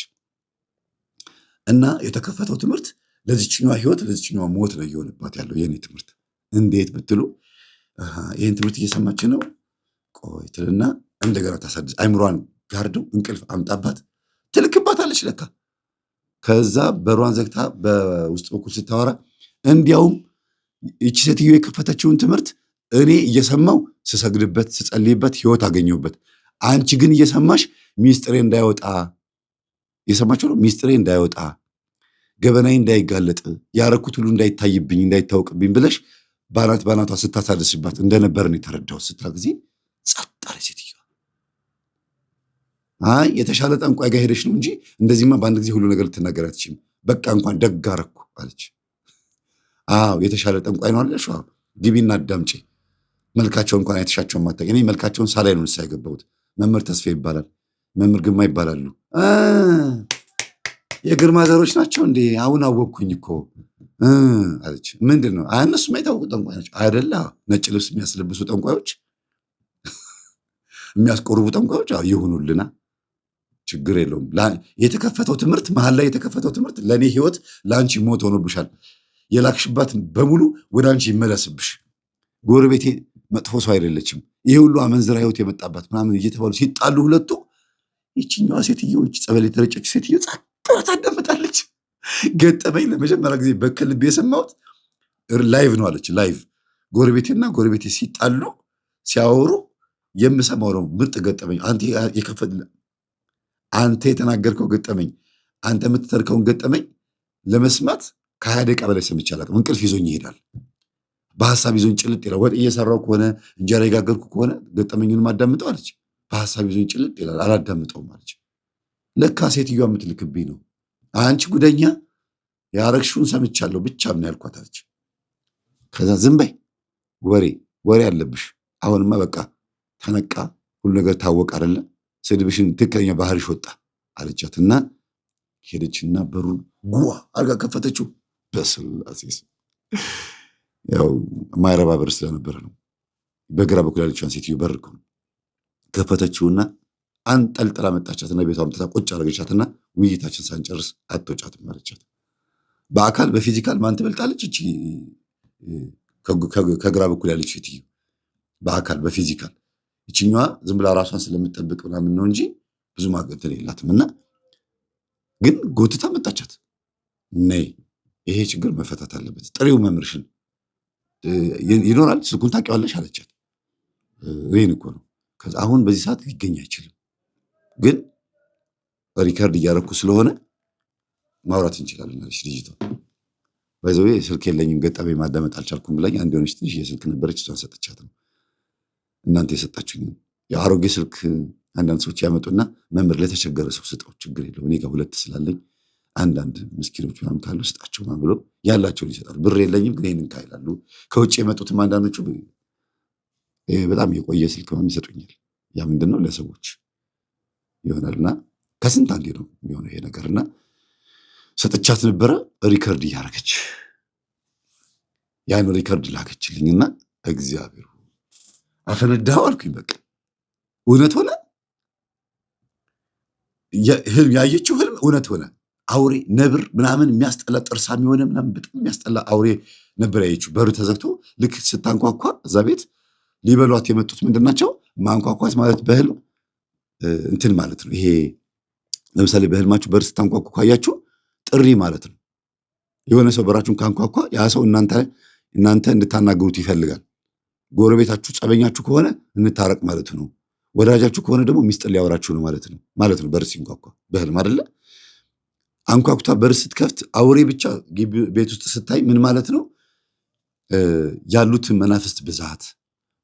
እና የተከፈተው ትምህርት ለዚችኛዋ ህይወት ለዚችኛዋ ሞት ነው እየሆነባት ያለው የኔ ትምህርት። እንዴት ብትሉ ይህን ትምህርት እየሰማች ነው። ቆይ ትልና እንደገና ታሳድስ። አይምሯን ጋርደው እንቅልፍ አምጣባት ትልክባታለች ለካ። ከዛ በሯን ዘግታ በውስጥ በኩል ስታወራ እንዲያውም ይቺ ሴትዮ የከፈተችውን ትምህርት እኔ እየሰማው ስሰግድበት ስጸልይበት ህይወት አገኘሁበት። አንቺ ግን እየሰማሽ ሚስጥሬ እንዳይወጣ የሰማችሁ ነው። ሚስጥሬ እንዳይወጣ ገበናዬ እንዳይጋለጥ ያረኩት ሁሉ እንዳይታይብኝ እንዳይታወቅብኝ ብለሽ ባናቷ ስታሳድስባት እንደነበር ነው የተረዳሁት ስትላ ጊዜ ጸጥ አለች ሴትዮዋ። አይ የተሻለ ጠንቋይ ጋር ሄደሽ ነው እንጂ እንደዚህማ በአንድ ጊዜ ሁሉ ነገር ልትናገር አትችይም። በቃ እንኳን ደግ አረኩ አለች። አዎ የተሻለ ጠንቋይ ነው አለሽ። ግቢና አዳምጪ። መልካቸው እንኳን አይተሻቸውን ማታውቂ። እኔ መልካቸውን ሳላይ ነው ንስሐ የገባሁት። መምህር ተስፋ ይባላል፣ መምህር ግርማ ይባላሉ። የግርማ ዘሮች ናቸው እንዴ? አሁን አወቅኩኝ እኮ አለች። ምንድን ነው? እነሱማ የታወቁ ጠንቋይ ናቸው አይደለ? ነጭ ልብስ የሚያስለብሱ ጠንቋዮች፣ የሚያስቆርቡ ጠንቋዮች ይሁኑልና ችግር የለውም። የተከፈተው ትምህርት መሀል ላይ የተከፈተው ትምህርት ለእኔ ህይወት ለአንቺ ሞት ሆኖብሻል። የላክሽባት በሙሉ ወደ አንቺ ይመለስብሽ። ጎረቤቴ መጥፎ ሰው አይደለችም። ይሄ ሁሉ አመንዝራ ህይወት የመጣባት ምናምን እየተባሉ ሲጣሉ ሁለቱ ይችኛዋ ሴትዮ ጸበል የተረጨች ሴትዮ ጸጥ ብላ ታዳምጣለች። ገጠመኝ ለመጀመሪያ ጊዜ በከልብ የሰማሁት ላይቭ ነው አለች። ላይቭ ጎረቤቴና ጎረቤቴ ሲጣሉ ሲያወሩ የምሰማው ነው። ምርጥ ገጠመኝ። አንተ የተናገርከው ገጠመኝ፣ አንተ የምትተርከውን ገጠመኝ ለመስማት ከ20 ደቂቃ በላይ ሰምቼ አላውቅም። እንቅልፍ ይዞኝ ይሄዳል። በሀሳብ ይዞኝ ጭልጥ ይላል። ወጥ እየሰራው ከሆነ እንጀራ የጋገርኩ ከሆነ ገጠመኙን ማዳምጠው አለች። በሀሳብ ይዞኝ ጭልጥ ይላል። አላዳምጠውም አለች። ለካ ሴትዮዋ የምትልክብኝ ነው። አንቺ ጉደኛ ያረግሽውን ሰምቻለሁ ብቻ ምን ያልኳት አለች። ከዛ ዝም በይ ወሬ አለብሽ። አሁንማ በቃ ተነቃ፣ ሁሉ ነገር ታወቅ አይደለ? ስድብሽን ትክክለኛ ባህርሽ ወጣ አለቻትና ሄደችና በሩን ጓ አርጋ ከፈተችው። በስላሴ ያው ማይረባ በር ስለነበረ ነው። በግራ በኩል ያለችውን ሴትዮ በር ከፈተችውና አንጠልጥላ መጣቻትና ቤቷ አምጥታ ቁጭ አረገቻትና ውይይታችን ሳንጨርስ አትወጫትም አለቻት። በአካል በፊዚካል ማን ትበልጣለች? እቺ ከግራ በኩል ያለች ሴትዮ በአካል በፊዚካል ይችኛዋ ዝም ብላ ራሷን ስለምትጠብቅ ምናምን ነው እንጂ ብዙ ማገተል የላትምና ግን ጎትታ መጣቻት። ነይ ይሄ ችግር መፈታት አለበት፣ ጥሪው መምህርሽን ይኖራል ስልኩን ታውቂዋለሽ አለቻት። ይሄን እኮ ነው። ከዛ አሁን በዚህ ሰዓት ሊገኝ አይችልም፣ ግን ሪከርድ እያረኩ ስለሆነ ማውራት እንችላለን አለች ልጅቷ። ባይዘው ስልክ የለኝም ገጠመኝ ማዳመጥ አልቻልኩም ብላኝ አንድ የሆነች ትንሽ የስልክ ነበረች፣ እሷን ሰጠቻት ነው። እናንተ የሰጣችሁኝ የአሮጌ ስልክ አንዳንድ ሰዎች ያመጡና መምህር ለተቸገረ ሰው ስጠው ችግር የለው እኔ ጋር 2 ስላለኝ አንዳንድ ምስኪኖች ምናምን ካሉ ስጣቸው ምናምን ብሎ ያላቸውን ይሰጣሉ። ብር የለኝም ግን ይህንን ካይላሉ። ከውጭ የመጡትም አንዳንዶቹ በጣም የቆየ ስልክ ምናምን ይሰጡኛል። ያ ምንድን ነው ለሰዎች ይሆናልና ከስንት አንዴ ነው የሚሆነው ይሄ ነገርና ሰጥቻት ነበረ። ሪከርድ እያደረገች ያን ሪከርድ ላከችልኝና እግዚአብሔር አፈነዳው አልኩኝ። በቃ እውነት ሆነ። ያየችው ህልም እውነት ሆነ። አውሬ ነብር ምናምን የሚያስጠላ ጥርሳም የሆነ ምናምን በጣም የሚያስጠላ አውሬ ነበር ያየችው። በሩ ተዘግቶ ልክ ስታንኳኳ እዛ ቤት ሊበሏት የመጡት ምንድን ናቸው? ማንኳኳት ማለት በህልም እንትን ማለት ነው። ይሄ ለምሳሌ በህልማችሁ በር ስታንኳኳ ካያችሁ ጥሪ ማለት ነው። የሆነ ሰው በራችሁን ካንኳኳ ያ ሰው እናንተ እንድታናግሩት ይፈልጋል። ጎረቤታችሁ ጸበኛችሁ ከሆነ እንታረቅ ማለት ነው። ወዳጃችሁ ከሆነ ደግሞ ሚስጥር ሊያወራችሁ ነው ማለት ነው። በር ሲንኳኳ በህልም አይደለ? አንኳኩታ በር ስትከፍት አውሬ ብቻ ቤት ውስጥ ስታይ ምን ማለት ነው? ያሉትን መናፍስት ብዛት፣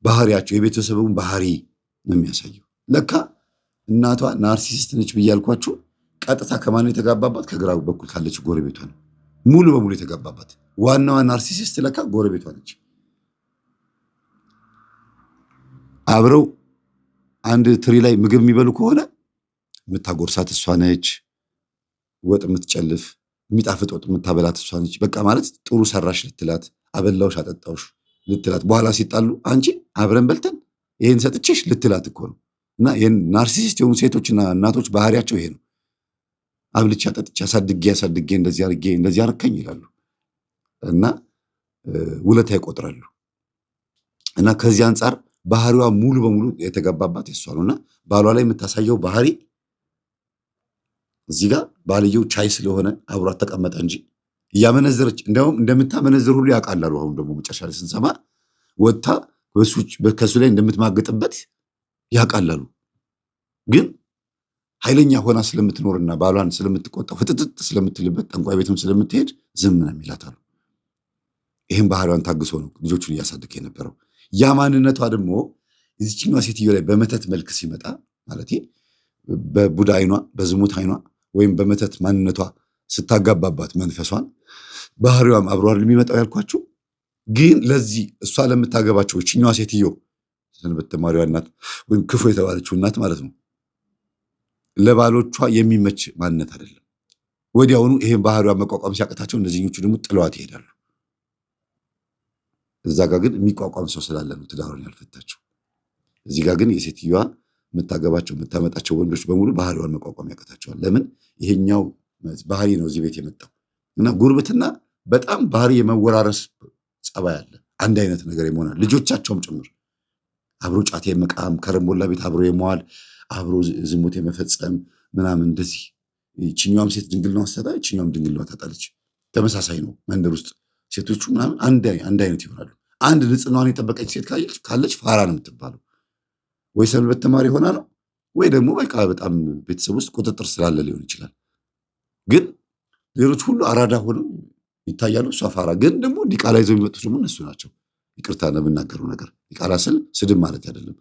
ባህሪያቸው፣ የቤተሰቡን ባህሪ ነው የሚያሳየው። ለካ እናቷ ናርሲሲስት ነች ብያልኳችሁ። ቀጥታ ከማን የተጋባባት? ከግራ በኩል ካለች ጎረቤቷ ነው ሙሉ በሙሉ የተጋባባት። ዋናዋ ናርሲሲስት ለካ ጎረቤቷ ነች። አብረው አንድ ትሪ ላይ ምግብ የሚበሉ ከሆነ የምታጎርሳት እሷ ነች። ወጥ የምትጨልፍ የሚጣፍጥ ወጥ የምታበላት እሷ ነች። በቃ ማለት ጥሩ ሰራሽ ልትላት፣ አበላውሽ አጠጣውሽ ልትላት፣ በኋላ ሲጣሉ አንቺ አብረን በልተን ይህን ሰጥቼሽ ልትላት እኮ ነው። እና ናርሲሲስት የሆኑ ሴቶችና እናቶች ባህሪያቸው ይሄ ነው። አብልቼ አጠጥቼ አሳድጌ እንደዚህ አረከኝ ይላሉ እና ውለታ ይቆጥራሉ። እና ከዚህ አንጻር ባህሪዋ ሙሉ በሙሉ የተጋባባት የሷ ነው። እና ባሏ ላይ የምታሳየው ባህሪ እዚህ ጋር ባልየው ቻይ ስለሆነ አብሯት ተቀመጠ እንጂ እያመነዘረች እንዲያውም እንደምታመነዝር ሁሉ ያውቃላሉ። አሁን ደግሞ መጨረሻ ላይ ስንሰማ ወጥታ ከሱ ላይ እንደምትማገጥበት ያውቃላሉ። ግን ኃይለኛ ሆና ስለምትኖርና ባሏን ስለምትቆጣው ፍጥጥጥ ስለምትልበት ጠንቋይ ቤትም ስለምትሄድ ዝም ነው የሚላታሉ። ይህም ባህሪዋን ታግሶ ነው ልጆቹን እያሳደገ የነበረው። ያ ማንነቷ ደግሞ እዚችኛዋ ሴትዮ ላይ በመተት መልክ ሲመጣ ማለት በቡዳ አይኗ፣ በዝሙት አይኗ ወይም በመተት ማንነቷ ስታጋባባት መንፈሷን ባህሪዋም አብሯል የሚመጣው ያልኳችሁ። ግን ለዚህ እሷ ለምታገባቸው እችኛዋ ሴትዮ ሰንበት ተማሪዋ እናት ወይም ክፉ የተባለችው እናት ማለት ነው ለባሎቿ የሚመች ማንነት አይደለም። ወዲያውኑ ይሄን ባህሪዋን መቋቋም ሲያቀታቸው እነዚህኞቹ ደግሞ ጥለዋት ይሄዳሉ። እዛ ጋር ግን የሚቋቋም ሰው ስላለ ነው ትዳሩን ያልፈታቸው። እዚህ ጋር ግን የሴትዮዋ የምታገባቸው የምታመጣቸው ወንዶች በሙሉ ባህሪዋን መቋቋም ያቀታቸዋል። ለምን? ይሄኛው ባህሪ ነው እዚህ ቤት የመጣው። እና ጉርብትና በጣም ባህሪ የመወራረስ ጸባይ አለ። አንድ አይነት ነገር የመሆናል ልጆቻቸውም ጭምር አብሮ ጫት የመቃም ከረምቦላ ቤት አብሮ የመዋል አብሮ ዝሙት የመፈጸም ምናምን እንደዚህ። ይችኛዋም ሴት ድንግልናዋ ስትጣ ይችኛዋም ድንግልናዋ ታጣለች። ተመሳሳይ ነው። መንደር ውስጥ ሴቶቹ ምናምን አንድ አይነት ይሆናሉ። አንድ ንጽህናዋን የጠበቀች ሴት ካለች ፋራ ነው የምትባለው። ወይ ሰንበት ተማሪ ሆና ነው ወይ ደግሞ በቃ በጣም ቤተሰብ ውስጥ ቁጥጥር ስላለ ሊሆን ይችላል። ግን ሌሎች ሁሉ አራዳ ሆነው ይታያሉ። እሷ ፋራ። ግን ደግሞ ዲቃላ ይዘው የሚመጡት ደግሞ እነሱ ናቸው። ይቅርታ ለምናገረው ነገር ዲቃላ ስል ስድብ ማለት አይደለም።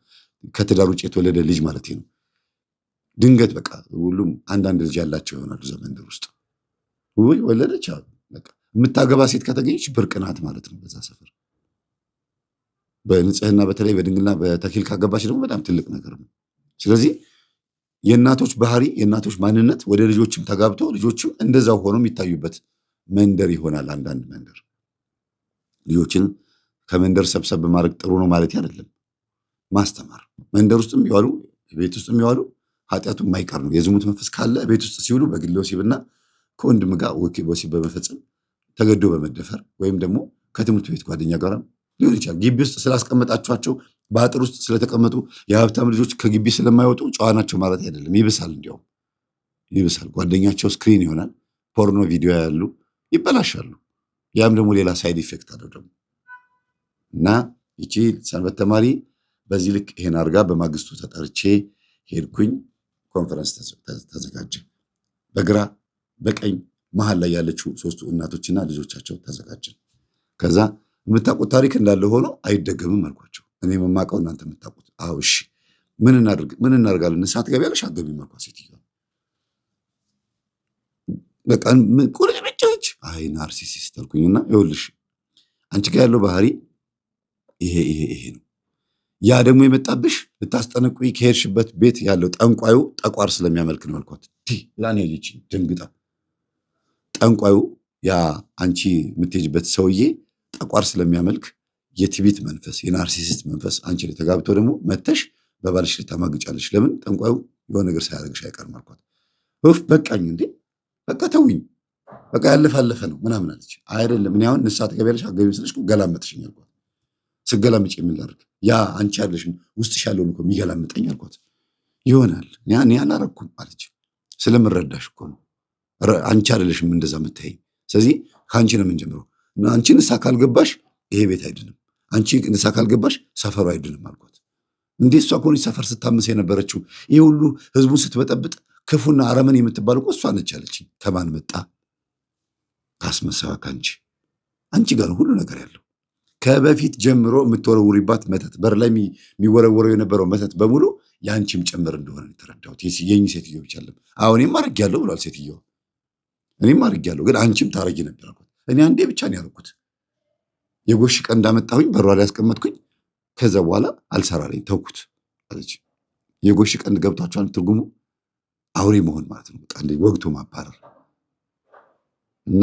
ከትዳር ውጭ የተወለደ ልጅ ማለት ነው። ድንገት በቃ ሁሉም አንዳንድ ልጅ ያላቸው ይሆናሉ ዘመንደር ውስጥ። ወይ ወለደች በቃ የምታገባ ሴት ከተገኘች ብርቅ ናት ማለት ነው በዛ ሰፈር። በንጽህና በተለይ በድንግልና በተክሊል ካገባች ደግሞ በጣም ትልቅ ነገር ነው። ስለዚህ የእናቶች ባህሪ የእናቶች ማንነት ወደ ልጆችም ተጋብቶ ልጆችም እንደዛው ሆኖ የሚታዩበት መንደር ይሆናል። አንዳንድ መንደር ልጆችን ከመንደር ሰብሰብ ማድረግ ጥሩ ነው ማለት አይደለም። ማስተማር መንደር ውስጥም ይዋሉ ቤት ውስጥም ይዋሉ ኃጢአቱ የማይቀር ነው። የዝሙት መንፈስ ካለ ቤት ውስጥ ሲውሉ በግል ወሲብና ከወንድም ጋር ወሲብ በመፈጸም ተገዶ በመደፈር ወይም ደግሞ ከትምህርት ቤት ጓደኛ ጋር ሊሆን ይችላል። ግቢ ውስጥ ስላስቀመጣችኋቸው በአጥር ውስጥ ስለተቀመጡ የሀብታም ልጆች ከግቢ ስለማይወጡ ጨዋ ናቸው ማለት አይደለም። ይብሳል፣ እንዲያውም ይብሳል። ጓደኛቸው ስክሪን ይሆናል፣ ፖርኖ ቪዲዮ ያሉ ይበላሻሉ። ያም ደግሞ ሌላ ሳይድ ኢፌክት አለው ደግሞ እና ይቺ ሰንበት ተማሪ በዚህ ልክ ይሄን አድርጋ በማግስቱ ተጠርቼ ሄድኩኝ። ኮንፈረንስ ተዘጋጀ። በግራ በቀኝ መሀል ላይ ያለችው ሶስቱ እናቶችና ልጆቻቸው ተዘጋጀን። ከዛ የምታውቁት ታሪክ እንዳለ ሆኖ አይደገምም አልኳቸው። እኔ የማውቀው እናንተ የምታውቁት። አዎ እሺ፣ ምን እናደርጋለን? ንስሐ ትገቢያለሽ አትገቢም አልኳት። ሴትዮዋ በቃ ቁርጭ ብቻች። አይ ናርሲሲስት አልኩኝና ይኸውልሽ አንቺ ጋር ያለው ባህሪ ይሄ ነው። ያ ደግሞ የመጣብሽ ልታስጠነቁኝ ከሄድሽበት ቤት ያለው ጠንቋዩ ጠቋር ስለሚያመልክ ነው አልኳት። ላኔ ልጅ ደንግጣ ጠንቋዩ ያ አንቺ የምትሄጅበት ሰውዬ ጠቋር ስለሚያመልክ የትዕቢት መንፈስ የናርሲሲስት መንፈስ አንቺ ላይ ተጋብቶ ደግሞ መተሽ በባልሽ ላይ ታማግጫለሽ። ለምን? ጠንቋዩ የሆነ ነገር ሳያደርግሽ አይቀርም አልኳት። በቃኝ እንዴ በቃ ተውኝ፣ በቃ ያለፈ ነው ምናምን አለች። አይደለም እኔ አሁን ንስሐ ትገቢያለሽ አትገቢም ስልሽ ገላመጥሽኝ አልኳት። ስገላምጭ የምላርግ ያ አንቺ ያለሽ ውስጥሽ ያለውን እኮ የሚገላምጠኝ አልኳት። ይሆናል እኔ አላረኩም አለች። ስለምረዳሽ እኮ ነው። አንቺ አይደለሽም እንደዛ የምታይኝ። ስለዚህ ከአንቺ ነው የምንጀምረው። አንቺ ንስሐ ካልገባሽ ይሄ ቤት አይድንም፣ አንቺ ንስሐ ካልገባሽ ሰፈሩ አይድንም አልኳት። እንዴት እሷ እኮ ነች ሰፈር ስታምስ የነበረችው ይህ ሁሉ ህዝቡን ስትበጠብጥ ክፉና አረመን የምትባል እኮ እሷ ነች አለችኝ። ከማን መጣ? ካስመሳዋ ከአንቺ። አንቺ ጋር ነው ሁሉ ነገር ያለው። ከበፊት ጀምሮ የምትወረውሪባት መተት፣ በር ላይ የሚወረወረው የነበረው መተት በሙሉ የአንቺም ጭምር እንደሆነ የተረዳሁት። የኝ ሴትዮ ብቻ አለም። አሁን እኔም አድርጌያለሁ ብሏል ሴትዮ። እኔም አድርጌያለሁ ግን አንቺም ታረጊ ነበር አልኩት። እኔ አንዴ ብቻ ነው ያደረኩት። የጎሽ ቀን እንዳመጣሁኝ በሯ ላይ ያስቀመጥኩኝ። ከዛ በኋላ አልሰራለኝ ተውኩት አለች። የጎሽ ቀንድ ገብቷቸዋል ትርጉሙ? አውሬ መሆን ማለት ነው። በቃ ወግቶ ማባረር እና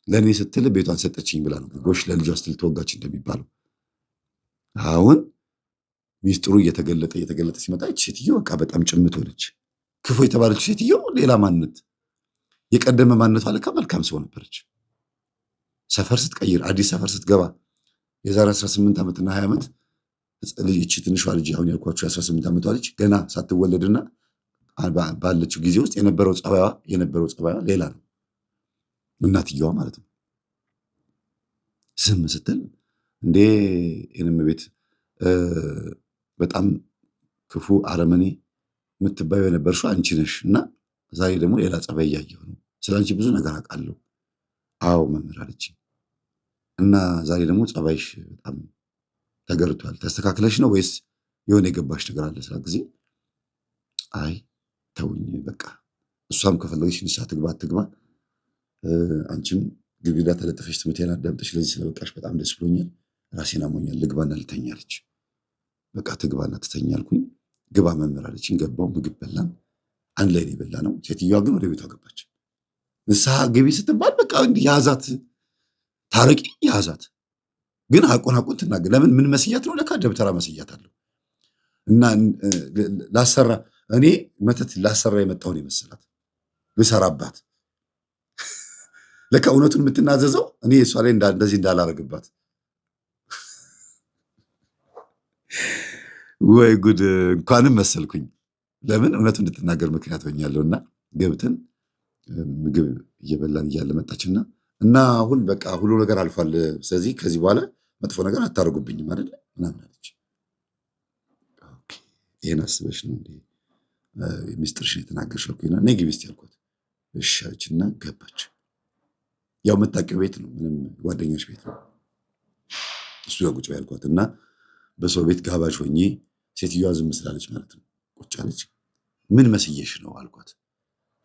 ለእኔ ስትል ቤቷን ሰጠችኝ ብላ ነው ጎሽ ለልጇ ስትል ተወጋች እንደሚባለው። አሁን ሚስጥሩ እየተገለጠ ሲመጣ ይች ሴትዮ በቃ በጣም ጭምት ሆነች። ክፉ የተባለች ሴትዮ ሌላ ማንነት፣ የቀደመ ማንነቷ ለካ መልካም ሰው ነበረች። ሰፈር ስትቀይር፣ አዲስ ሰፈር ስትገባ የዛሬ 18 ዓመትና 20 ዓመት ልጅ ትንሿ ልጅ አሁን ያልኳቸው 18 ዓመቷ ልጅ ገና ሳትወለድና ባለችው ጊዜ ውስጥ የነበረው ጸባይዋ ሌላ ነው። እናትየዋ ማለት ነው። ዝም ስትል እንዴ እኔም ቤት በጣም ክፉ አረመኔ የምትባዩ የነበርሽው አንቺ ነሽ እና ዛሬ ደግሞ ሌላ ጸባይ እያየሁ ነው። ስለ አንቺ ብዙ ነገር አውቃለሁ። አዎ መምህር አለችኝ። እና ዛሬ ደግሞ ጸባይሽ በጣም ተገርቷል። ተስተካክለሽ ነው ወይስ የሆነ የገባሽ ነገር አለ? ስላ ጊዜ አይ ተውኝ በቃ እሷም ከፈለገች ንስሐ ትግባ አትግባ፣ አንቺም ግድግዳ ተለጥፈሽ ትምህርቴን አዳምጠሽ ለዚህ ስለበቃሽ በጣም ደስ ብሎኛል። ራሴን አሞኛል፣ ልግባና ልተኛ አለች። በቃ ትግባና ትተኛ አልኩኝ። ግባ መምህር አለችኝ። ገባው። ምግብ በላን፣ አንድ ላይ ነው የበላ ነው። ሴትዮዋ ግን ወደ ቤቷ ገባች። ንስሐ ግቢ ስትባል በቃ እንዲህ ያዛት፣ ታረቂ ያዛት። ግን አቆን ትናገር። ለምን ምን መስያት ነው? ለካ ደብተራ መስያት አለው። እና ላሰራ እኔ መተት ላሰራ የመጣውን የመሰላት ልሰራባት። ለካ እውነቱን የምትናዘዘው እኔ እሷ ላይ እንደዚህ እንዳላረግባት። ወይ ጉድ! እንኳንም መሰልኩኝ። ለምን እውነቱ እንድትናገር ምክንያት ሆኛለሁና ገብተን ምግብ እየበላን እያለ መጣችና እና አሁን በቃ ሁሉ ነገር አልፏል። ስለዚህ ከዚህ በኋላ መጥፎ ነገር አታደርጉብኝም አይደለ ምናምን አለች። ይሄን አስበሽ ነው እንዴ ሚስጥርሽን የተናገርሽው? ነይ ግቢ እስቲ አልኳት። እሺ አለችና ገባች። ያው መታወቂያው ቤት ነው፣ ምንም ጓደኛሽ ቤት ነው። እሱ ጋር ቁጭ ያልኳት እና በሰው ቤት ጋባዥ ሆኜ ሴትዮዋ ዝም ስላለች ማለት ነው ቁጭ አለች። ምን መስየሽ ነው አልኳት።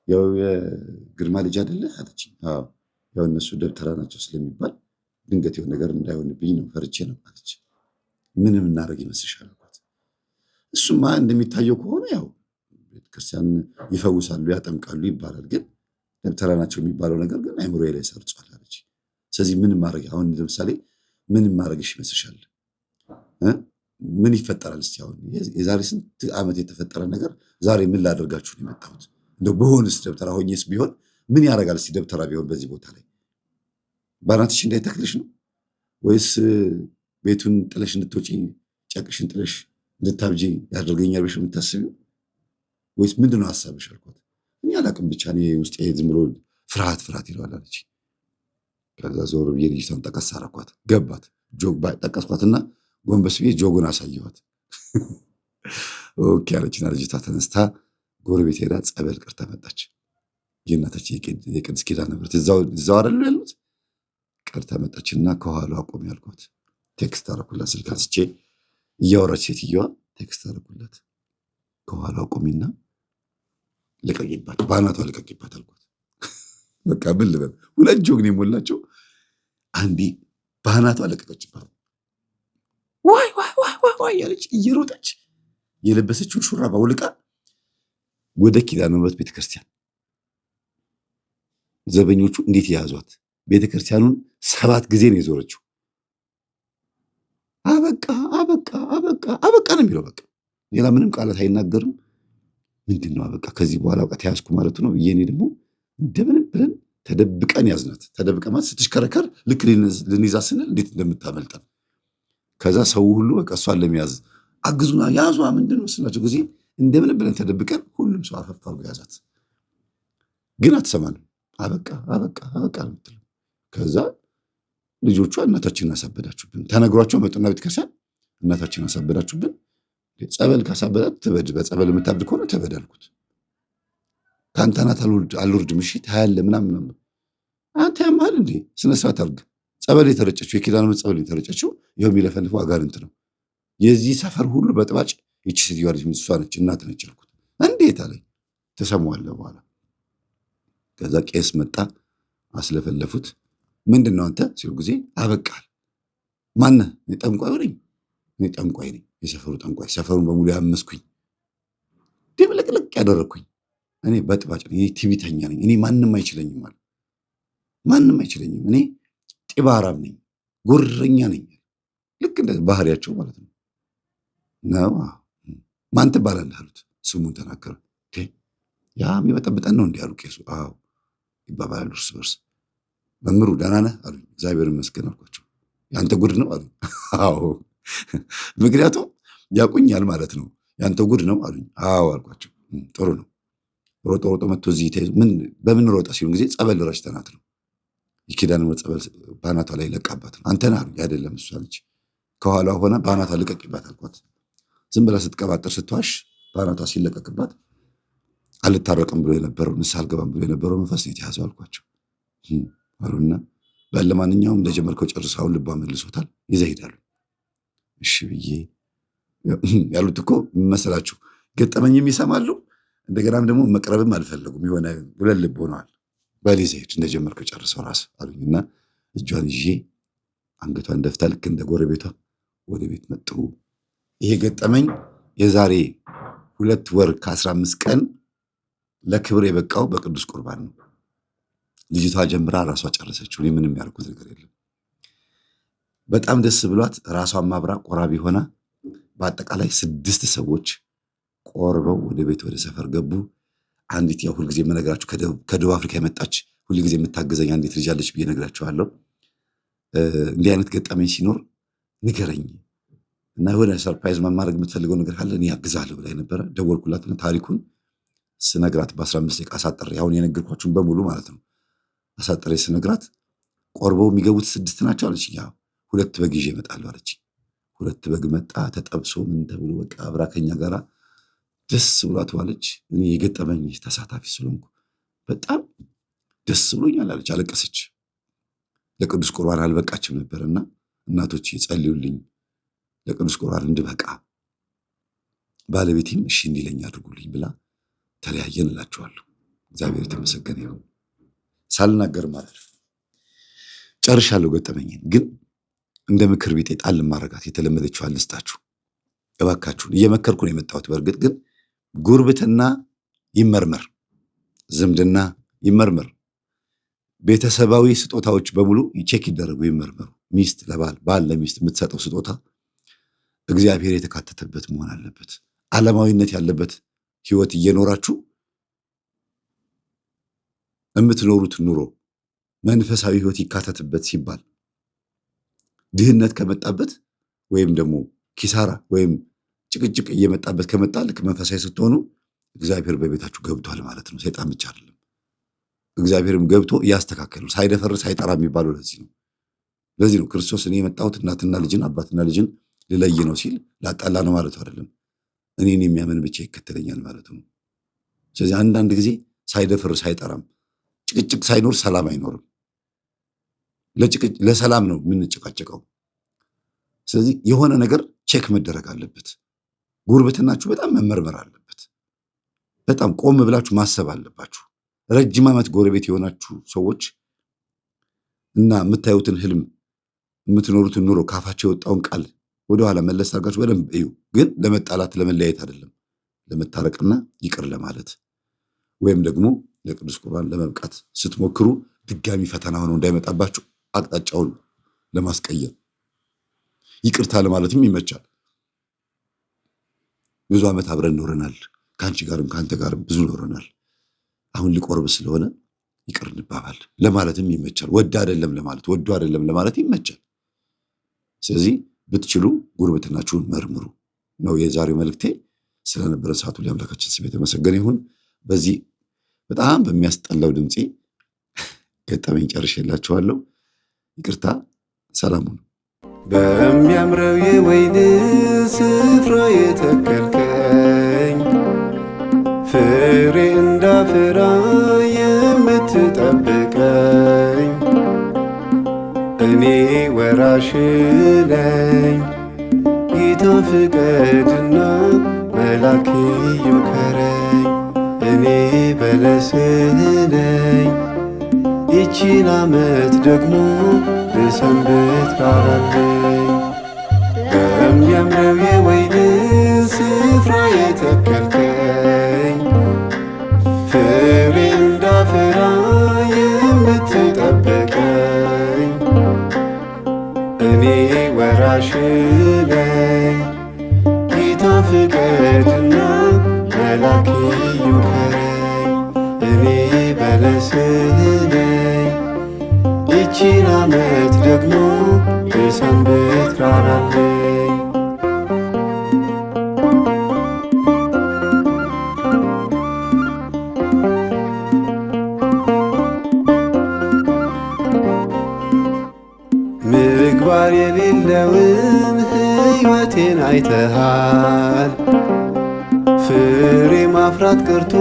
ያው የግርማ ልጅ አይደለ አለች። አዎ ያው እነሱ ደብተራ ናቸው ስለሚባል ድንገት የሆነ ነገር እንዳይሆንብኝ ነው ፈርቼ ነው አለች። ምንም እናደርግ ይመስልሻል አልኳት። እሱማ እንደሚታየው ከሆነ ያው ቤተክርስቲያን ይፈውሳሉ ያጠምቃሉ ይባላል፣ ግን ደብተራ ናቸው የሚባለው ነገር ግን አይምሮዬ ላይ ሰርጿል አለች። ስለዚህ ምን ማድረግ አሁን ለምሳሌ ምን ማድረግሽ ይመስልሻል? ምን ይፈጠራል? እስቲ አሁን የዛሬ ስንት ዓመት የተፈጠረ ነገር ዛሬ ምን ላደርጋችሁ ነው የመጣሁት? እንደው በሆንስ ደብተራ ሆኜስ ቢሆን ምን ያደርጋል? እስቲ ደብተራ ቢሆን በዚህ ቦታ ላይ ባናትሽ እንዳይተክልሽ ነው ወይስ ቤቱን ጥለሽ እንድትወጪ ጨቅሽን ጥለሽ እንድታብጂ ያደርገኛል ብለሽ የምታስቢው ወይስ ምንድነው ሐሳብሽ አልኳት። እኔ አላቅም ብቻ እኔ ውስጥ ዝም ብሎ ፍርሃት ይለዋል አለች። ከዛ ዞር ብዬ ልጅቷን ጠቀስ አደረኳት። ገባት። ጆግ ጠቀስኳትና ጎንበስ ብዬ ጆጉን አሳየኋት። ኦኬ አለችና ልጅቷ ተነስታ ጎረቤት ሄዳ ጸበል ቀርታ መጣች። የእናታችን የቅድስት ኪዳነ ምሕረት እዛው አይደሉ ያሉት? ቀርታ መጣችና ከኋላዋ ቆሚ ያልኳት። ቴክስት አደረኩላት። ስልክ አንስቼ እያወራች ሴትዮዋ ቴክስት አደረኩላት። ከኋላዋ ቆሚና ልቀቂባት፣ ባናቷ ልቀቂባት አልኳት። በቃ ምን ልበል፣ ሁለት ጆግ ነው የሞላቸው። አንዴ ባናቷ ለቀቀችባት። ዋይ ያለች እየሮጠች የለበሰችውን ሹራብ አውልቃ ወደ ኪዳነ ምሕረት ቤተክርስቲያን። ዘበኞቹ እንዴት የያዟት! ቤተክርስቲያኑን 7 ጊዜ ነው የዞረችው። አበቃ ነው የሚለው። በቃ ሌላ ምንም ቃላት አይናገርም። ምንድን ነው አበቃ? ከዚህ በኋላ በቃ ተያዝኩ ማለቱ ነው ብዬ እኔ ደግሞ እንደምንም ብለን ተደብቀን ያዝናት። ተደብቀ ማለት ስትሽከረከር ልክ ልንይዛ ስንል እንዴት እንደምታመልጠን። ከዛ ሰው ሁሉ በቃ እሷን ለመያዝ አግዙና ያዟ ምንድን ነው ስላቸው ጊዜ እንደምንም ብለን ተደብቀን ሁሉም ሰው አፈፍ አድርጎ ያዛት። ግን አትሰማንም። አበቃ ነው የምትለው። ከዛ ልጆቿ እናታችንን አሳበዳችሁብን ተነግሯቸው መጡና ቤተክርስቲያን እናታችንን አሳበዳችሁብን ጸበል ካሳበዳት ትበድ፣ በጸበል የምታብድ ከሆነ ትበድ አልኩት። ከአንተ ናት አልወርድም፣ እሺ ታያለህ ምናምን። አንተ ያማል እንዴ? ስነ ስርዓት አድርግ። ጸበል የተረጨችው የኪዳነ ምሕረት ጸበል የተረጨችው ይኸው የሚለፈልፈው አጋንንት ነው። የዚህ ሰፈር ሁሉ በጥባጭ ይቺ ሴትዮዋ ልጅ እሷ ነች፣ እናት ነች አልኩት። እንዴት አለኝ። ተሰማዋለህ በኋላ። ከዛ ቄስ መጣ፣ አስለፈለፉት። ምንድን ነው አንተ ሲሉ ጊዜ አበቃል። ማነህ? እኔ ጠንቋይ ነኝ፣ እኔ ጠንቋይ ነኝ፣ የሰፈሩ ጠንቋይ፣ ሰፈሩን በሙሉ ያመስኩኝ፣ ድብልቅልቅ ያደረግኩኝ እኔ በጥባጭ ነኝ፣ እኔ ትዕቢተኛ ነኝ፣ እኔ ማንም አይችለኝም ማለት ማንም አይችለኝም፣ እኔ ጢባራም ነኝ፣ ጉረኛ ነኝ። ልክ እንደ ባህሪያቸው ማለት ነው። ማን ትባላለህ አሉት። ስሙን ተናገረ። ያ የሚበጠብጠን ነው እንዲህ አሉ ቄሱ። አዎ ይባባላሉ እርስ በርስ። መምህሩ ደህና ነህ አሉኝ። እግዚአብሔር ይመስገን አልኳቸው። ያንተ ጉድ ነው አሉኝ። አዎ ምክንያቱም ያቁኛል ማለት ነው። ያንተ ጉድ ነው አሉኝ። አዎ አልኳቸው። ጥሩ ነው። ሮጦ ሮጦ መጥቶ እዚህ በምን ሮጠ ሲሉን ጊዜ ጸበል ረጭተናት ነው። የኪዳነ ምሕረት ጸበል ባናቷ ላይ ለቃባት ነው። አንተን አሉኝ። አይደለም እሷ ልጅ ከኋላ ሆነ ባናቷ ልቀቅባት አልኳት። ዝም ብላ ስትቀባጠር ስትዋሽ ባናቷ ሲለቀቅባት አልታረቅም ብሎ የነበረው ንስሐ አልገባም ብሎ የነበረው መንፈስ ነው የተያዘው አልኳቸው አሉና ለማንኛውም እንደጀመርከው ጨርስ፣ አሁን ልቧ መልሶታል፣ ይዘህ ሄዳሉ። እሺ ብዬ ያሉት እኮ መሰላችሁ ገጠመኝም ይሰማሉ፣ እንደገናም ደግሞ መቅረብም አልፈለጉም። የሆነ ሁለት ልብ ሆነዋል። በል ይዘህ ሂድ እንደጀመርከው ጨርሰው ራስ አሉኝና እጇን ይዤ አንገቷን ደፍታ ልክ እንደ ጎረቤቷ ወደ ቤት መጡ። ይሄ ገጠመኝ የዛሬ 2 ወር ከ15 ቀን ለክብር የበቃው በቅዱስ ቁርባን ነው። ልጅቷ ጀምራ ራሷ ጨረሰችው። እኔ ምንም ያልኩት ነገር የለም። በጣም ደስ ብሏት ራሷን ማብራ ቆራቢ ሆና በአጠቃላይ 6 ሰዎች ቆርበው ወደ ቤት ወደ ሰፈር ገቡ። አንዲት ያው ሁልጊዜ የምነግራችሁ ከደቡብ አፍሪካ የመጣች ሁልጊዜ የምታገዘኝ አንዲት ልጅ አለች ብዬ ነግራችኋለሁ። እንዲህ አይነት ገጠመኝ ሲኖር ንገረኝ እና የሆነ ሰርፕራይዝ ማድረግ የምትፈልገው ነገር ካለ እኔ ያግዛለሁ ብላ ነበረ። ደወልኩላትና ታሪኩን ስነግራት በ15 ደቂቃ አሳጥሬ አሁን የነገርኳችሁን በሙሉ ማለት ነው አሳጥሬ ስነግራት ቆርበው የሚገቡት 6 ናቸው አለች። ያው 2 በግ ይዤ እመጣለሁ አለች። 2 በግ መጣ ተጠብሶ ምን ተብሎ በቃ አብራ ከኛ ጋራ ደስ ብሏት ዋለች። እኔ የገጠመኝ ተሳታፊ ስለሆንኩ በጣም ደስ ብሎኛል አለች። አለቀሰች። ለቅዱስ ቁርባን አልበቃችም ነበርና እናቶች ጸልዩልኝ ለቅዱስ ቁርባን እንድበቃ ባለቤቴም እሺ እንዲለኝ አድርጉልኝ ብላ ተለያየን እላችኋለሁ። እግዚአብሔር የተመሰገነ ይሁን። ሳልናገር ማለት ጨርሻለሁ። ገጠመኝን ግን እንደ ምክር ቤት ጣል ማረጋት የተለመደችዋን ልስጣችሁ እባካችሁን። እየመከርኩ ነው የመጣሁት። በእርግጥ ግን ጉርብትና ይመርመር፣ ዝምድና ይመርመር፣ ቤተሰባዊ ስጦታዎች በሙሉ ቼክ ይደረጉ፣ ይመርመሩ። ሚስት ለባል፣ ባል ለሚስት የምትሰጠው ስጦታ እግዚአብሔር የተካተተበት መሆን አለበት። ዓለማዊነት ያለበት ህይወት እየኖራችሁ የምትኖሩት ኑሮ መንፈሳዊ ህይወት ይካተትበት ሲባል ድህነት ከመጣበት ወይም ደግሞ ኪሳራ ወይም ጭቅጭቅ እየመጣበት ከመጣ ልክ መንፈሳዊ ስትሆኑ እግዚአብሔር በቤታችሁ ገብቷል ማለት ነው። ሰይጣን ብቻ አይደለም፣ እግዚአብሔርም ገብቶ እያስተካከሉ ሳይደፈር ሳይጠራ የሚባለው ለዚህ ነው ክርስቶስ እኔ የመጣሁት እናትና ልጅን አባትና ልጅን ልለይ ነው ሲል ላጣላ ነው ማለት አይደለም። እኔን የሚያምን ብቻ ይከተለኛል ማለት ነው። ስለዚህ አንዳንድ ጊዜ ሳይደፈር ሳይጠራም ጭቅጭቅ ሳይኖር ሰላም አይኖርም። ለሰላም ነው የምንጨቃጨቀው። ስለዚህ የሆነ ነገር ቼክ መደረግ አለበት። ጉርብትናችሁ በጣም መመርመር አለበት። በጣም ቆም ብላችሁ ማሰብ አለባችሁ። ረጅም ዓመት ጎረቤት የሆናችሁ ሰዎች እና የምታዩትን ህልም የምትኖሩትን ኑሮ ካፋቸው የወጣውን ቃል ወደኋላ መለስ አድርጋችሁ በደንብ እዩ። ግን ለመጣላት ለመለያየት አይደለም፣ ለመታረቅና ይቅር ለማለት ወይም ደግሞ ለቅዱስ ቁርባን ለመብቃት ስትሞክሩ ድጋሚ ፈተና ሆኖ እንዳይመጣባችሁ አቅጣጫውን ለማስቀየር ይቅርታ ለማለትም ይመቻል። ብዙ ዓመት አብረን ኖረናል፣ ከአንቺ ጋርም ከአንተ ጋርም ብዙ ኖረናል። አሁን ሊቆርብ ስለሆነ ይቅር እንባባል ለማለትም ይመቻል። ወዶ አይደለም ለማለት ይመቻል። ስለዚህ ብትችሉ ጉርብትናችሁን መርምሩ ነው የዛሬው መልእክቴ። ስለነበረ ሰዓቱ ለአምላካችን ስም የተመሰገነ ይሁን። በዚህ በጣም በሚያስጠላው ድምፄ ገጠመኝ ጨርሼላችኋለሁ። ይቅርታ። ሰላሙን በሚያምረው የወይን ስፍራ የተከልከኝ ፍሬ እንዳፈራ የምትጠብቀኝ እኔ ወራሽ ነኝ። ጌታ ፍቀድና መላክ ይምከረኝ። እኔ በለስ ነኝ ይቺን ዓመት ደግሞ ልሰንብት ራራለኝ። በሚያምረው የወይን ስፍራ የተከልከኝ ፍሬ እንዳፈራ የምትጠብቀኝ እኔ ወራሽ ነኝ። ጌታ ፍቀድና መላክ ይምከረኝ። እኔ በለስ ነኝ ይቺን ዓመት ደግሞ ልሰንብት ራራለኝ። ምግባር የሌለውን ሕይወቴን አይተሃል። ፍሬ ማፍራት ቀርቶ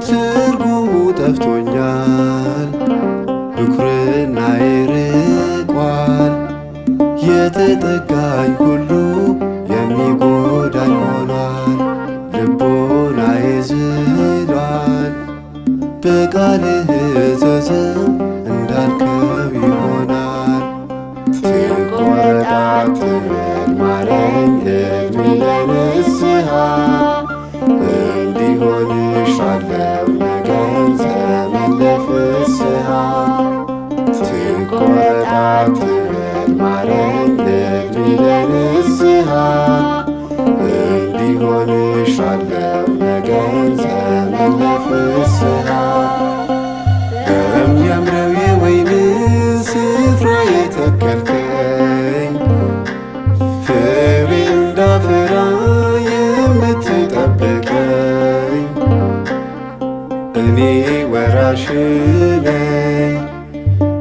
ትርጉሙ ጠፍቶኛል። ብኩርናዬ ርቋል። የተጠጋኝ ሁሉ የሚጎዳኝ ሆኗል። ልቦናዬ ዝሏል። በቃልህ እዘዘው እንዳልከው ይሆናል። ትቆረጥ አትበል ማረኝ ዕድሜ ለንስሐ እንዲሆንሻለው ነገን ዘመን ለፍስሐ። ትቆረጥ አትበል ማረኝ ዕድሜ ለንስሐ እንዲሆንሻለው ነገን ዘመን ለፍስሐ። በሚያምረው የወይን ስፍራ የተከልከኝ ፍሬ እንዳፈራ የምትጠብቀኝ እኔ ወራሽ ነኝ።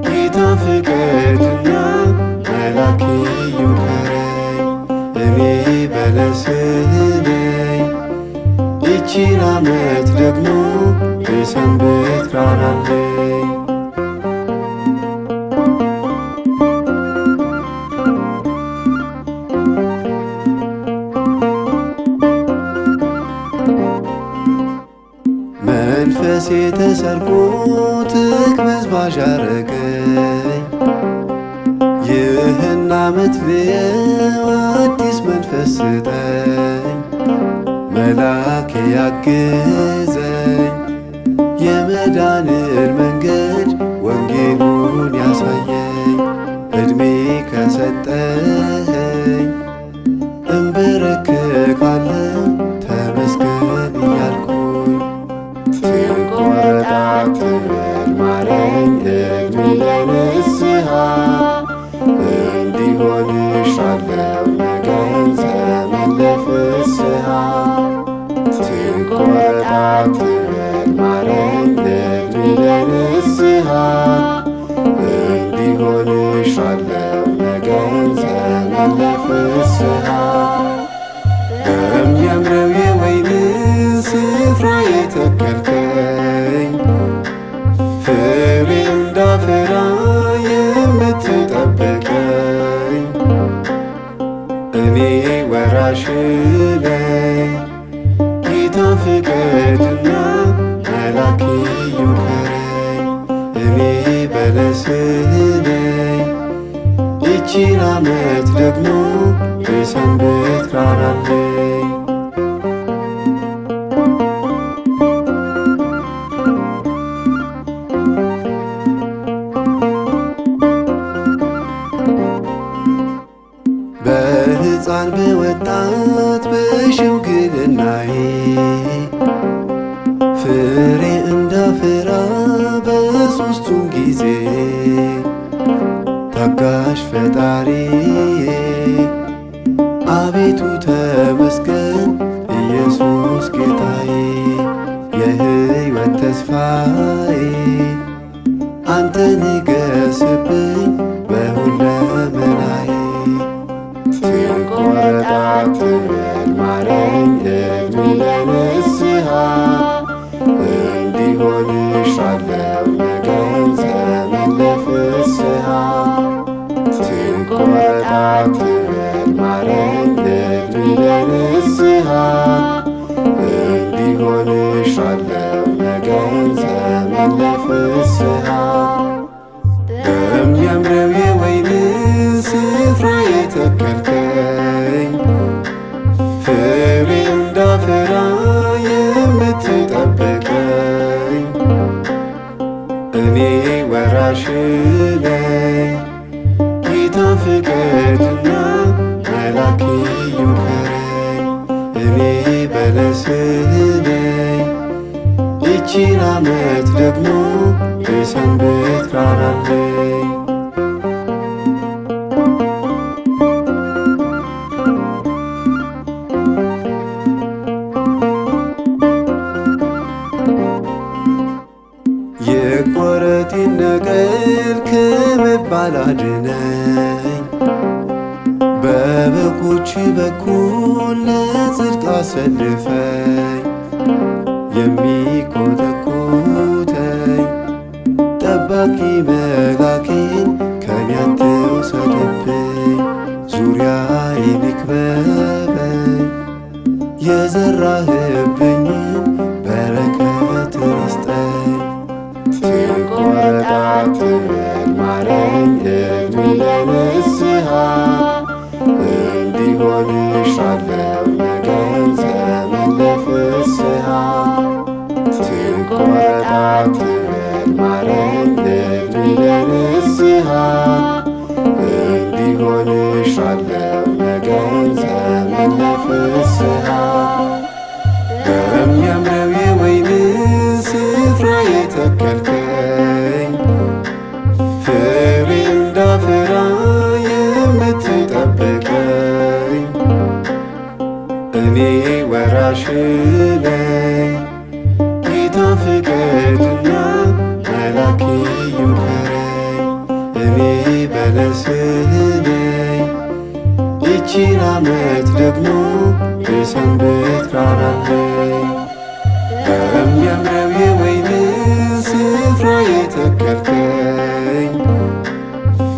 ጌታ ፍቀድና መላክ ይምከረኝ። እኔ በለስ ነኝ ይቺን ዓመት ደግሞ ልሰንብት ራራለኝ። መንፈሴ ተሰርቆ ትቅበዝባዥ አረገኝ። ይህን ዓመት ልየው አዲስ መንፈስ ስጠኝ። መላክ ያግዘኝ የመዳንን መንገድ ወንጌሉን ያሳየኝ። ዕድሜ ከሰጠኸኝ እንበረከካለሁ ተመስገን እያልኩኝ። ትቆረጥ አትበል ማረኝ ዕድሜ ለንስሐ እንዲሆንሻለው ነገን ዘመን ለፍስሐ። ትቆረጥ አትበል ማረኝ ዕድሜ ለንስሐ እንዲሆንሻለው ነገን ዘመን ለፍስሐ። በሚያምረው የወይን ስፍራ የተከልከኝ ፍሬ እንዳፈራ የምትጠብቀኝ እኔ ወራሽ ነኝ። ጌታ ፍቀድና መላክ ይምከረኝ። እኔ በለስ ነኝ ይቺን ዓመት ደግሞ ልሰንብት ራራለኝ። በሕፃን በወጣት በሽምግልናዬ ፍሬ እንዳፈራ በሦስቱም ጊዜ ታጋሽ ፈጣሪዬ አቤቱ ተመስገን ኢየሱስ ጌታዬ። የሕይወት ተስፋዬ አንተ ንገስብኝ በሁለመናዬ። ትቆረጥ ትቆረጣ ትበል ማረኝ እድሜ ለንስሐ እንዲሆንሻለው ነገን ዘመን ለፍስሐ በሚያምረው የወይን ስፍራ የተከልከኝ ፍሬ እንዳፈራ የምትጠብቀኝ እኔ ወራሽ ነኝ ጌታ ፍቀድና መላክ ይምከረኝ እኔ በለስህ ነኝ ይቺን ዓመት ደግሞ የሰንበት ራራለኝ ይቆረጥ ይነቀል ከመባል አድነኝ በበጎች በኩል ለጽድቅ አሰልፈኝ የሚኮተኩተኝ ጠባቂ መላኬን ከኔ አትውሰድብኝ ዙሪያዬን ይክበበኝ የዘራህብኝን በረከትን ይስጠኝ ትቆረጣ ትበል ማረኝ እድሜ ለንስሐ እንዲሆንሻለው ነገን ዘመን ለፍስሐ ትቆረጣ ትበል ማረኝ እድሜ ለንስሐ እንዲሆንሻለው ነገን ዘመን ለፍስሐ በሚያምረው የወይን ስፍራ የተከልከኝ ፍሬ እንዳፈራ የምትጠብቀኝ እኔ ወራሽ ነኝ ጌታ ፍቀድና መላክ ይምከረኝ እኔ በለስህ ነኝ ይቺን ዓመት ደግሞ የሰንበት ራራለኝ በሚያምረው የወይን ስፍራ የተከልከኝ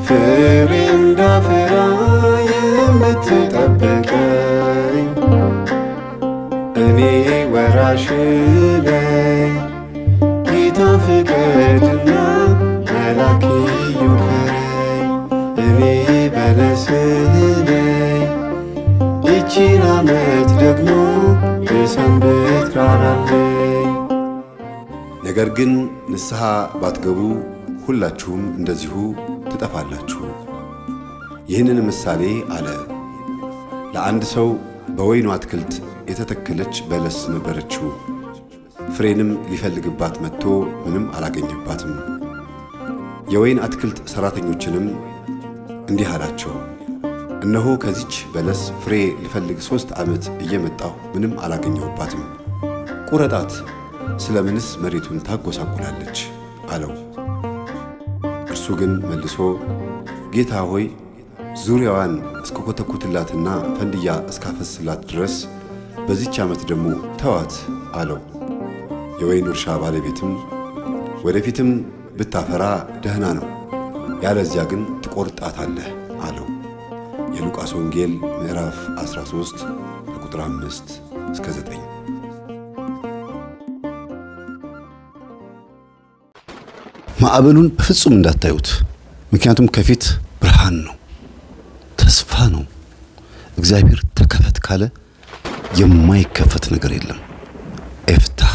ፍሬ እንዳፈራ የምትጠብቀኝ እኔ ወራሽ ነኝ ጌታ ፍቀድና መላክ ይምከረኝ እኔ በለስህ ነኝ ይቺን ዓመት ደግሞ የሰንበት ራራለኝ ነገር ግን ንስሐ ባትገቡ ሁላችሁም እንደዚሁ ትጠፋላችሁ ይህንን ምሳሌ አለ ለአንድ ሰው በወይኑ አትክልት የተተከለች በለስ ነበረችው ፍሬንም ሊፈልግባት መጥቶ ምንም አላገኘባትም የወይን አትክልት ሠራተኞችንም እንዲህ አላቸው እነሆ ከዚች በለስ ፍሬ ልፈልግ 3 ዓመት እየመጣሁ ምንም አላገኘሁባትም ቁረጣት ስለምንስ መሬቱን ታጎሳቁላለች አለው እርሱ ግን መልሶ ጌታ ሆይ ዙሪያዋን እስከኮተኩትላትና ፈንድያ እስካፈስላት ድረስ በዚች ዓመት ደግሞ ተዋት አለው የወይኑ እርሻ ባለቤትም ወደፊትም ብታፈራ ደህና ነው ያለዚያ ግን ትቆርጣታለህ አለው የሉቃስ ወንጌል ምዕራፍ 13 ከቁጥር 5 እስከ 9 ማዕበሉን በፍጹም እንዳታዩት ምክንያቱም ከፊት ብርሃን ነው ተስፋ ነው እግዚአብሔር ተከፈት ካለ የማይከፈት ነገር የለም ኤፍታህ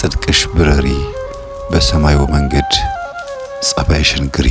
በጽድቅሽ ብረሪ፣ በሰማዩ መንገድ ጸባይሽን ግሪ።